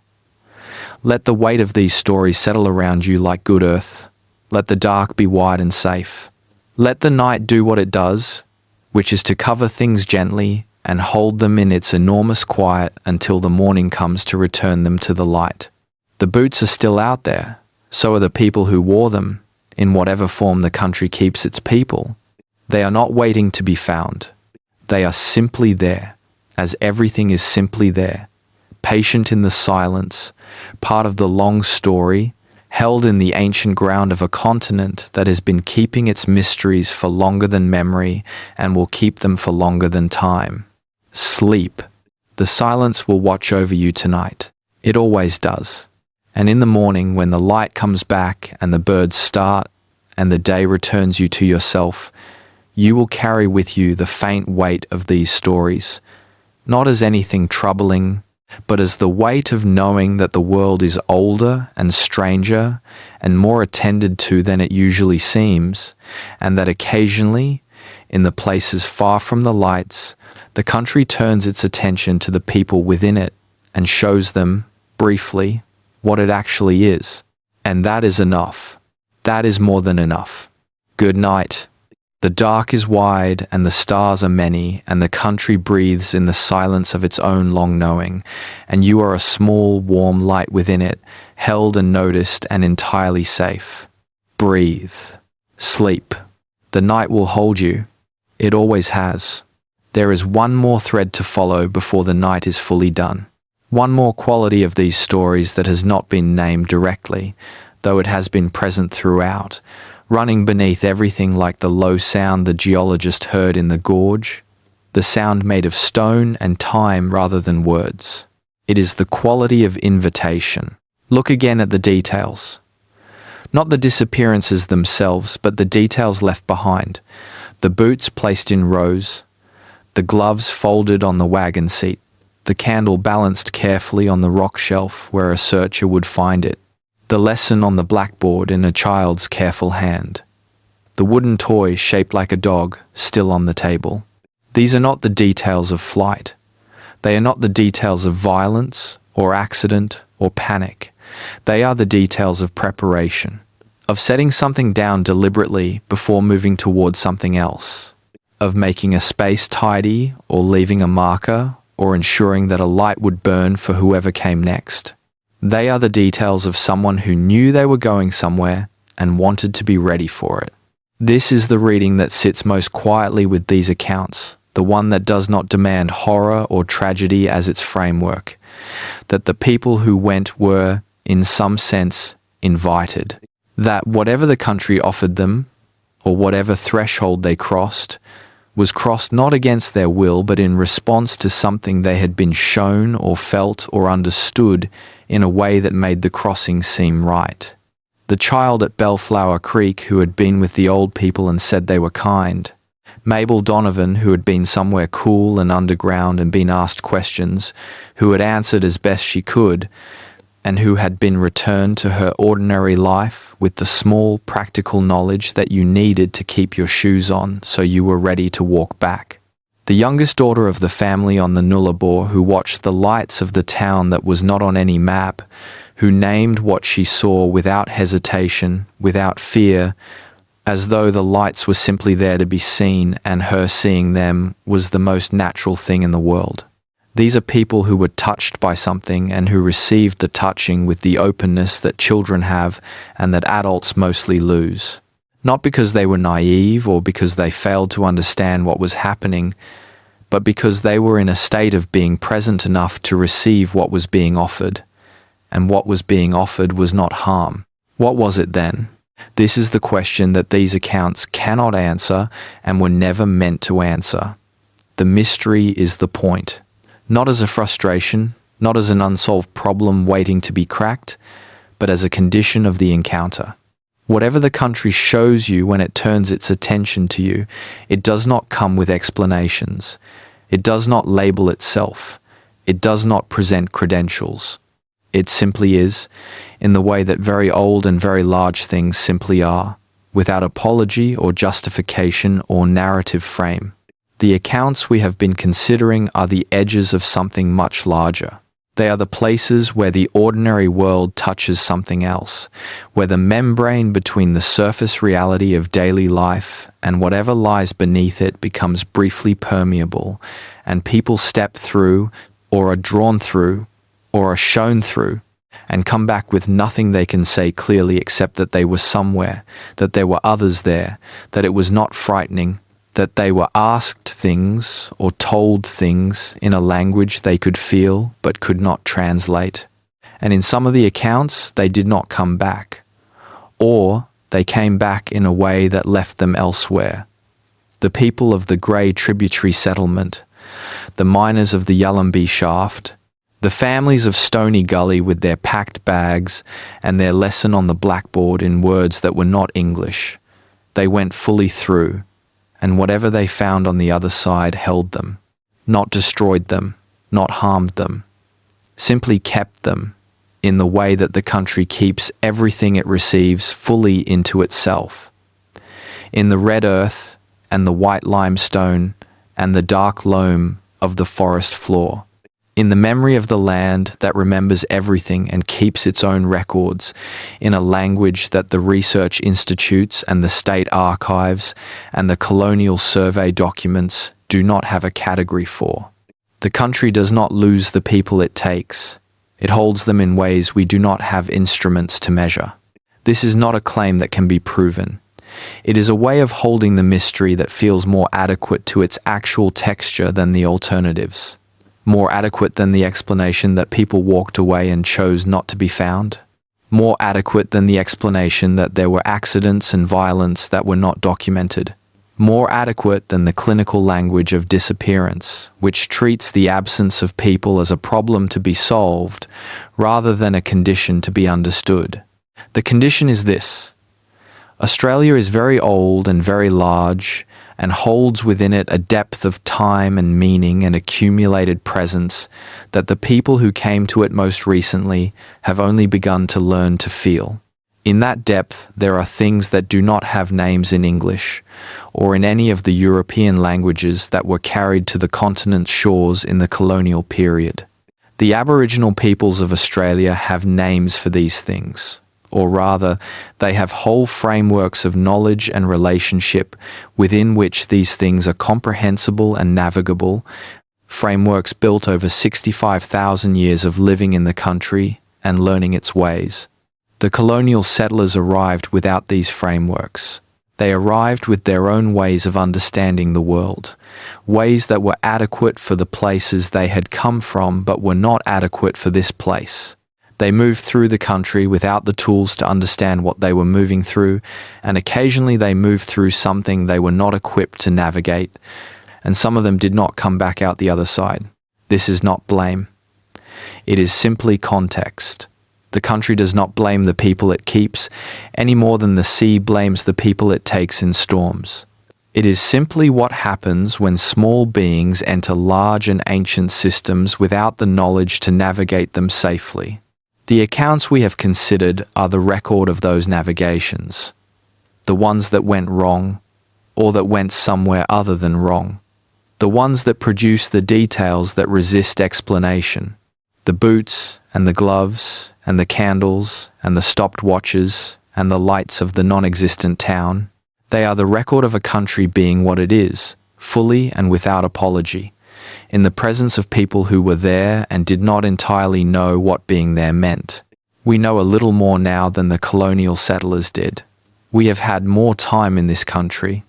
Let the weight of these stories settle around you like good earth. Let the dark be wide and safe. Let the night do what it does, which is to cover things gently and hold them in its enormous quiet until the morning comes to return them to the light. The boots are still out there. So are the people who wore them, in whatever form the country keeps its people. They are not waiting to be found. They are simply there, as everything is simply there, patient in the silence, part of the long story, held in the ancient ground of a continent that has been keeping its mysteries for longer than memory and will keep them for longer than time. Sleep. The silence will watch over you tonight. It always does. And in the morning, when the light comes back and the birds start and the day returns you to yourself, you will carry with you the faint weight of these stories, not as anything troubling, but as the weight of knowing that the world is older and stranger and more attended to than it usually seems, and that occasionally, in the places far from the lights, the country turns its attention to the people within it and shows them, briefly, what it actually is. And that is enough. That is more than enough. Good night. The dark is wide and the stars are many, and the country breathes in the silence of its own long knowing, and you are a small, warm light within it, held and noticed and entirely safe. Breathe. Sleep. The night will hold you. It always has. There is one more thread to follow before the night is fully done. One more quality of these stories that has not been named directly, though it has been present throughout, running beneath everything like the low sound the geologist heard in the gorge, the sound made of stone and time rather than words. It is the quality of invitation. Look again at the details. Not the disappearances themselves, but the details left behind. The boots placed in rows, the gloves folded on the wagon seat, the candle balanced carefully on the rock shelf where a searcher would find it, the lesson on the blackboard in a child's careful hand, the wooden toy shaped like a dog still on the table. These are not the details of flight. They are not the details of violence or accident or panic. They are the details of preparation, of setting something down deliberately before moving towards something else, of making a space tidy or leaving a marker or ensuring that a light would burn for whoever came next. They are the details of someone who knew they were going somewhere and wanted to be ready for it. This is the reading that sits most quietly with these accounts, the one that does not demand horror or tragedy as its framework, that the people who went were, in some sense, invited, that whatever the country offered them, or whatever threshold they crossed, was crossed not against their will but in response to something they had been shown or felt or understood in a way that made the crossing seem right. The child at Bellflower Creek who had been with the old people and said they were kind. Mabel Donovan, who had been somewhere cool and underground and been asked questions, who had answered as best she could, and who had been returned to her ordinary life with the small practical knowledge that you needed to keep your shoes on so you were ready to walk back. The youngest daughter of the family on the Nullarbor who watched the lights of the town that was not on any map, who named what she saw without hesitation, without fear, as though the lights were simply there to be seen and her seeing them was the most natural thing in the world. These are people who were touched by something and who received the touching with the openness that children have and that adults mostly lose. Not because they were naive or because they failed to understand what was happening, but because they were in a state of being present enough to receive what was being offered. And what was being offered was not harm. What was it then? This is the question that these accounts cannot answer and were never meant to answer. The mystery is the point. Not as a frustration, not as an unsolved problem waiting to be cracked, but as a condition of the encounter. Whatever the country shows you when it turns its attention to you, it does not come with explanations. It does not label itself. It does not present credentials. It simply is, in the way that very old and very large things simply are, without apology or justification or narrative frame. The accounts we have been considering are the edges of something much larger. They are the places where the ordinary world touches something else, where the membrane between the surface reality of daily life and whatever lies beneath it becomes briefly permeable, and people step through, or are drawn through, or are shown through, and come back with nothing they can say clearly except that they were somewhere, that there were others there, that it was not frightening, that they were asked things or told things in a language they could feel but could not translate. And in some of the accounts, they did not come back. Or they came back in a way that left them elsewhere. The people of the Grey Tributary Settlement, the miners of the Yullumbee Shaft, the families of Stony Gully with their packed bags and their lesson on the blackboard in words that were not English. They went fully through, and whatever they found on the other side held them, not destroyed them, not harmed them, simply kept them in the way that the country keeps everything it receives fully into itself. In the red earth and the white limestone and the dark loam of the forest floor. In the memory of the land that remembers everything and keeps its own records, in a language that the research institutes and the state archives and the colonial survey documents do not have a category for. The country does not lose the people it takes. It holds them in ways we do not have instruments to measure. This is not a claim that can be proven. It is a way of holding the mystery that feels more adequate to its actual texture than the alternatives. More adequate than the explanation that people walked away and chose not to be found? More adequate than the explanation that there were accidents and violence that were not documented? More adequate than the clinical language of disappearance, which treats the absence of people as a problem to be solved rather than a condition to be understood? The condition is this: Australia is very old and very large, and holds within it a depth of time and meaning and accumulated presence that the people who came to it most recently have only begun to learn to feel. In that depth, there are things that do not have names in English or in any of the European languages that were carried to the continent's shores in the colonial period. The Aboriginal peoples of Australia have names for these things, or rather, they have whole frameworks of knowledge and relationship within which these things are comprehensible and navigable, frameworks built over 65,000 years of living in the country and learning its ways. The colonial settlers arrived without these frameworks. They arrived with their own ways of understanding the world, ways that were adequate for the places they had come from but were not adequate for this place. They moved through the country without the tools to understand what they were moving through, and occasionally they moved through something they were not equipped to navigate, and some of them did not come back out the other side. This is not blame. It is simply context. The country does not blame the people it keeps, any more than the sea blames the people it takes in storms. It is simply what happens when small beings enter large and ancient systems without the knowledge to navigate them safely. The accounts we have considered are the record of those navigations, the ones that went wrong, or that went somewhere other than wrong, the ones that produce the details that resist explanation, the boots and the gloves and the candles and the stopped watches and the lights of the non-existent town. They are the record of a country being what it is, fully and without apology, in the presence of people who were there and did not entirely know what being there meant. We know a little more now than the colonial settlers did. We have had more time in this country,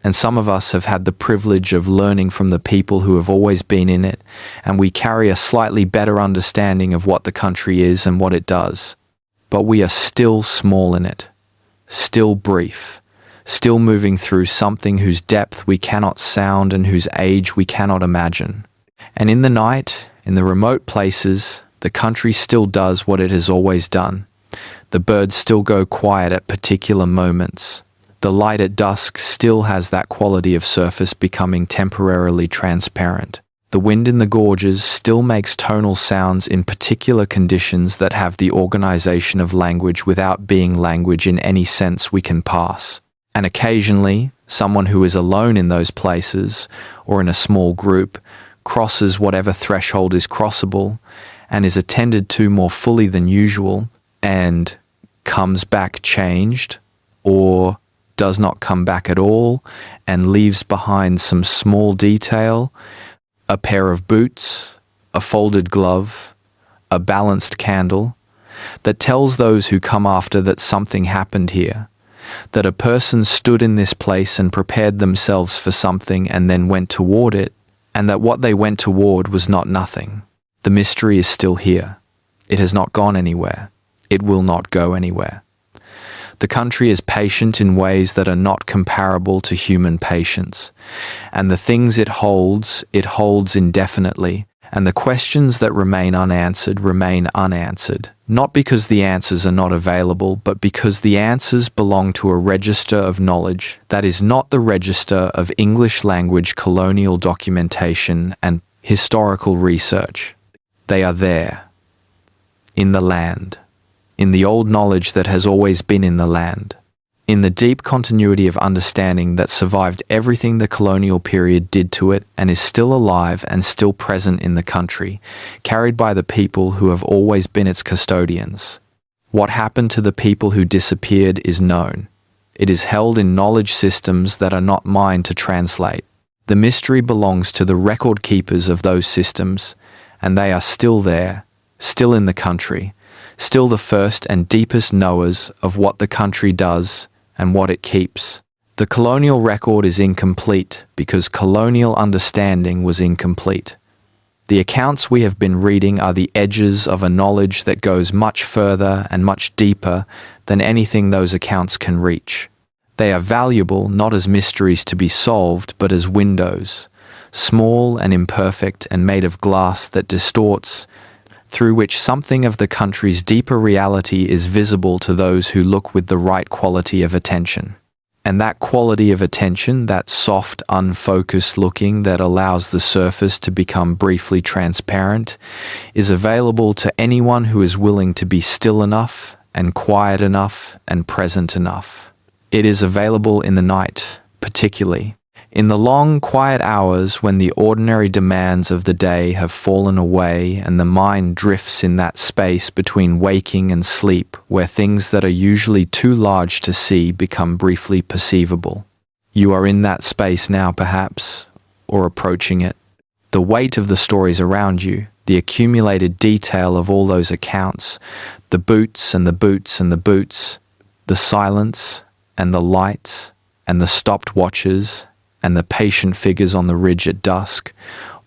and some of us have had the privilege of learning from the people who have always been in it, and we carry a slightly better understanding of what the country is and what it does. But we are still small in it, still brief, still moving through something whose depth we cannot sound and whose age we cannot imagine. And in the night, in the remote places, the country still does what it has always done. The birds still go quiet at particular moments. The light at dusk still has that quality of surface becoming temporarily transparent. The wind in the gorges still makes tonal sounds in particular conditions that have the organization of language without being language in any sense we can pass. And occasionally, someone who is alone in those places, or in a small group, crosses whatever threshold is crossable, and is attended to more fully than usual, and comes back changed, or does not come back at all, and leaves behind some small detail, a pair of boots, a folded glove, a balanced candle, that tells those who come after that something happened here, that a person stood in this place and prepared themselves for something and then went toward it, and that what they went toward was not nothing. The mystery is still here. It has not gone anywhere. It will not go anywhere. The country is patient in ways that are not comparable to human patience, and the things it holds indefinitely, and the questions that remain unanswered, not because the answers are not available, but because the answers belong to a register of knowledge that is not the register of English language colonial documentation and historical research. They are there, in the land, in the old knowledge that has always been in the land, in the deep continuity of understanding that survived everything the colonial period did to it and is still alive and still present in the country, carried by the people who have always been its custodians. What happened to the people who disappeared is known. It is held in knowledge systems that are not mine to translate. The mystery belongs to the record keepers of those systems, and they are still there, still in the country, still the first and deepest knowers of what the country does and what it keeps. The colonial record is incomplete because colonial understanding was incomplete. The accounts we have been reading are the edges of a knowledge that goes much further and much deeper than anything those accounts can reach. They are valuable not as mysteries to be solved, but as windows, small and imperfect and made of glass that distorts, through which something of the country's deeper reality is visible to those who look with the right quality of attention. And that quality of attention, that soft, unfocused looking that allows the surface to become briefly transparent, is available to anyone who is willing to be still enough and quiet enough and present enough. It is available in the night, particularly. In the long, quiet hours when the ordinary demands of the day have fallen away and the mind drifts in that space between waking and sleep, where things that are usually too large to see become briefly perceivable. You are in that space now, perhaps, or approaching it. The weight of the stories around you, the accumulated detail of all those accounts, the boots and the boots and the boots, the silence and the lights and the stopped watches and the patient figures on the ridge at dusk,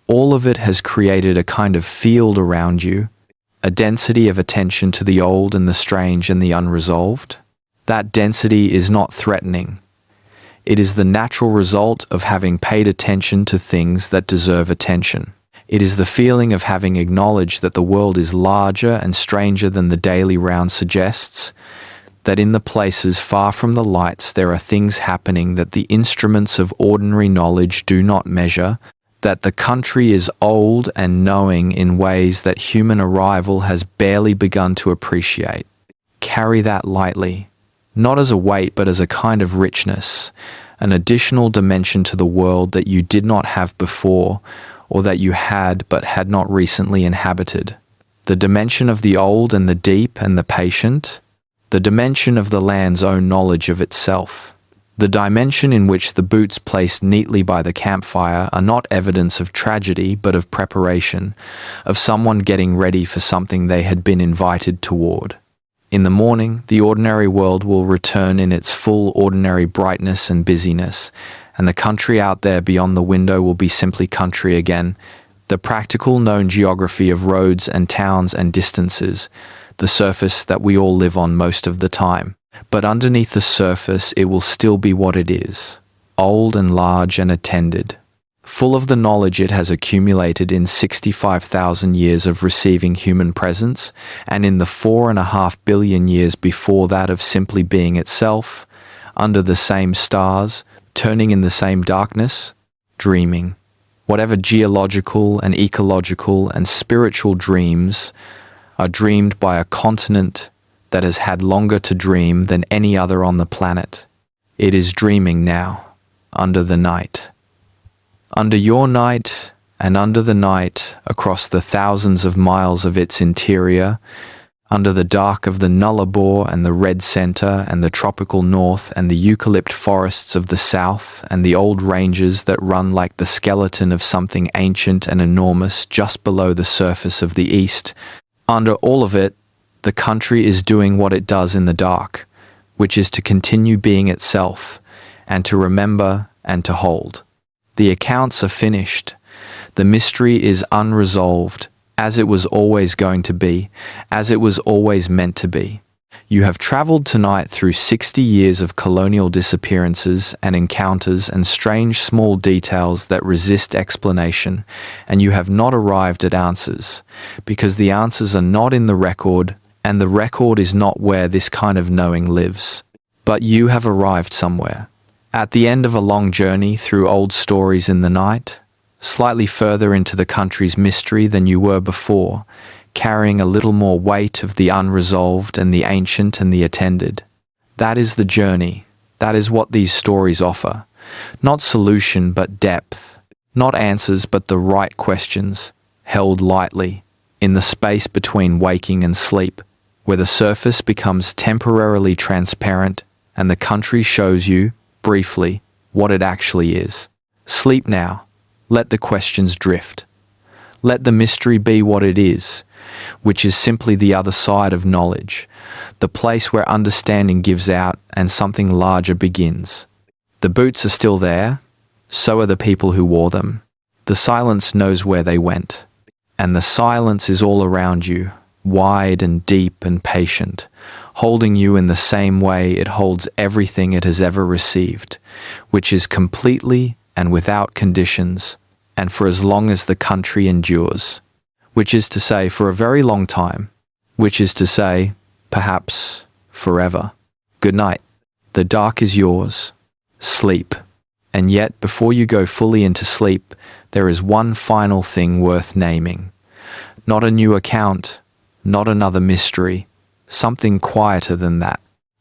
all of it has created a kind of field around you, a density of attention to the old and the strange and the unresolved. That density is not threatening. It is the natural result of having paid attention to things that deserve attention. It is the feeling of having acknowledged that the world is larger and stranger than the daily round suggests, that in the places far from the lights there are things happening that the instruments of ordinary knowledge do not measure, that the country is old and knowing in ways that human arrival has barely begun to appreciate. Carry that lightly, not as a weight but as a kind of richness, an additional dimension to the world that you did not have before, or that you had but had not recently inhabited. The dimension of the old and the deep and the patient, the dimension of the land's own knowledge of itself, the dimension in which the boots placed neatly by the campfire are not evidence of tragedy but of preparation, of someone getting ready for something they had been invited toward. In the morning, the ordinary world will return in its full ordinary brightness and busyness, and the country out there beyond the window will be simply country again, the practical known geography of roads and towns and distances, the surface that we all live on most of the time. But underneath the surface it will still be what it is, old and large and attended, full of the knowledge it has accumulated in 65,000 years of receiving human presence, and in the 4.5 billion years before that of simply being itself, under the same stars, turning in the same darkness, dreaming. Whatever geological and ecological and spiritual dreams are dreamed by a continent that has had longer to dream than any other on the planet. It is dreaming now, under the night. Under your night and under the night, across the thousands of miles of its interior, under the dark of the Nullarbor and the Red Center and the tropical north and the eucalypt forests of the south and the old ranges that run like the skeleton of something ancient and enormous just below the surface of the east, under all of it, the country is doing what it does in the dark, which is to continue being itself, and to remember and to hold. The accounts are finished. The mystery is unresolved, as it was always going to be, as it was always meant to be. You have traveled tonight through 60 years of colonial disappearances and encounters and strange small details that resist explanation, and you have not arrived at answers, because the answers are not in the record, and the record is not where this kind of knowing lives. But you have arrived somewhere. At the end of a long journey through old stories in the night, slightly further into the country's mystery than you were before, carrying a little more weight of the unresolved and the ancient and the attended. That is the journey. That is what these stories offer. Not solution but depth. Not answers but the right questions, held lightly, in the space between waking and sleep, where the surface becomes temporarily transparent and the country shows you, briefly, what it actually is. Sleep now. Let the questions drift. Let the mystery be what it is, which is simply the other side of knowledge, the place where understanding gives out and something larger begins. The boots are still there, so are the people who wore them. The silence knows where they went. And the silence is all around you, wide and deep and patient, holding you in the same way it holds everything it has ever received, which is completely and without conditions, and for as long as the country endures, which is to say for a very long time, which is to say, perhaps, forever. Good night. The dark is yours. Sleep. And yet, before you go fully into sleep, there is one final thing worth naming. Not a new account, not another mystery, something quieter than that.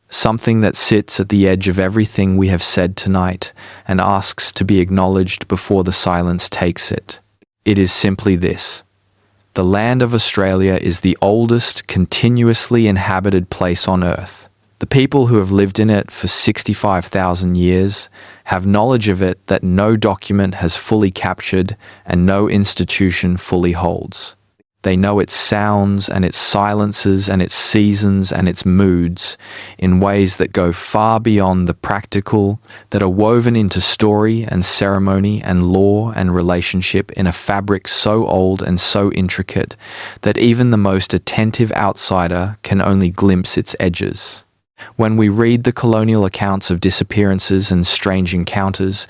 Something that sits at the edge of everything we have said tonight and asks to be acknowledged before the silence takes it. It is simply this. The land of Australia is the oldest continuously inhabited place on Earth. The people who have lived in it for 65,000 years have knowledge of it that no document has fully captured and no institution fully holds. They know its sounds and its silences and its seasons and its moods in ways that go far beyond the practical, that are woven into story and ceremony and law and relationship in a fabric so old and so intricate that even the most attentive outsider can only glimpse its edges. When we read the colonial accounts of disappearances and strange encounters,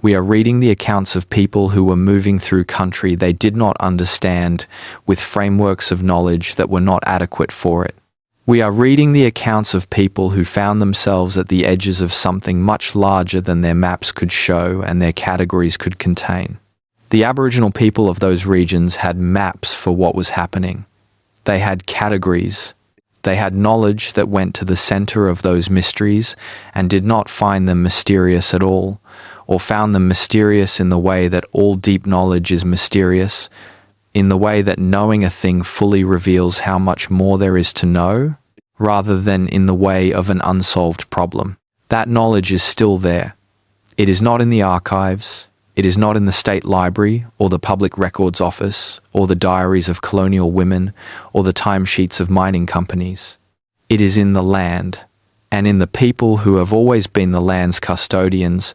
we are reading the accounts of people who were moving through country they did not understand, with frameworks of knowledge that were not adequate for it. We are reading the accounts of people who found themselves at the edges of something much larger than their maps could show and their categories could contain. The Aboriginal people of those regions had maps for what was happening. They had categories. They had knowledge that went to the center of those mysteries and did not find them mysterious at all, or found them mysterious in the way that all deep knowledge is mysterious, in the way that knowing a thing fully reveals how much more there is to know, rather than in the way of an unsolved problem. That knowledge is still there. It is not in the archives. It is not in the State Library or the Public Records Office or the diaries of colonial women or the timesheets of mining companies. It is in the land, and in the people who have always been the land's custodians,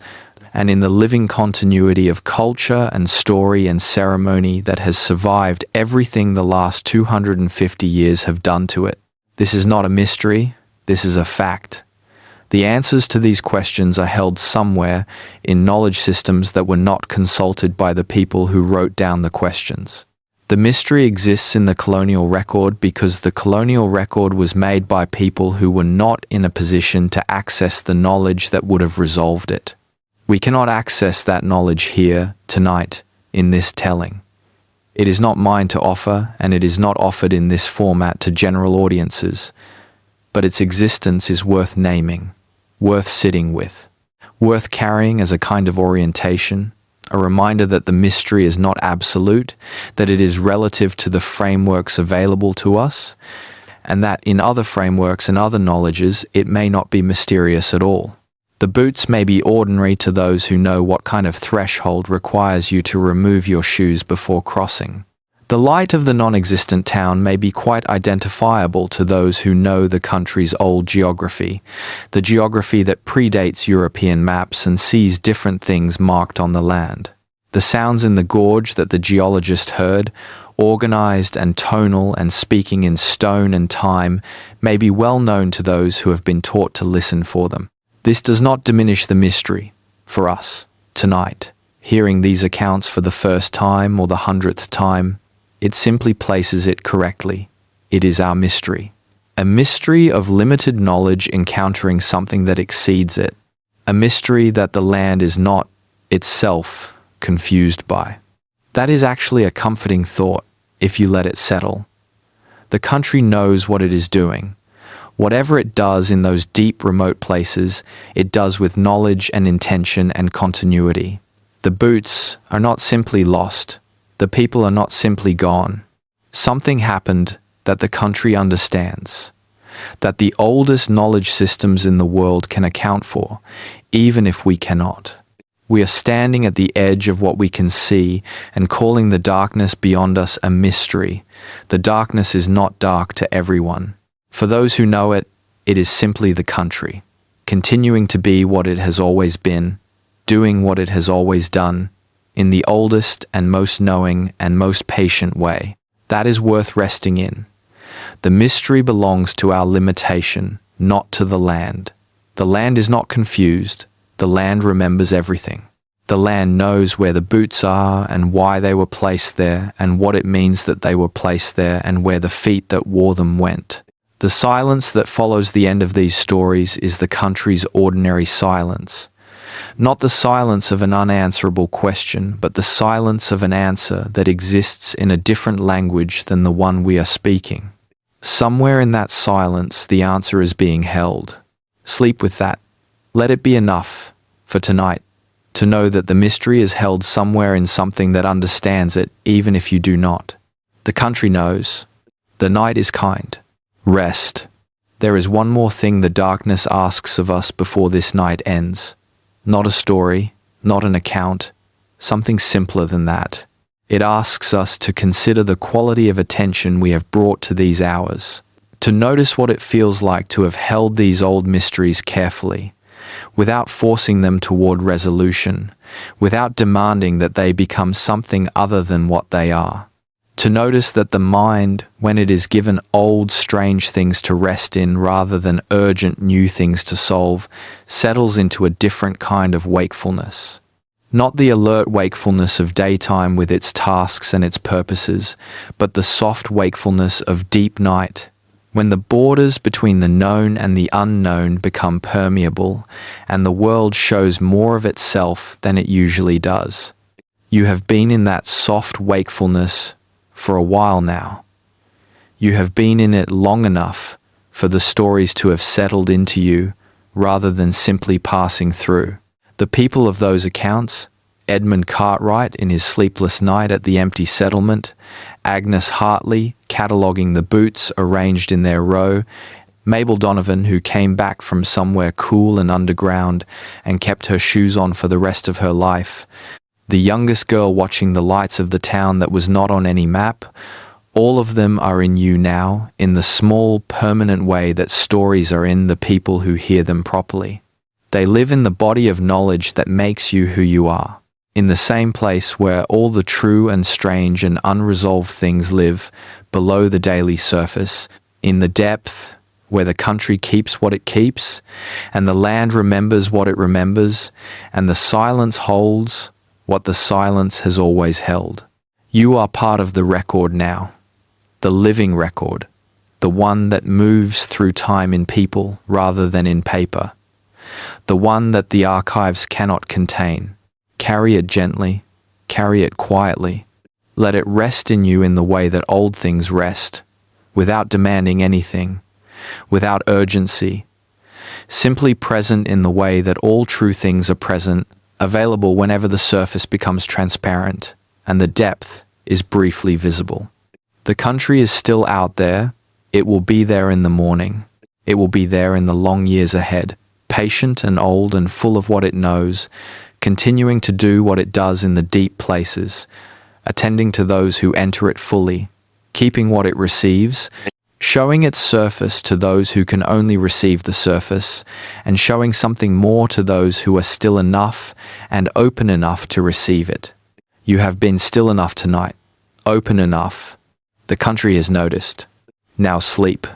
and in the living continuity of culture and story and ceremony that has survived everything the last 250 years have done to it. This is not a mystery, this is a fact. The answers to these questions are held somewhere in knowledge systems that were not consulted by the people who wrote down the questions. The mystery exists in the colonial record because the colonial record was made by people who were not in a position to access the knowledge that would have resolved it. We cannot access that knowledge here, tonight, in this telling. It is not mine to offer, and it is not offered in this format to general audiences, but its existence is worth naming, worth sitting with, worth carrying as a kind of orientation, a reminder that the mystery is not absolute, that it is relative to the frameworks available to us, and that in other frameworks and other knowledges it may not be mysterious at all. The boots may be ordinary to those who know what kind of threshold requires you to remove your shoes before crossing. The light of the non-existent town may be quite identifiable to those who know the country's old geography, the geography that predates European maps and sees different things marked on the land. The sounds in the gorge that the geologist heard, organized and tonal and speaking in stone and time, may be well known to those who have been taught to listen for them. This does not diminish the mystery, for us, tonight, hearing these accounts for the first time or the 100th time. It simply places it correctly. It is our mystery. A mystery of limited knowledge encountering something that exceeds it. A mystery that the land is not, itself, confused by. That is actually a comforting thought, if you let it settle. The country knows what it is doing. Whatever it does in those deep, remote places, it does with knowledge and intention and continuity. The boots are not simply lost. The people are not simply gone. Something happened that the country understands, that the oldest knowledge systems in the world can account for, even if we cannot. We are standing at the edge of what we can see and calling the darkness beyond us a mystery. The darkness is not dark to everyone. For those who know it, it is simply the country, continuing to be what it has always been, doing what it has always done, in the oldest and most knowing and most patient way. That is worth resting in. The mystery belongs to our limitation, not to the land. The land is not confused. The land remembers everything. The land knows where the boots are and why they were placed there and what it means that they were placed there and where the feet that wore them went. The silence that follows the end of these stories is the country's ordinary silence. Not the silence of an unanswerable question, but the silence of an answer that exists in a different language than the one we are speaking. Somewhere in that silence, the answer is being held. Sleep with that. Let it be enough for tonight to know that the mystery is held somewhere in something that understands it, even if you do not. The country knows. The night is kind. Rest. There is one more thing the darkness asks of us before this night ends. Not a story, not an account, something simpler than that. It asks us to consider the quality of attention we have brought to these hours, to notice what it feels like to have held these old mysteries carefully, without forcing them toward resolution, without demanding that they become something other than what they are. To notice that the mind, when it is given old, strange things to rest in rather than urgent new things to solve, settles into a different kind of wakefulness. Not the alert wakefulness of daytime with its tasks and its purposes, but the soft wakefulness of deep night, when the borders between the known and the unknown become permeable, and the world shows more of itself than it usually does. You have been in that soft wakefulness for a while now. You have been in it long enough for the stories to have settled into you rather than simply passing through. The people of those accounts, Edmund Cartwright in his sleepless night at the empty settlement, Agnes Hartley cataloguing the boots arranged in their row, Mabel Donovan who came back from somewhere cool and underground and kept her shoes on for the rest of her life, the youngest girl watching the lights of the town that was not on any map, all of them are in you now, in the small, permanent way that stories are in the people who hear them properly. They live in the body of knowledge that makes you who you are, in the same place where all the true and strange and unresolved things live, below the daily surface, in the depth, where the country keeps what it keeps, and the land remembers what it remembers, and the silence holds what the silence has always held. You are part of the record now, the living record, the one that moves through time in people rather than in paper, the one that the archives cannot contain. Carry it gently, carry it quietly. Let it rest in you in the way that old things rest, without demanding anything, without urgency, simply present in the way that all true things are present, available whenever the surface becomes transparent and the depth is briefly visible. The country is still out there. It will be there in the morning. It will be there in the long years ahead, patient and old and full of what it knows, continuing to do what it does in the deep places, attending to those who enter it fully, keeping what it receives, showing its surface to those who can only receive the surface, and showing something more to those who are still enough and open enough to receive it. You have been still enough tonight, open enough. The country has noticed. Now sleep.